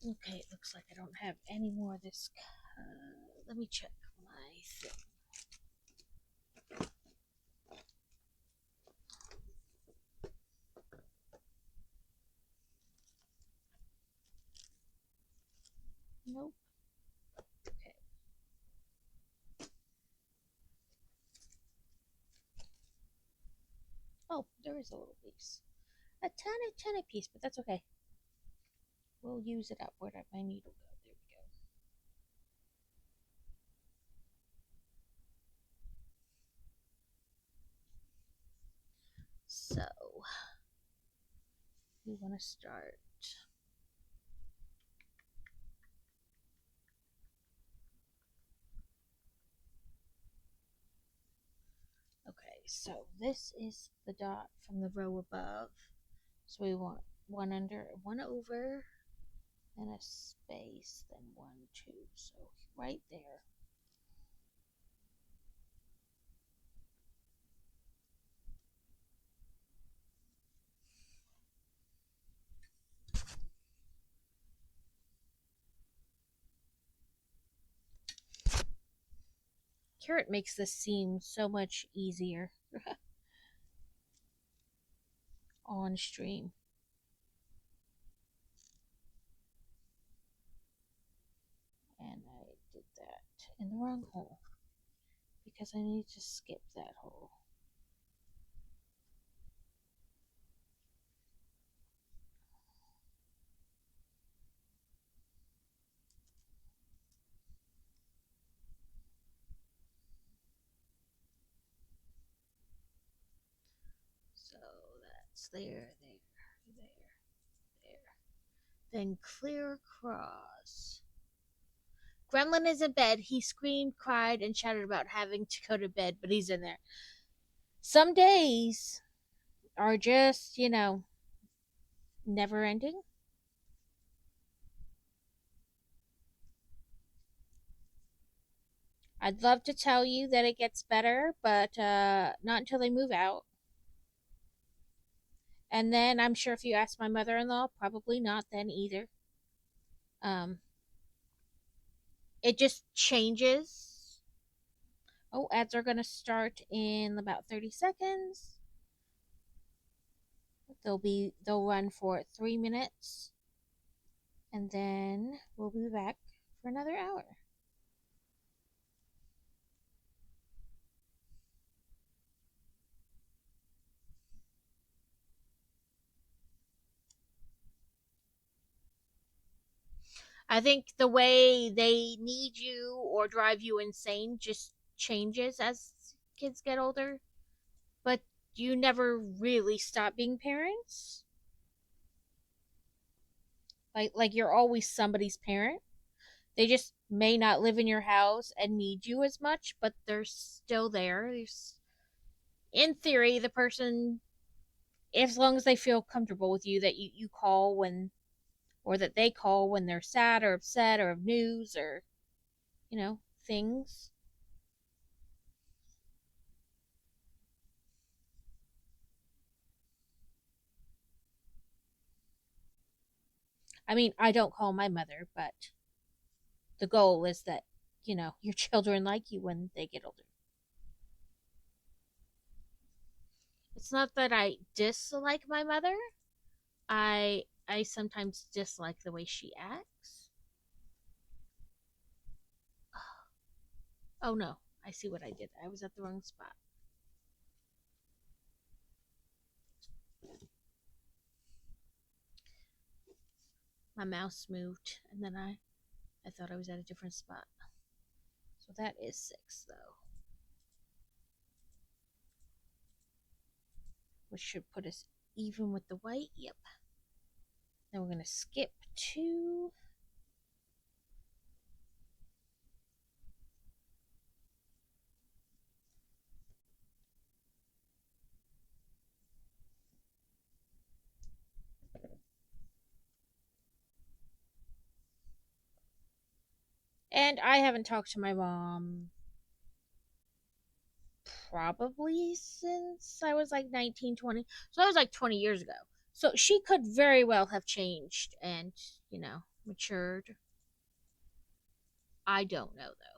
Okay, it looks like I don't have any more of this. Let me check my thing. Nope. Okay. Oh, there is a little piece. A tiny piece, but that's okay. We'll use it up. Where did my needle go? There we go. So, we want to start. Okay, so this is the dot from the row above. So we want one under, one over, and a space, then 1, 2. So right there. Carrot makes this seem so much easier. on stream. And I did that in the wrong hole because I need to skip that hole. So that's there. Then clear across. Gremlin is in bed. He screamed, cried, and shouted about having to go to bed, but he's in there. Some days are just, never ending. I'd love to tell you that it gets better, but not until they move out. And then I'm sure if you ask my mother in law, probably not then either. Um, it just changes. Oh, ads are going to start in about 30 seconds. They'll run for 3 minutes. And then we'll be back for another hour. I think the way they need you or drive you insane just changes as kids get older, but you never really stop being parents. Like you're always somebody's parent. They just may not live in your house and need you as much, but they're still there. In theory, the person, as long as they feel comfortable with you, that you call when, or that they call when they're sad or upset or of news or, things. I mean, I don't call my mother, but the goal is that, your children like you when they get older. It's not that I dislike my mother. I sometimes dislike the way she acts. Oh no, I see what I did. I was at the wrong spot. My mouse moved and then I thought I was at a different spot. So that is 6 though. Which should put us even with the white. Yep. Then we're going to skip 2. And I haven't talked to my mom probably since I was like 19, 20. So that was like 20 years ago. So she could very well have changed and, matured. I don't know though.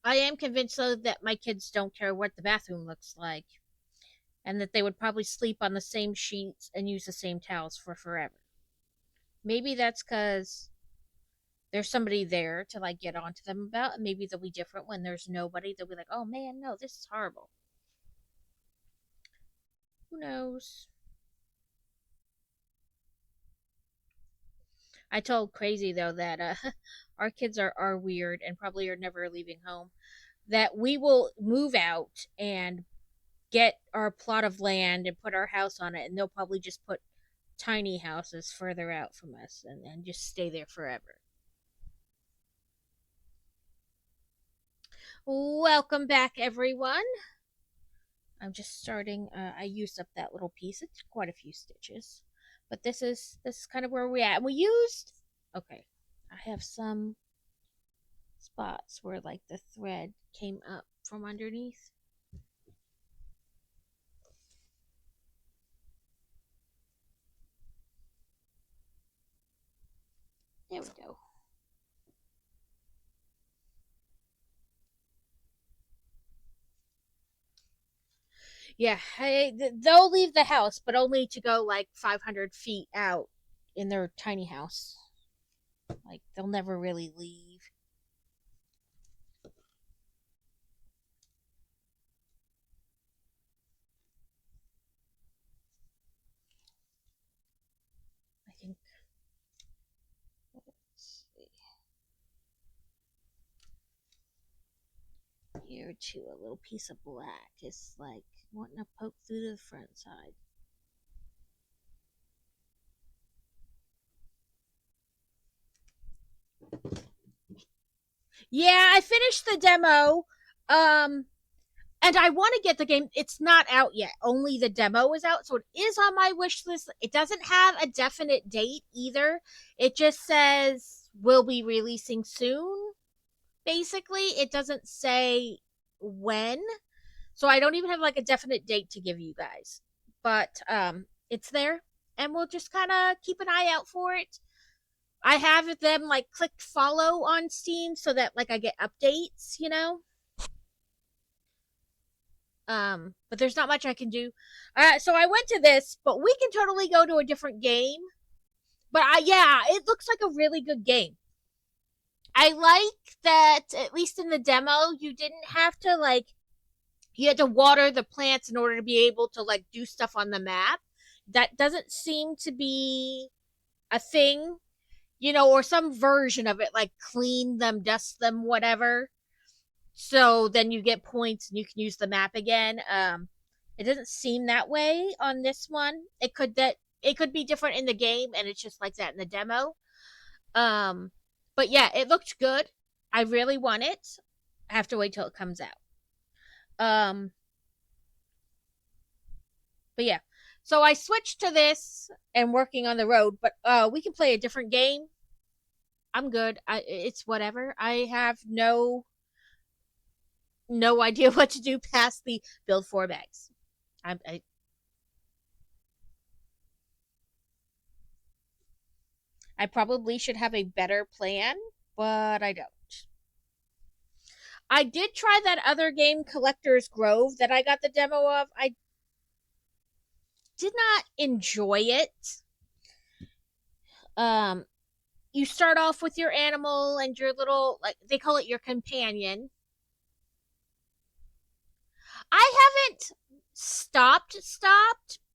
I am convinced though that my kids don't care what the bathroom looks like and that they would probably sleep on the same sheets and use the same towels for forever. Maybe that's because there's somebody there to like get onto them about, and maybe they'll be different when there's nobody. They'll be like, "Oh man, no, this is horrible." Who knows? I told Crazy though that our kids are weird and probably are never leaving home. That we will move out and get our plot of land and put our house on it, and they'll probably just put tiny houses further out from us and just stay there forever. Welcome back, everyone. I'm just starting. I used up that little piece. It's quite a few stitches, but this is kind of where we at. And we used. Okay, I have some spots where like the thread came up from underneath. There we go. Yeah, they'll leave the house, but only to go like 500 feet out in their tiny house. Like, they'll never really leave. I think. Let's see. Here, too, a little piece of black is like wanting to poke through the front side. Yeah, I finished the demo. And I want to get the game. It's not out yet. Only the demo is out, so it is on my wish list. It doesn't have a definite date either. It just says will be releasing soon. Basically, it doesn't say when. So I don't even have like a definite date to give you guys. But it's there and we'll just kind of keep an eye out for it. I have them like click follow on Steam so that like I get updates, you know. But there's not much I can do. So I went to this, but we can totally go to a different game. But yeah, it looks like a really good game. I like that at least in the demo you didn't have to like you had to water the plants in order to be able to like do stuff on the map. That doesn't seem to be a thing, you know, or some version of it like clean them, dust them, whatever. So then you get points and you can use the map again. It doesn't seem that way on this one. It could be different in the game and it's just like that in the demo. Um but yeah, it looked good. I really want it. I have to wait till it comes out. Um but yeah. So I switched to this and working on the road, but we can play a different game. I'm good. It's whatever. I have no idea what to do past the build 4 bags. I I probably should have a better plan, but I don't. I did try that other game, Collector's Grove, that I got the demo of. I did not enjoy it. Um, you start off with your animal and your little, like they call it your companion. I haven't stopped,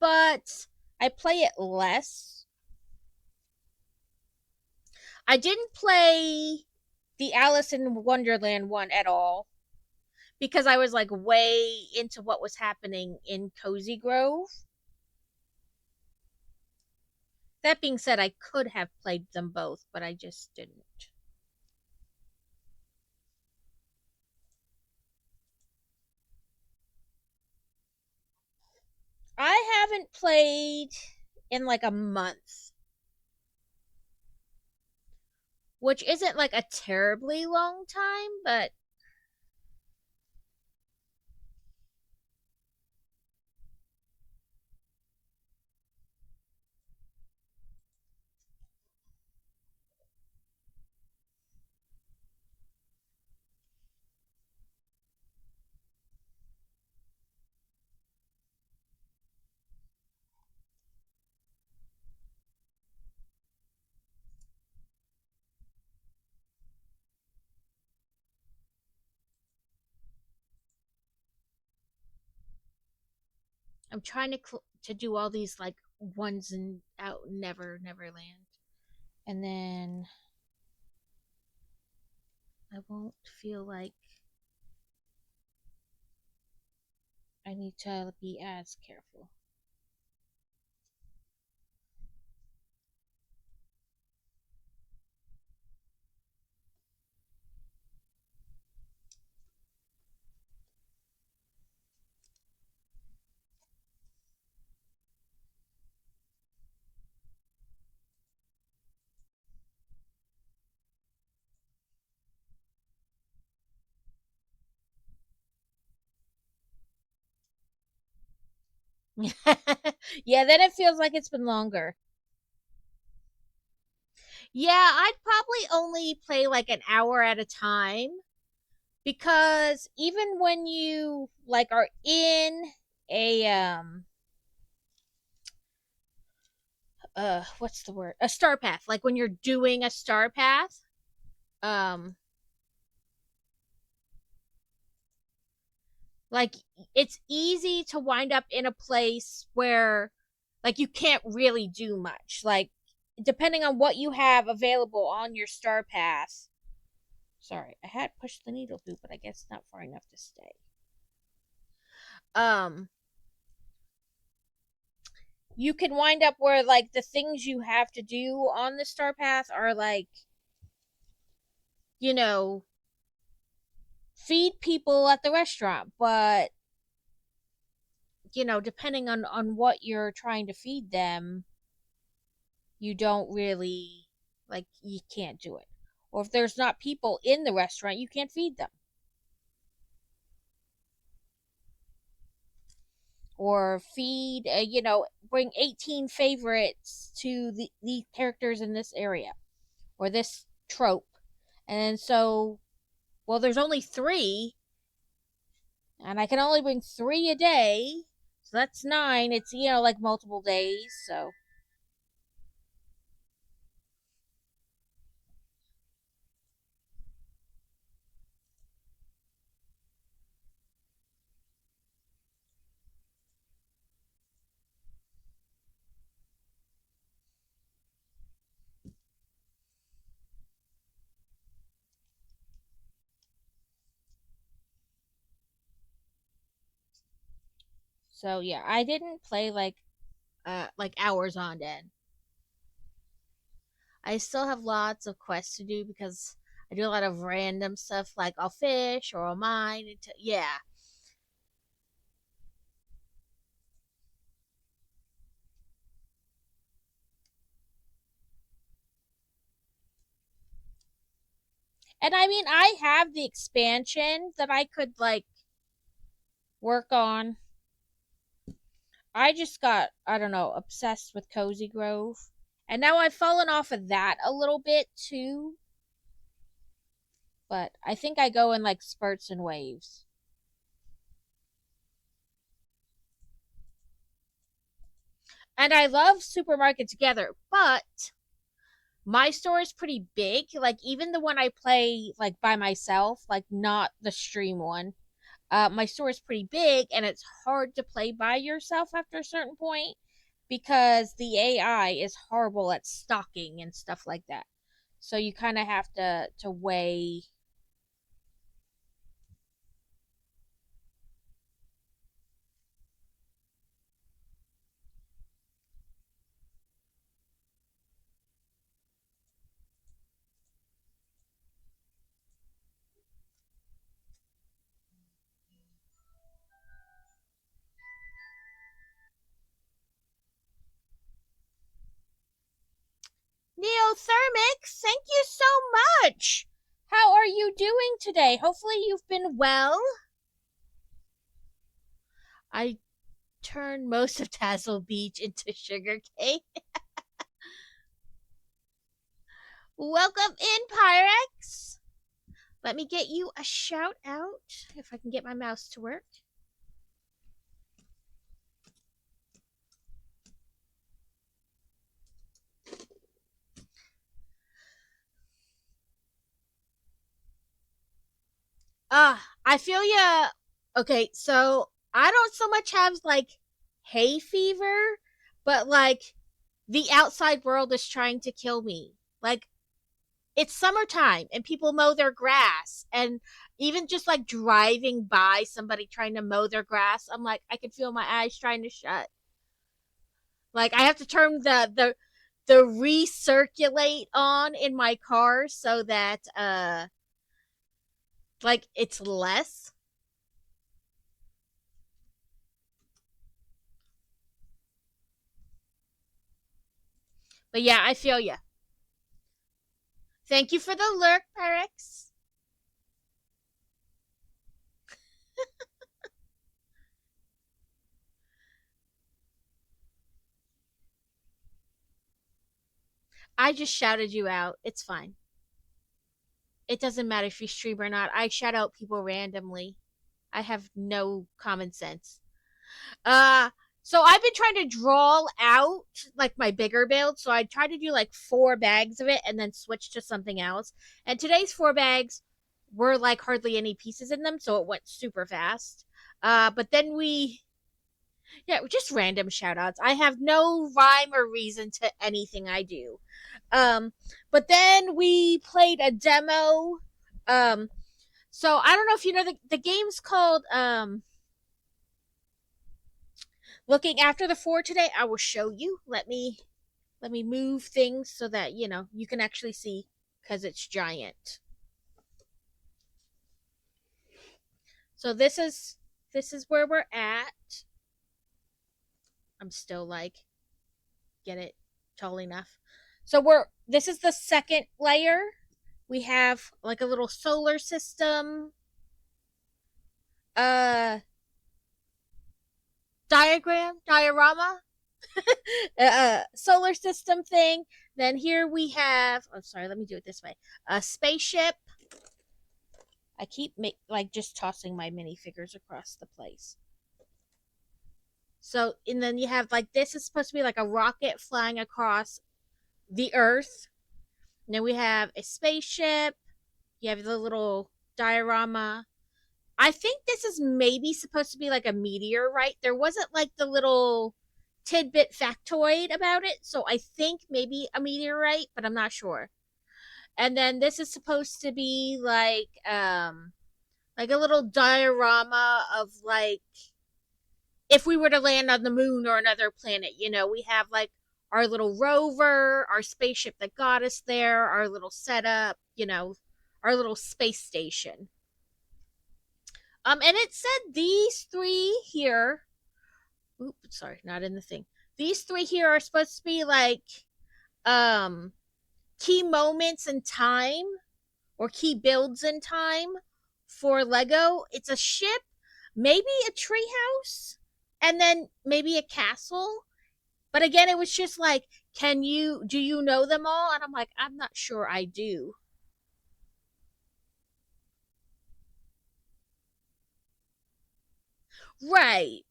but I play it less. I didn't play the Alice in Wonderland one at all because I was like way into what was happening in Cozy Grove. That being said, I could have played them both, but I just didn't. I haven't played in like a month, which isn't like a terribly long time, but I'm trying to do all these like ones and out Neverland, and then I won't feel like I need to be as careful. Yeah, then it feels like it's been longer. Yeah, I'd probably only play like an hour at a time because even when you like are in a what's the word? A star path. Like when you're doing a star path, um like it's easy to wind up in a place where like you can't really do much. Like depending on what you have available on your star path. Sorry, I had pushed the needle through, but I guess not far enough to stay. Um you can wind up where like the things you have to do on the star path are like, you know, feed people at the restaurant, but depending on what you're trying to feed them, you don't really like you can't do it. Or if there's not people in the restaurant, you can't feed them. Or feed, bring 18 favorites to the characters in this area or this trope. And so, well, there's only three, and I can only bring three a day. So that's nine. It's, like multiple days. So, so yeah, I didn't play like hours on end. I still have lots of quests to do because I do a lot of random stuff like I'll fish or I'll mine. Yeah. And I mean, I have the expansion that I could like work on. I just got, I don't know, obsessed with Cozy Grove. And now I've fallen off of that a little bit too. But I think I go in like spurts and waves. And I love Supermarket Together, but my store is pretty big. Like even the one I play like by myself, like not the stream one. My store is pretty big and it's hard to play by yourself after a certain point because the AI is horrible at stalking and stuff like that. So you kind of have to weigh. Neothermics, thank you so much. How are you doing today? Hopefully you've been well. I turned most of Tassel Beach into sugarcane. Welcome in, Pyrex. Let me get you a shout out if I can get my mouse to work. I feel ya. Okay, so I don't so much have like hay fever, but like the outside world is trying to kill me. Like it's summertime and people mow their grass, and even just like driving by somebody trying to mow their grass, I'm like I can feel my eyes trying to shut. Like I have to turn the recirculate on in my car so that like it's less. But yeah, I feel you. Thank you for the lurk, Pyrex. I just shouted you out. It's fine. It doesn't matter if you stream or not. I shout out people randomly. I have no common sense. Uh, so I've been trying to draw out like my bigger build. So I tried to do like 4 bags of it and then switch to something else. And today's 4 bags were like hardly any pieces in them, so it went super fast. But then yeah, just random shout outs. I have no rhyme or reason to anything I do. Um, but then we played a demo. Um, so I don't know if you know the game's called Looking After the Four today. I will show you. Let me move things so that you can actually see because it's giant. So this is where we're at. I'm still like get it tall enough. So this is the second layer. We have like a little solar system uh diorama solar system thing. Then here we have, oh sorry, let me do it this way, a spaceship. I keep like just tossing my minifigures across the place. So, and then you have like this is supposed to be like a rocket flying across the Earth. And then we have a spaceship. You have the little diorama. I think this is maybe supposed to be like a meteorite. There wasn't like the little tidbit factoid about it, so I think maybe a meteorite, but I'm not sure. And then this is supposed to be like a little diorama of like if we were to land on the moon or another planet, we have like our little rover, our spaceship that got us there, our little setup, our little space station. And it said these three here. Oops, sorry, not in the thing. These three here are supposed to be like um key moments in time or key builds in time for Lego. It's a ship, maybe a treehouse, and then maybe a castle. But again, it was just like, do you know them all? And I'm like, I'm not sure I do. Right.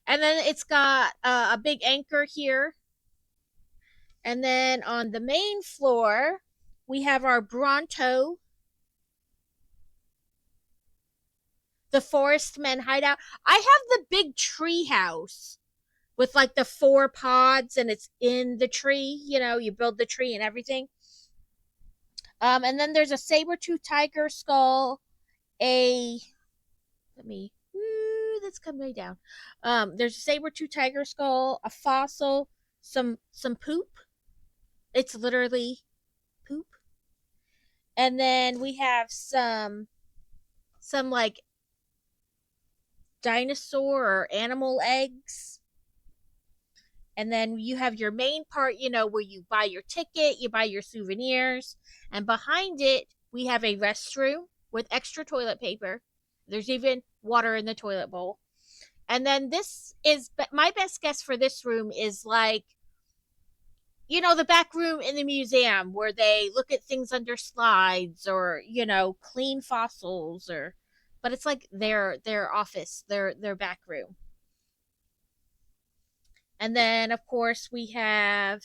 And then it's got a big anchor here. And then on the main floor, we have our Bronto, the Forest Men hideout. I have the big tree house with like the 4 pods and it's in the tree. You build the tree and everything. And then there's a saber-tooth tiger skull, a let me that's come way down. There's a saber-tooth tiger skull, a fossil, some poop. It's literally poop. And then we have some like dinosaur or animal eggs. And then you have your main part, where you buy your ticket, you buy your souvenirs, and behind it we have a restroom with extra toilet paper. There's even water in the toilet bowl. And then this is my best guess for this room is like the back room in the museum where they look at things under slides or clean fossils or but it's like their office, their back room. And then of course we have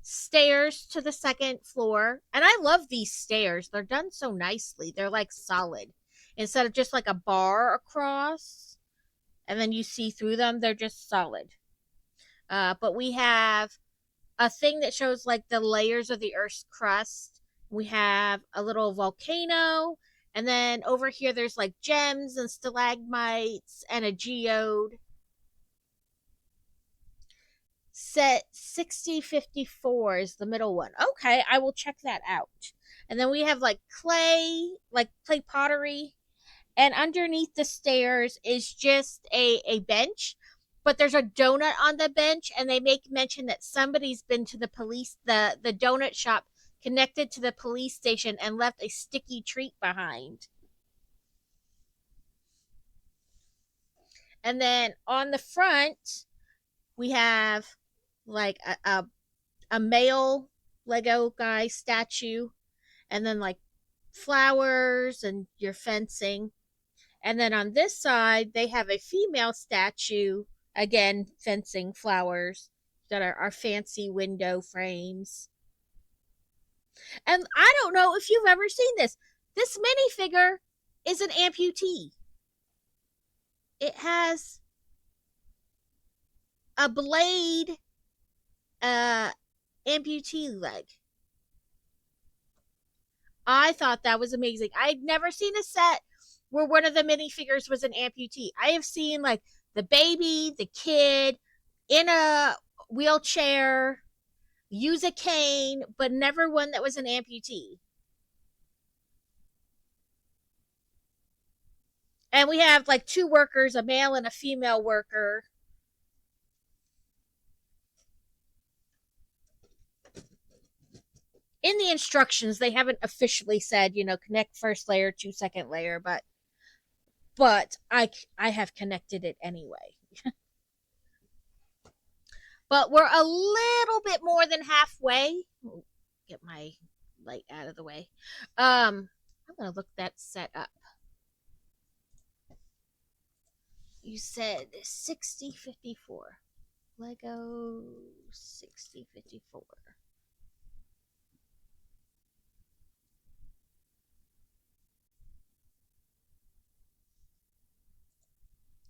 stairs to the second floor. And I love these stairs. They're done so nicely. They're like solid. Instead of just like a bar across and then you see through them, they're just solid. But we have a thing that shows like the layers of the Earth's crust. We have a little volcano, and then over here there's like gems and stalagmites and a geode. Set 6054 is the middle one. Okay, I will check that out. And then we have like clay pottery, and underneath the stairs is just a bench, but there's a donut on the bench, and they make mention that somebody's been to the donut shop connected to the police station and left a sticky treat behind. And then on the front we have like a male Lego guy statue, and then like flowers and your fencing. And then on this side, they have a female statue, again, fencing, flowers, that are our fancy window frames. And I don't know if you've ever seen this. This minifigure is an amputee. It has a blade amputee leg. I thought that was amazing. I'd never seen a set where one of the minifigures was an amputee. I have seen like the baby, the kid in a wheelchair, use a cane, but never one that was an amputee. And we have like two workers, a male and a female worker. In the instructions, they haven't officially said, connect first layer to second layer, but I have connected it anyway. But we're a little bit more than halfway. Get my light out of the way. I'm gonna look that set up. You said 6054. Lego 6054.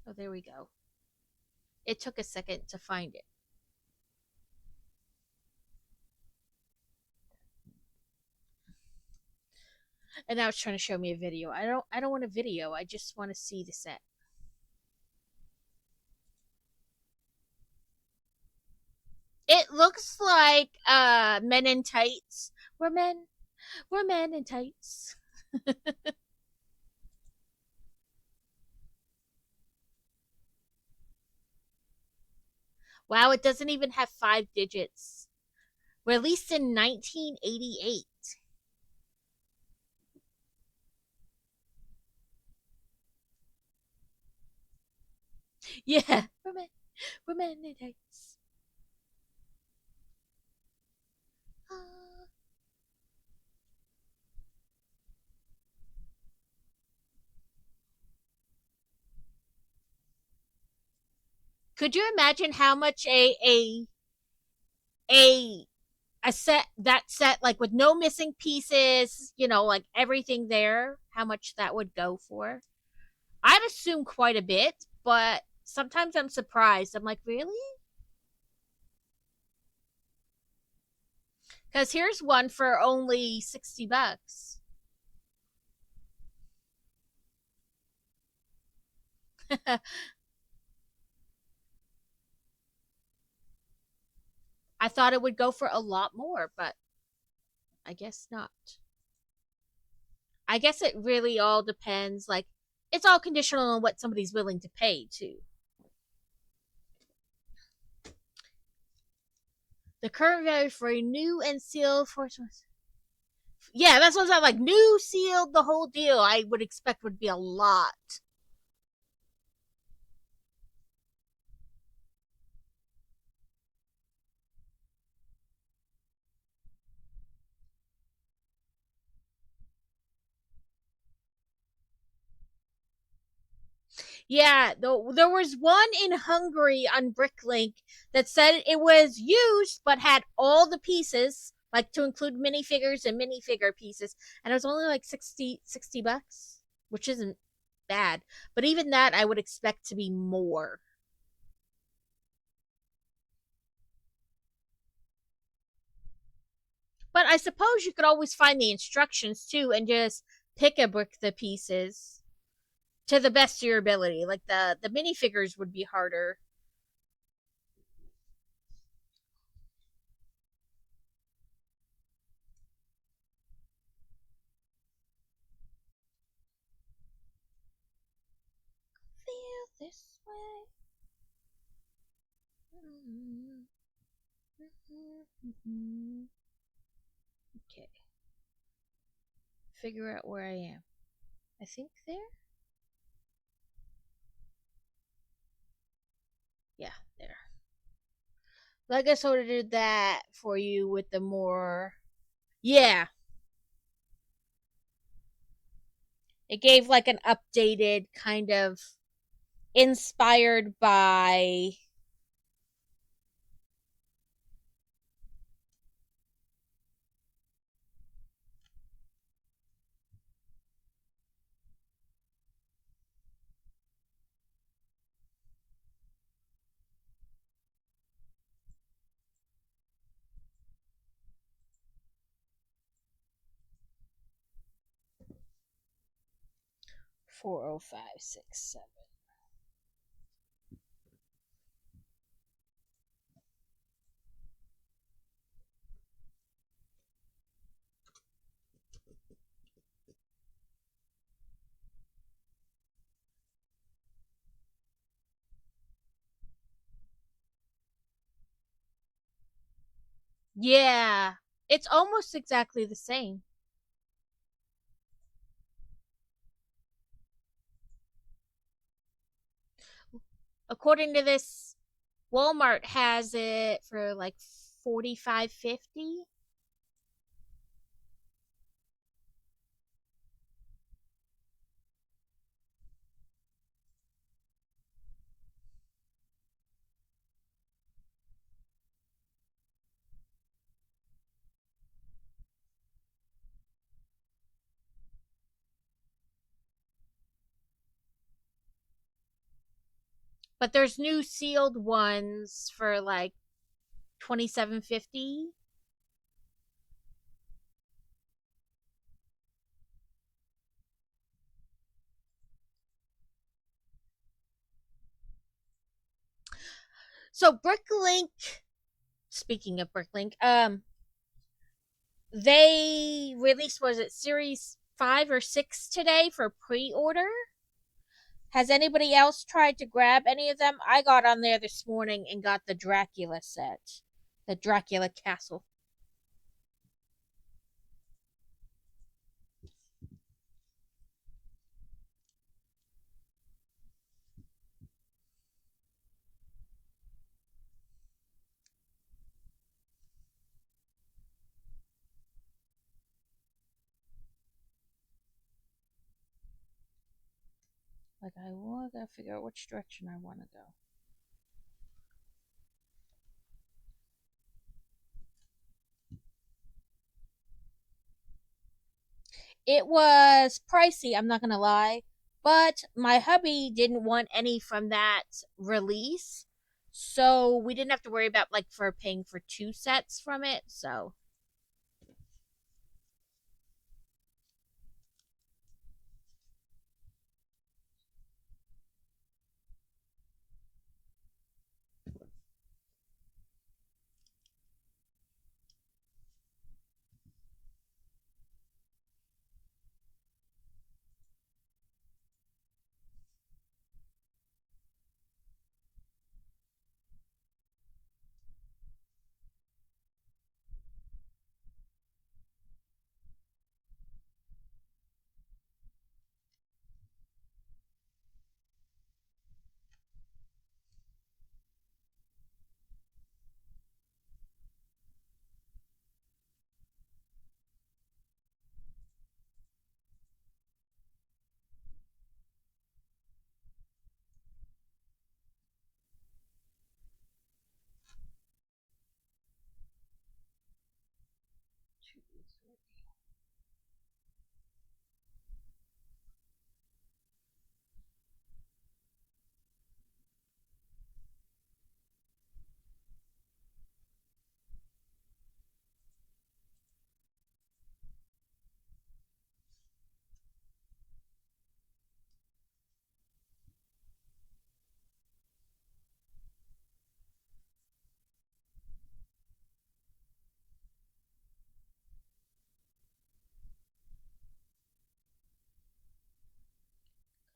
Oh, there we go. It took a second to find it. And now it's trying to show me a video. I don't want a video. I just want to see the set. It looks like men in tights. We're men in tights. Wow, it doesn't even have 5 digits. Released in 1988. Yeah, we're men in tights. Could you imagine how much a set like with no missing pieces, like everything there, how much that would go for? I'd assume quite a bit, but sometimes I'm surprised. I'm like, really? Because here's one for only $60. I thought it would go for a lot more, but I guess not. I guess it really all depends. Like, it's all conditional on what somebody's willing to pay, too. The current value for a new and sealed Force. Yeah, that's what I'm like. New, sealed, the whole deal. I would expect would be a lot. Yeah, there was one in Hungary on Bricklink that said it was used but had all the pieces, like to include minifigures and minifigure pieces, and it was only like $60, which isn't bad. But even that, I would expect to be more. But I suppose you could always find the instructions too and just pick a brick the pieces to the best of your ability. Like the minifigures would be harder. Feel this way. Okay. Figure out where I am. I think there. Yeah, there. Like I sort of did that for you with the more. Yeah. It gave like an updated kind of inspired by. 40567. Yeah. It's almost exactly the same. According to this, Walmart has it for like 45.50. But there's new sealed ones for like 27.50. So Bricklink, speaking of Bricklink, they released, was it series 5 or 6 today for pre-order? Has anybody else tried to grab any of them? I got on there this morning and got the Dracula set, the Dracula castle. Like, I gotta figure out which direction I want to go. It was pricey, I'm not gonna lie, but my hubby didn't want any from that release, so we didn't have to worry about like for paying for 2 sets from it. So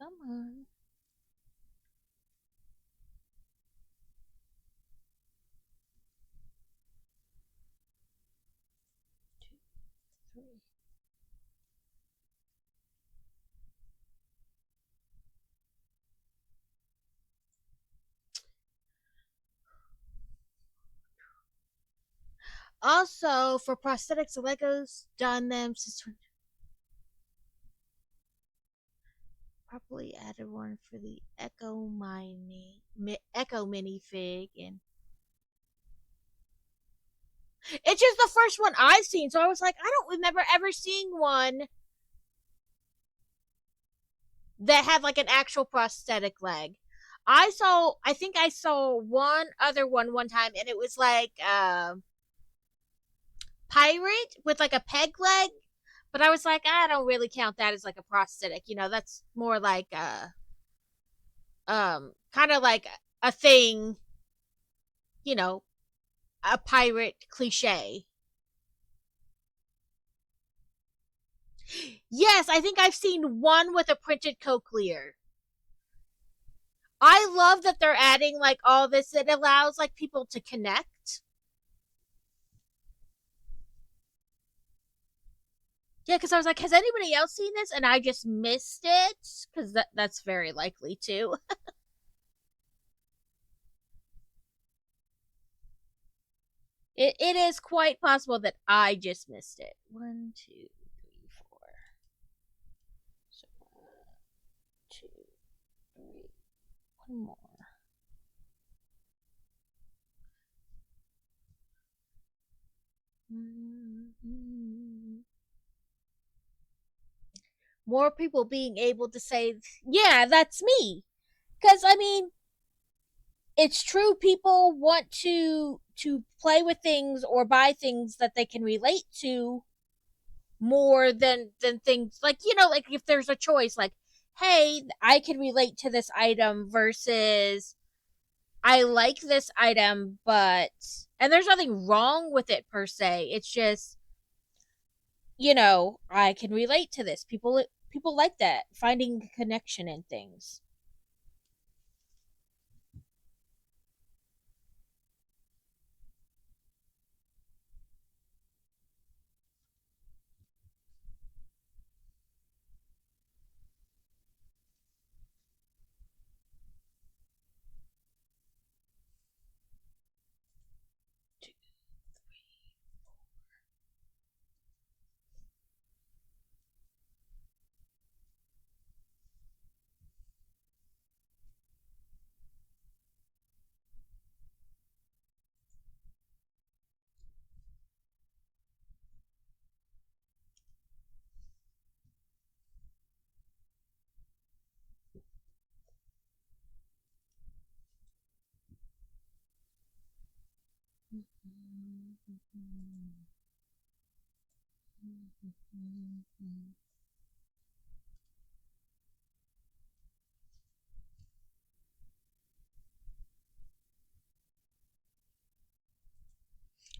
come on. 2, 3. Also, for prosthetics, Lego's done them since probably added one for the Echo minifig, and it's just the first one I've seen. So I was like, I don't remember ever seeing one that had like an actual prosthetic leg. I think I saw one other one time, and it was like pirate with like a peg leg. But I was like, I don't really count that as like a prosthetic. You know, that's more like kind of like a thing. You know, a pirate cliche. Yes, I think I've seen one with a printed cochlear. I love that they're adding like all this. It allows like people to connect. Yeah, because I was like, has anybody else seen this? And I just missed it because that's very likely too. It is quite possible that I just missed it. 1, 2, 3, 4. So 1, 2, 3. One more. More people being able to say, yeah, that's me. Because I mean, it's true. People want to play with things or buy things that they can relate to more than things like, you know, like if there's a choice, like, hey, I can relate to this item versus I like this item, but and there's nothing wrong with it per se. It's just, you know, I can relate to this. People like that, finding connection in things.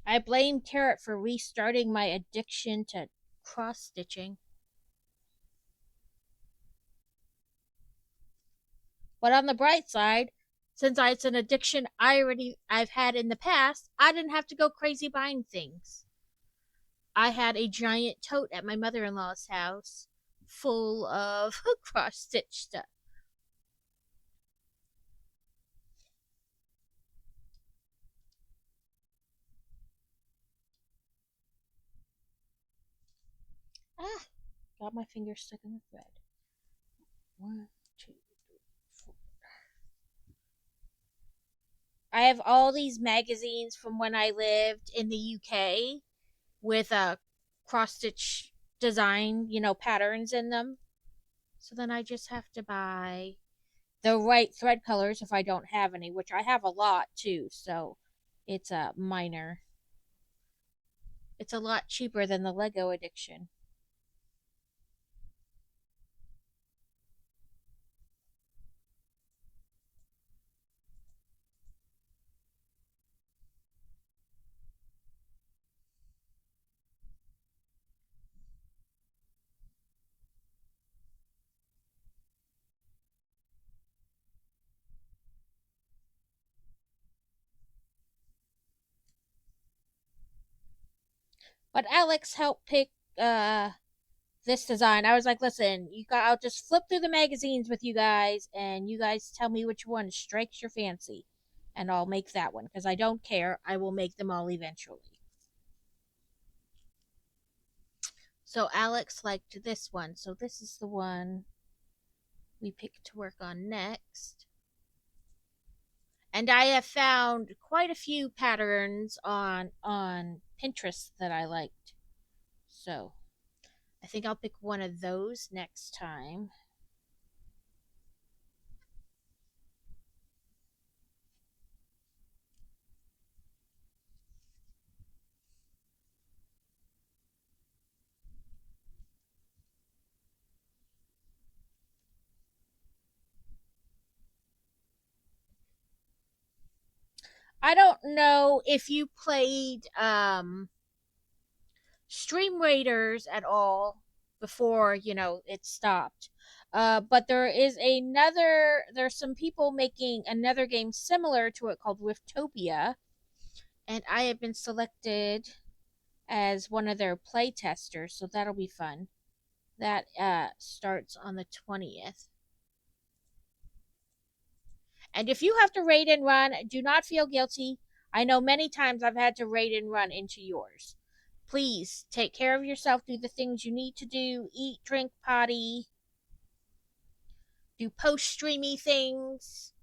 I blame Carrot for restarting my addiction to cross stitching. But on the bright side, since it's an addiction I've had in the past, I didn't have to go crazy buying things. I had a giant tote at my mother-in-law's house full of cross stitch stuff. Ah, got my finger stuck in the thread. 1, 2, 3, 4. I have all these magazines from when I lived in the UK with a cross stitch design, you know, patterns in them. So then I just have to buy the right thread colors if I don't have any, which I have a lot too. So it's a minor. It's a lot cheaper than the Lego addiction. But Alex helped pick this design. I was like, listen, I'll just flip through the magazines with you guys, and you guys tell me which one strikes your fancy, and I'll make that one because I don't care. I will make them all eventually. So Alex liked this one. So this is the one we picked to work on next. And I have found quite a few patterns on Pinterest that I liked. So I think I'll pick one of those next time. I don't know if you played Stream Raiders at all before, it stopped. But there's some people making another game similar to it called Riftopia, and I have been selected as one of their play testers, so that'll be fun. That starts on the 20th. And if you have to raid and run, do not feel guilty. I know many times I've had to raid and run into yours. Please take care of yourself, do the things you need to do, eat, drink, potty, do post streamy things.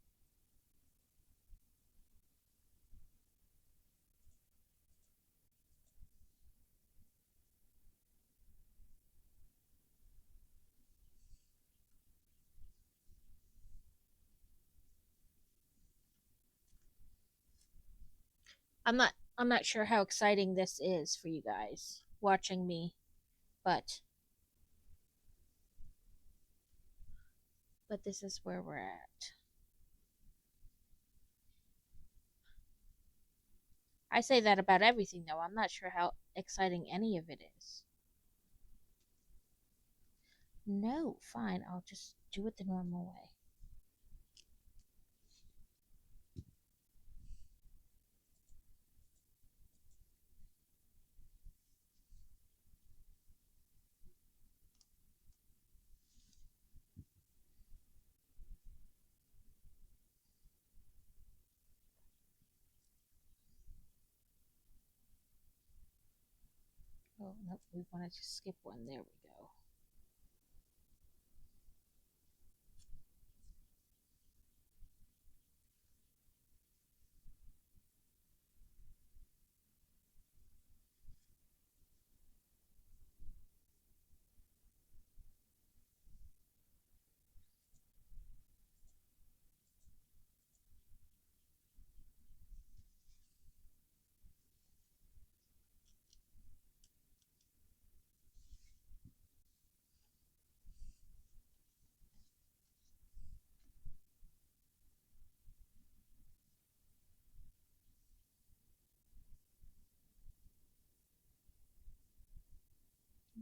I'm not sure how exciting this is for you guys watching me, but this is where we're at. I say that about everything though. I'm not sure how exciting any of it is. No, fine. I'll just do it the normal way. Oh, nope, we wanted to skip one. There we go.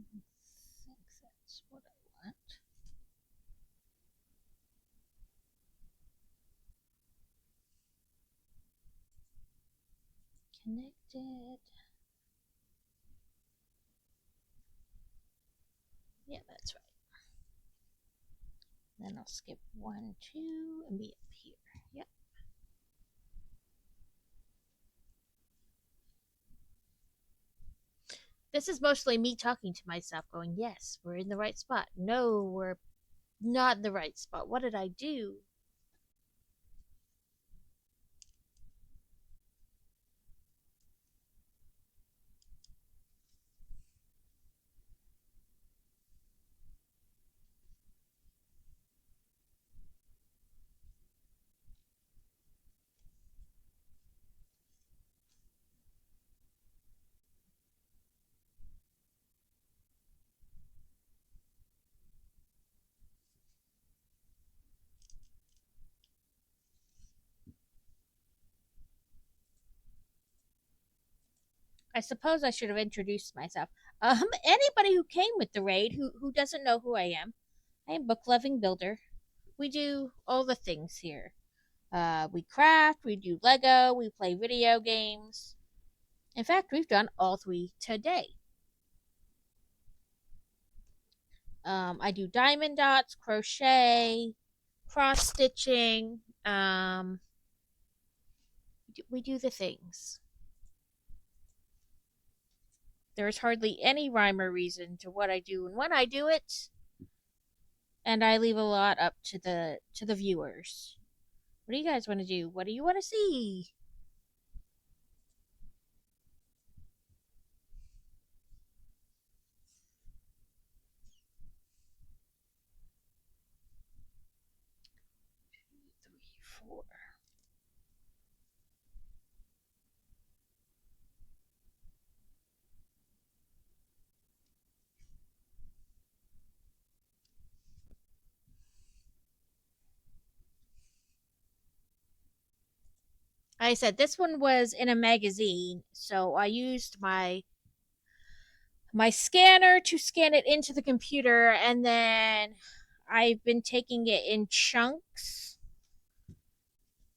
I think that's what I want. Connected. Yeah, that's right. Then I'll skip 1, 2, and be up here. Yep. This is mostly me talking to myself, going, yes, we're in the right spot. No, we're not in the right spot. What did I do? I suppose I should have introduced myself. Anybody who came with the raid who doesn't know who I am Book Loving Builder. We do all the things here. We craft, we do Lego, we play video games. In fact, we've done all 3 today. I do diamond dots, crochet, cross stitching. We do the things. There's hardly any rhyme or reason to what I do and when I do it, and I leave a lot up to the viewers. What do you guys want to do? What do you want to see? Three, four. I said this one was in a magazine, so I used my scanner to scan it into the computer, and then I've been taking it in chunks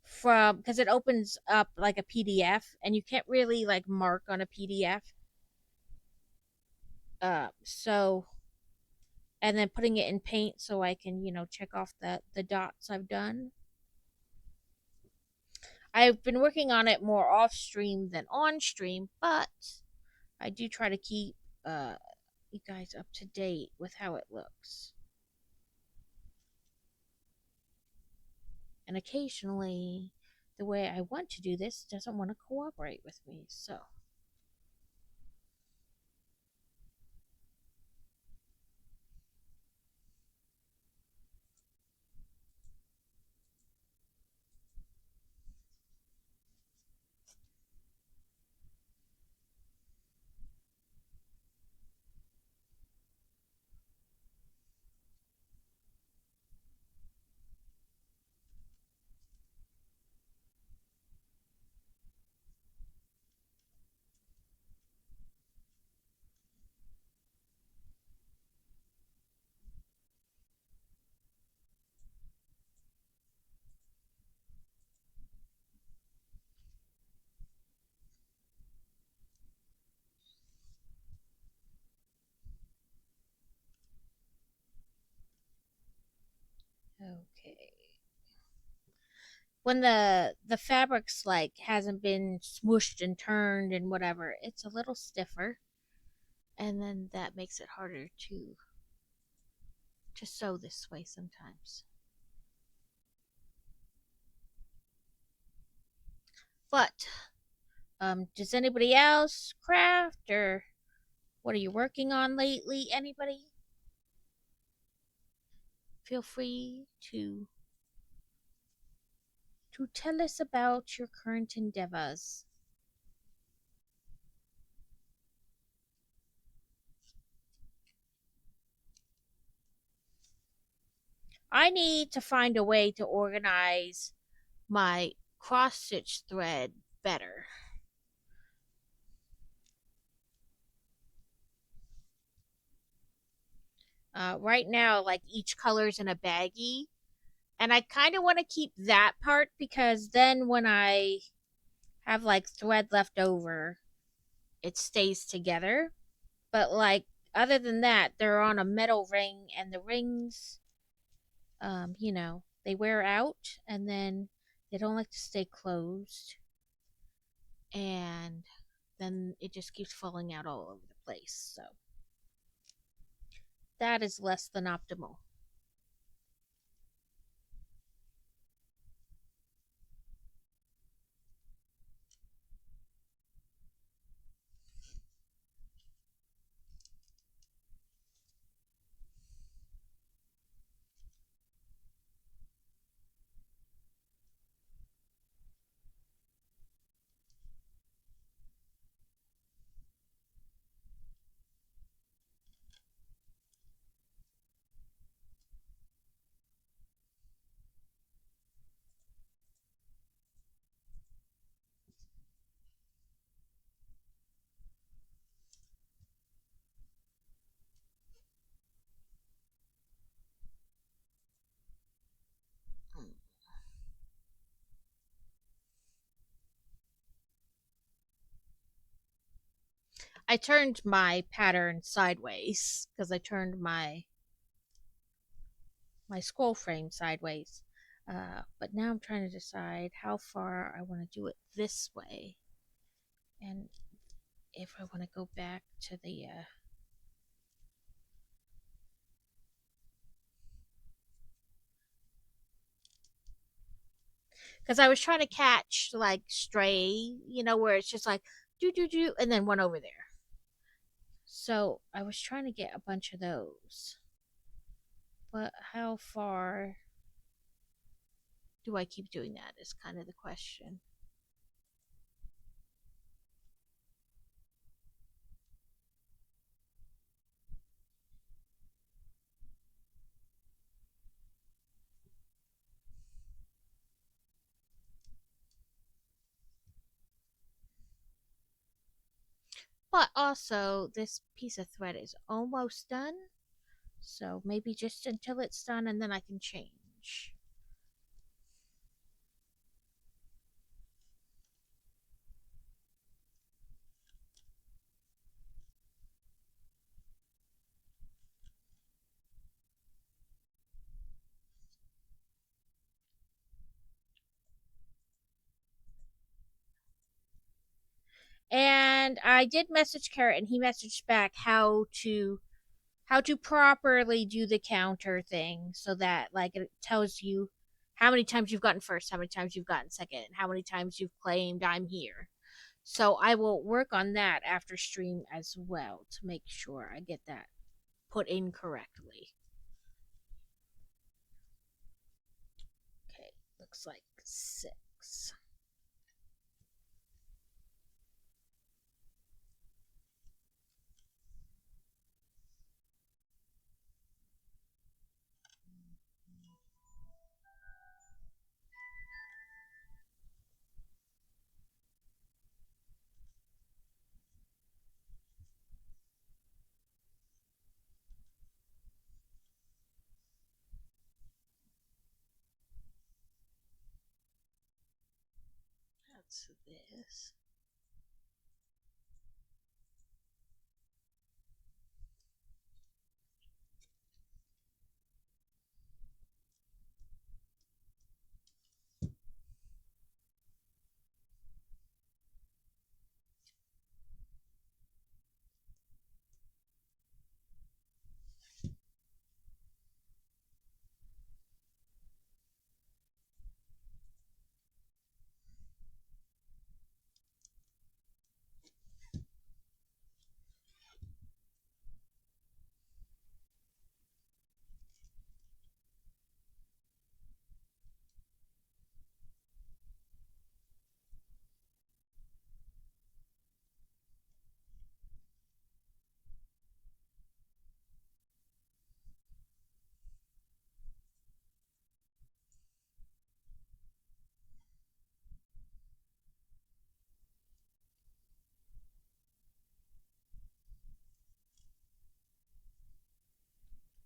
from because it opens up like a PDF, and you can't really like mark on a PDF. So and then putting it in Paint so I can check off the dots I've done. I've been working on it more off stream than on stream, but I do try to keep you guys up to date with how it looks. And occasionally, the way I want to do this doesn't want to cooperate with me, so. Okay. When the fabric's like hasn't been smooshed and turned and whatever, it's a little stiffer, and then that makes it harder to sew this way sometimes. But does anybody else craft, or what are you working on lately? Anybody? Feel free to tell us about your current endeavors. I need to find a way to organize my cross stitch thread better. Right now, like each color's in a baggie, and I kind of want to keep that part because then when I have like thread left over, it stays together. But like other than that, they're on a metal ring, and the rings, they wear out, and then they don't like to stay closed, and then it just keeps falling out all over the place. So that is less than optimal. I turned my pattern sideways because I turned my scroll frame sideways. But now I'm trying to decide how far I want to do it this way. And if I want to go back to the because I was trying to catch like Stray, where it's just like do do do, and then one over there. So I was trying to get a bunch of those, but how far do I keep doing that? Is kind of the question. But also, this piece of thread is almost done, so maybe just until it's done and then I can change. And I did message Carrot, and he messaged back how to properly do the counter thing, so that like it tells you how many times you've gotten first, how many times you've gotten second, and how many times you've claimed I'm here. So I will work on that after stream as well to make sure I get that put in correctly. Okay, looks like 6. That's this.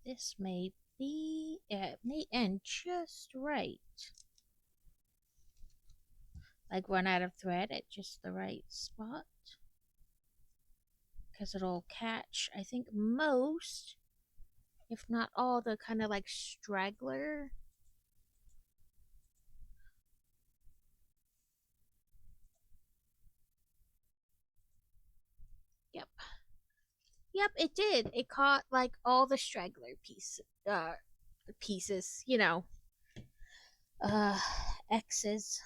This may be it may end just right. Like run out of thread at just the right spot. Because it'll catch, I think, most, if not all, the kind of like straggler. Yep. Yep, it did. It caught like all the straggler pieces, uh X's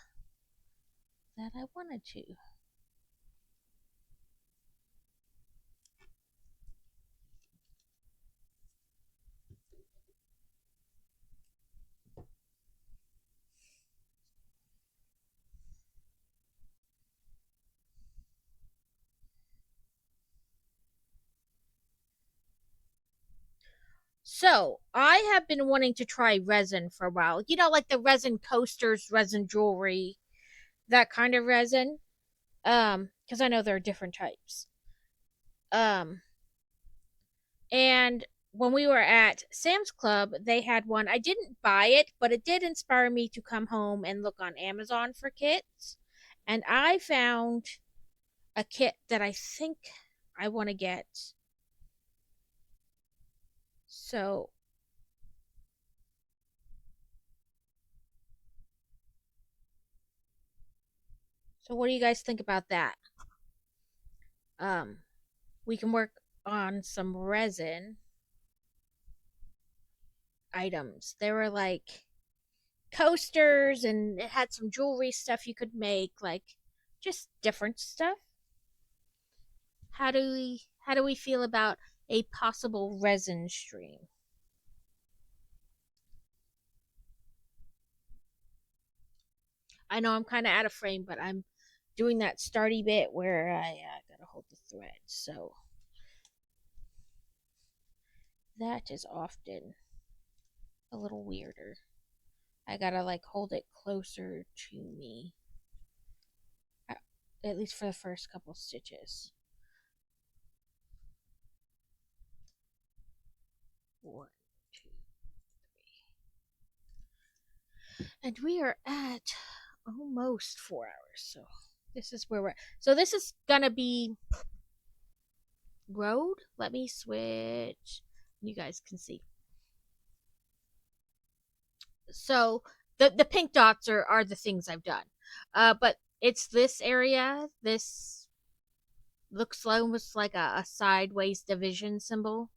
that I wanted to. So, I have been wanting to try resin for a while. Like the resin coasters, resin jewelry, that kind of resin. Because I know there are different types. Um, and when we were at Sam's Club, they had one. I didn't buy it, but it did inspire me to come home and look on Amazon for kits. And I found a kit that I think I want to get. So, so what do you guys think about that? we can work on some resin items. There were like coasters and it had some jewelry stuff you could make, like just different stuff. How do we feel about a possible resin stream? I know I'm kind of out of frame, but I'm doing that starty bit where I gotta hold the thread. So that is often a little weirder. I gotta like hold it closer to me, at least for the first couple stitches. One, two, and we are at almost 4 hours. So this is where we're. So this is gonna be road. Let me switch. You guys can see. So the pink dots are the things I've done. But it's this area. This looks almost like a sideways division symbol.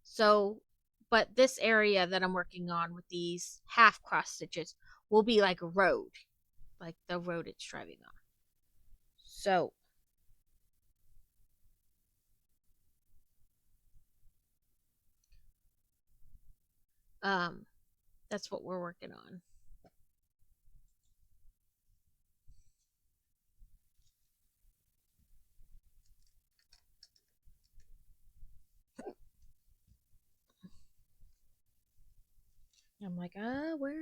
So, but this area that I'm working on with these half cross stitches will be like a road, like the road it's driving on. So, that's what we're working on. I'm like, what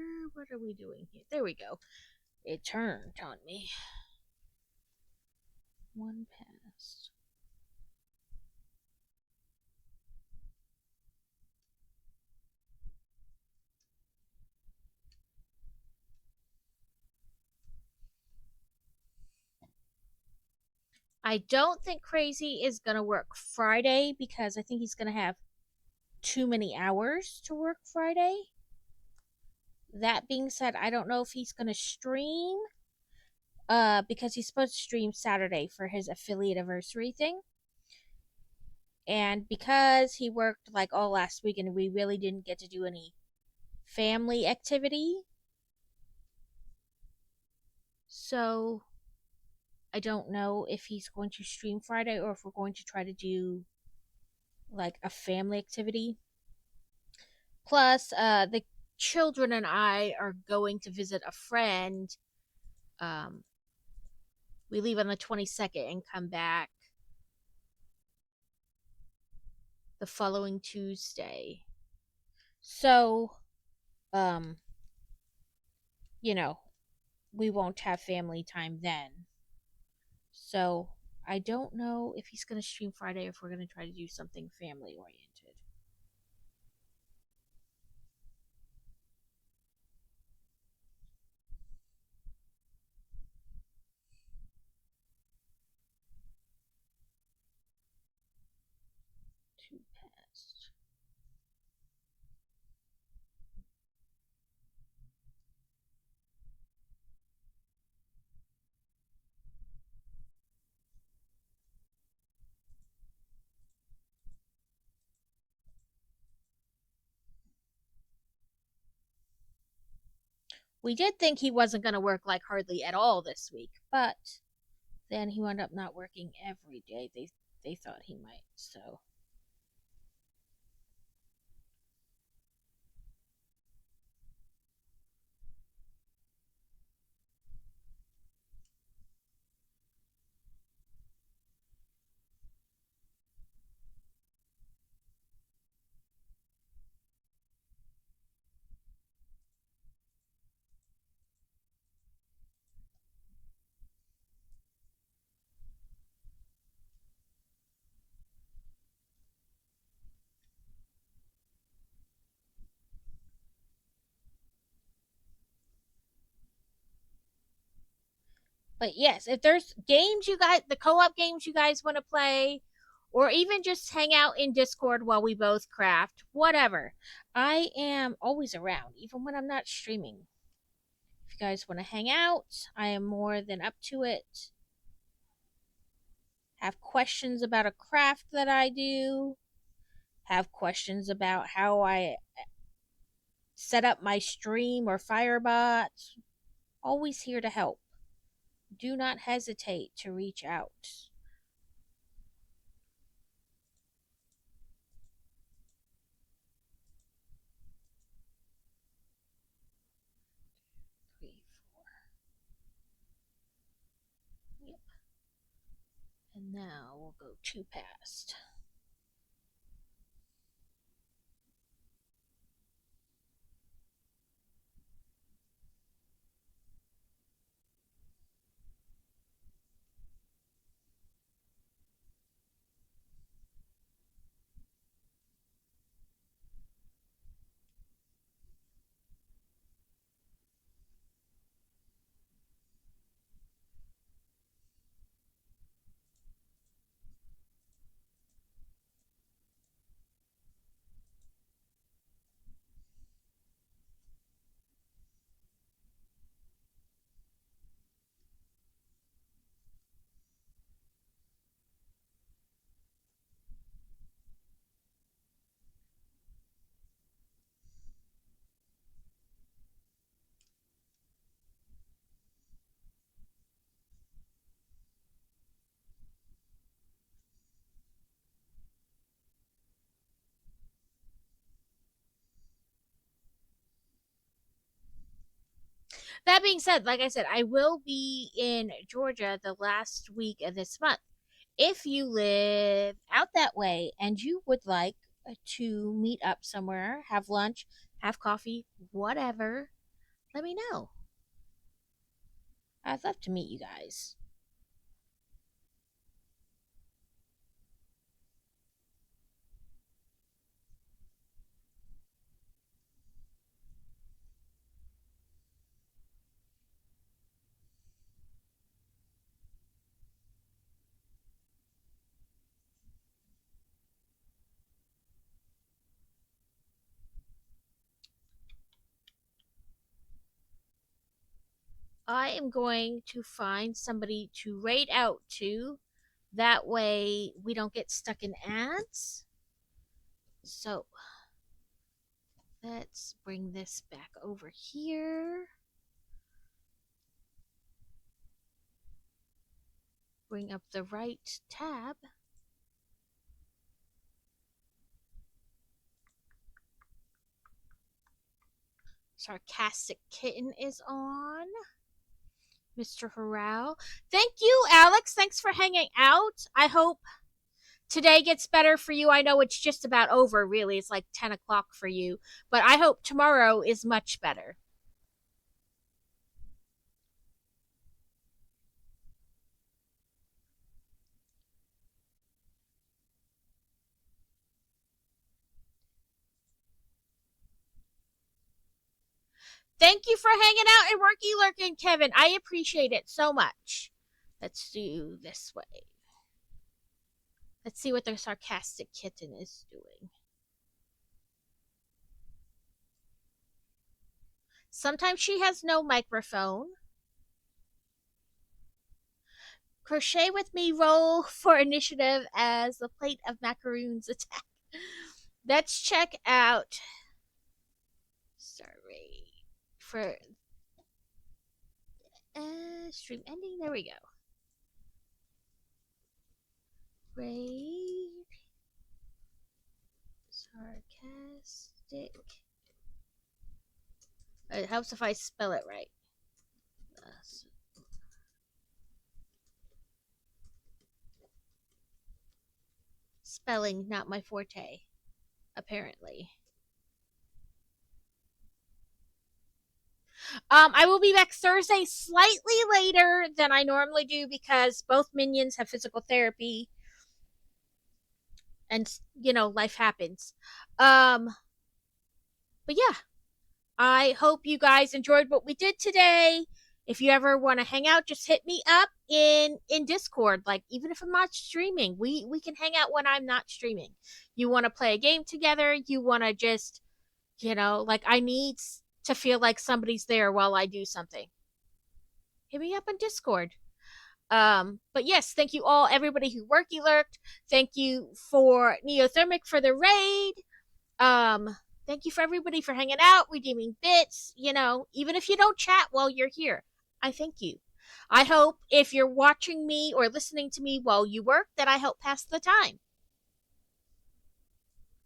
are we doing here? There we go. It turned on me. One past. I don't think Crazy is going to work Friday because I think he's going to have too many hours to work Friday. That being said, I don't know if he's going to stream because he's supposed to stream Saturday for his affiliate anniversary thing. And because he worked like all last week and we really didn't get to do any family activity. So I don't know if he's going to stream Friday or if we're going to try to do like a family activity. Plus, the children and I are going to visit a friend. Um, we leave on the 22nd and come back the following Tuesday. So, um, you know, we won't have family time then. So, I don't know if he's going to stream Friday or if we're going to try to do something family oriented. Two past. We did think he wasn't going to work like hardly at all this week, but then he wound up not working every day. They thought he might. So but yes, if there's games you guys, the co-op games you guys want to play, or even just hang out in Discord while we both craft, whatever, I am always around, even when I'm not streaming. If you guys want to hang out, I am more than up to it. have questions about a craft that I do, have questions about how I set up my stream or Firebot, always here to help. Do not hesitate to reach out. Three, four. Yep. And now we'll go 2 past. That being said, like I said, I will be in Georgia the last week of this month. If you live out that way and you would like to meet up somewhere, have lunch, have coffee, whatever, let me know. I'd love to meet you guys. I am going to find somebody to raid out to. That way we don't get stuck in ads. So let's bring this back over here. Bring up the right tab. Sarcastic Kitten is on. Mr. Harrell. Thank you, Alex. Thanks for hanging out. I hope today gets better for you. I know it's just about over, really. It's like 10 o'clock for you. But I hope tomorrow is much better. Thank you for hanging out and worky lurking, Kevin. I appreciate it so much. Let's do this way. Let's see what the sarcastic kitten is doing. Sometimes she has no microphone. Crochet with me, roll for initiative as the plate of macaroons attack. Let's check out. Sorry. For stream ending. There we go. Raid. Sarcastic. It helps if I spell it right. Spelling, not my forte, apparently. I will be back Thursday slightly later than I normally do because both minions have physical therapy. And, life happens. But yeah, I hope you guys enjoyed what we did today. If you ever want to hang out, just hit me up in Discord. Like, even if I'm not streaming, we can hang out when I'm not streaming. You want to play a game together? You want to just, I need to feel like somebody's there while I do something. Hit me up on Discord. But yes, thank you all, everybody who worky lurked. Thank you for Neothermic for the raid. Thank you for everybody for hanging out, redeeming bits. Even if you don't chat while you're here, I thank you. I hope if you're watching me or listening to me while you work, that I help pass the time.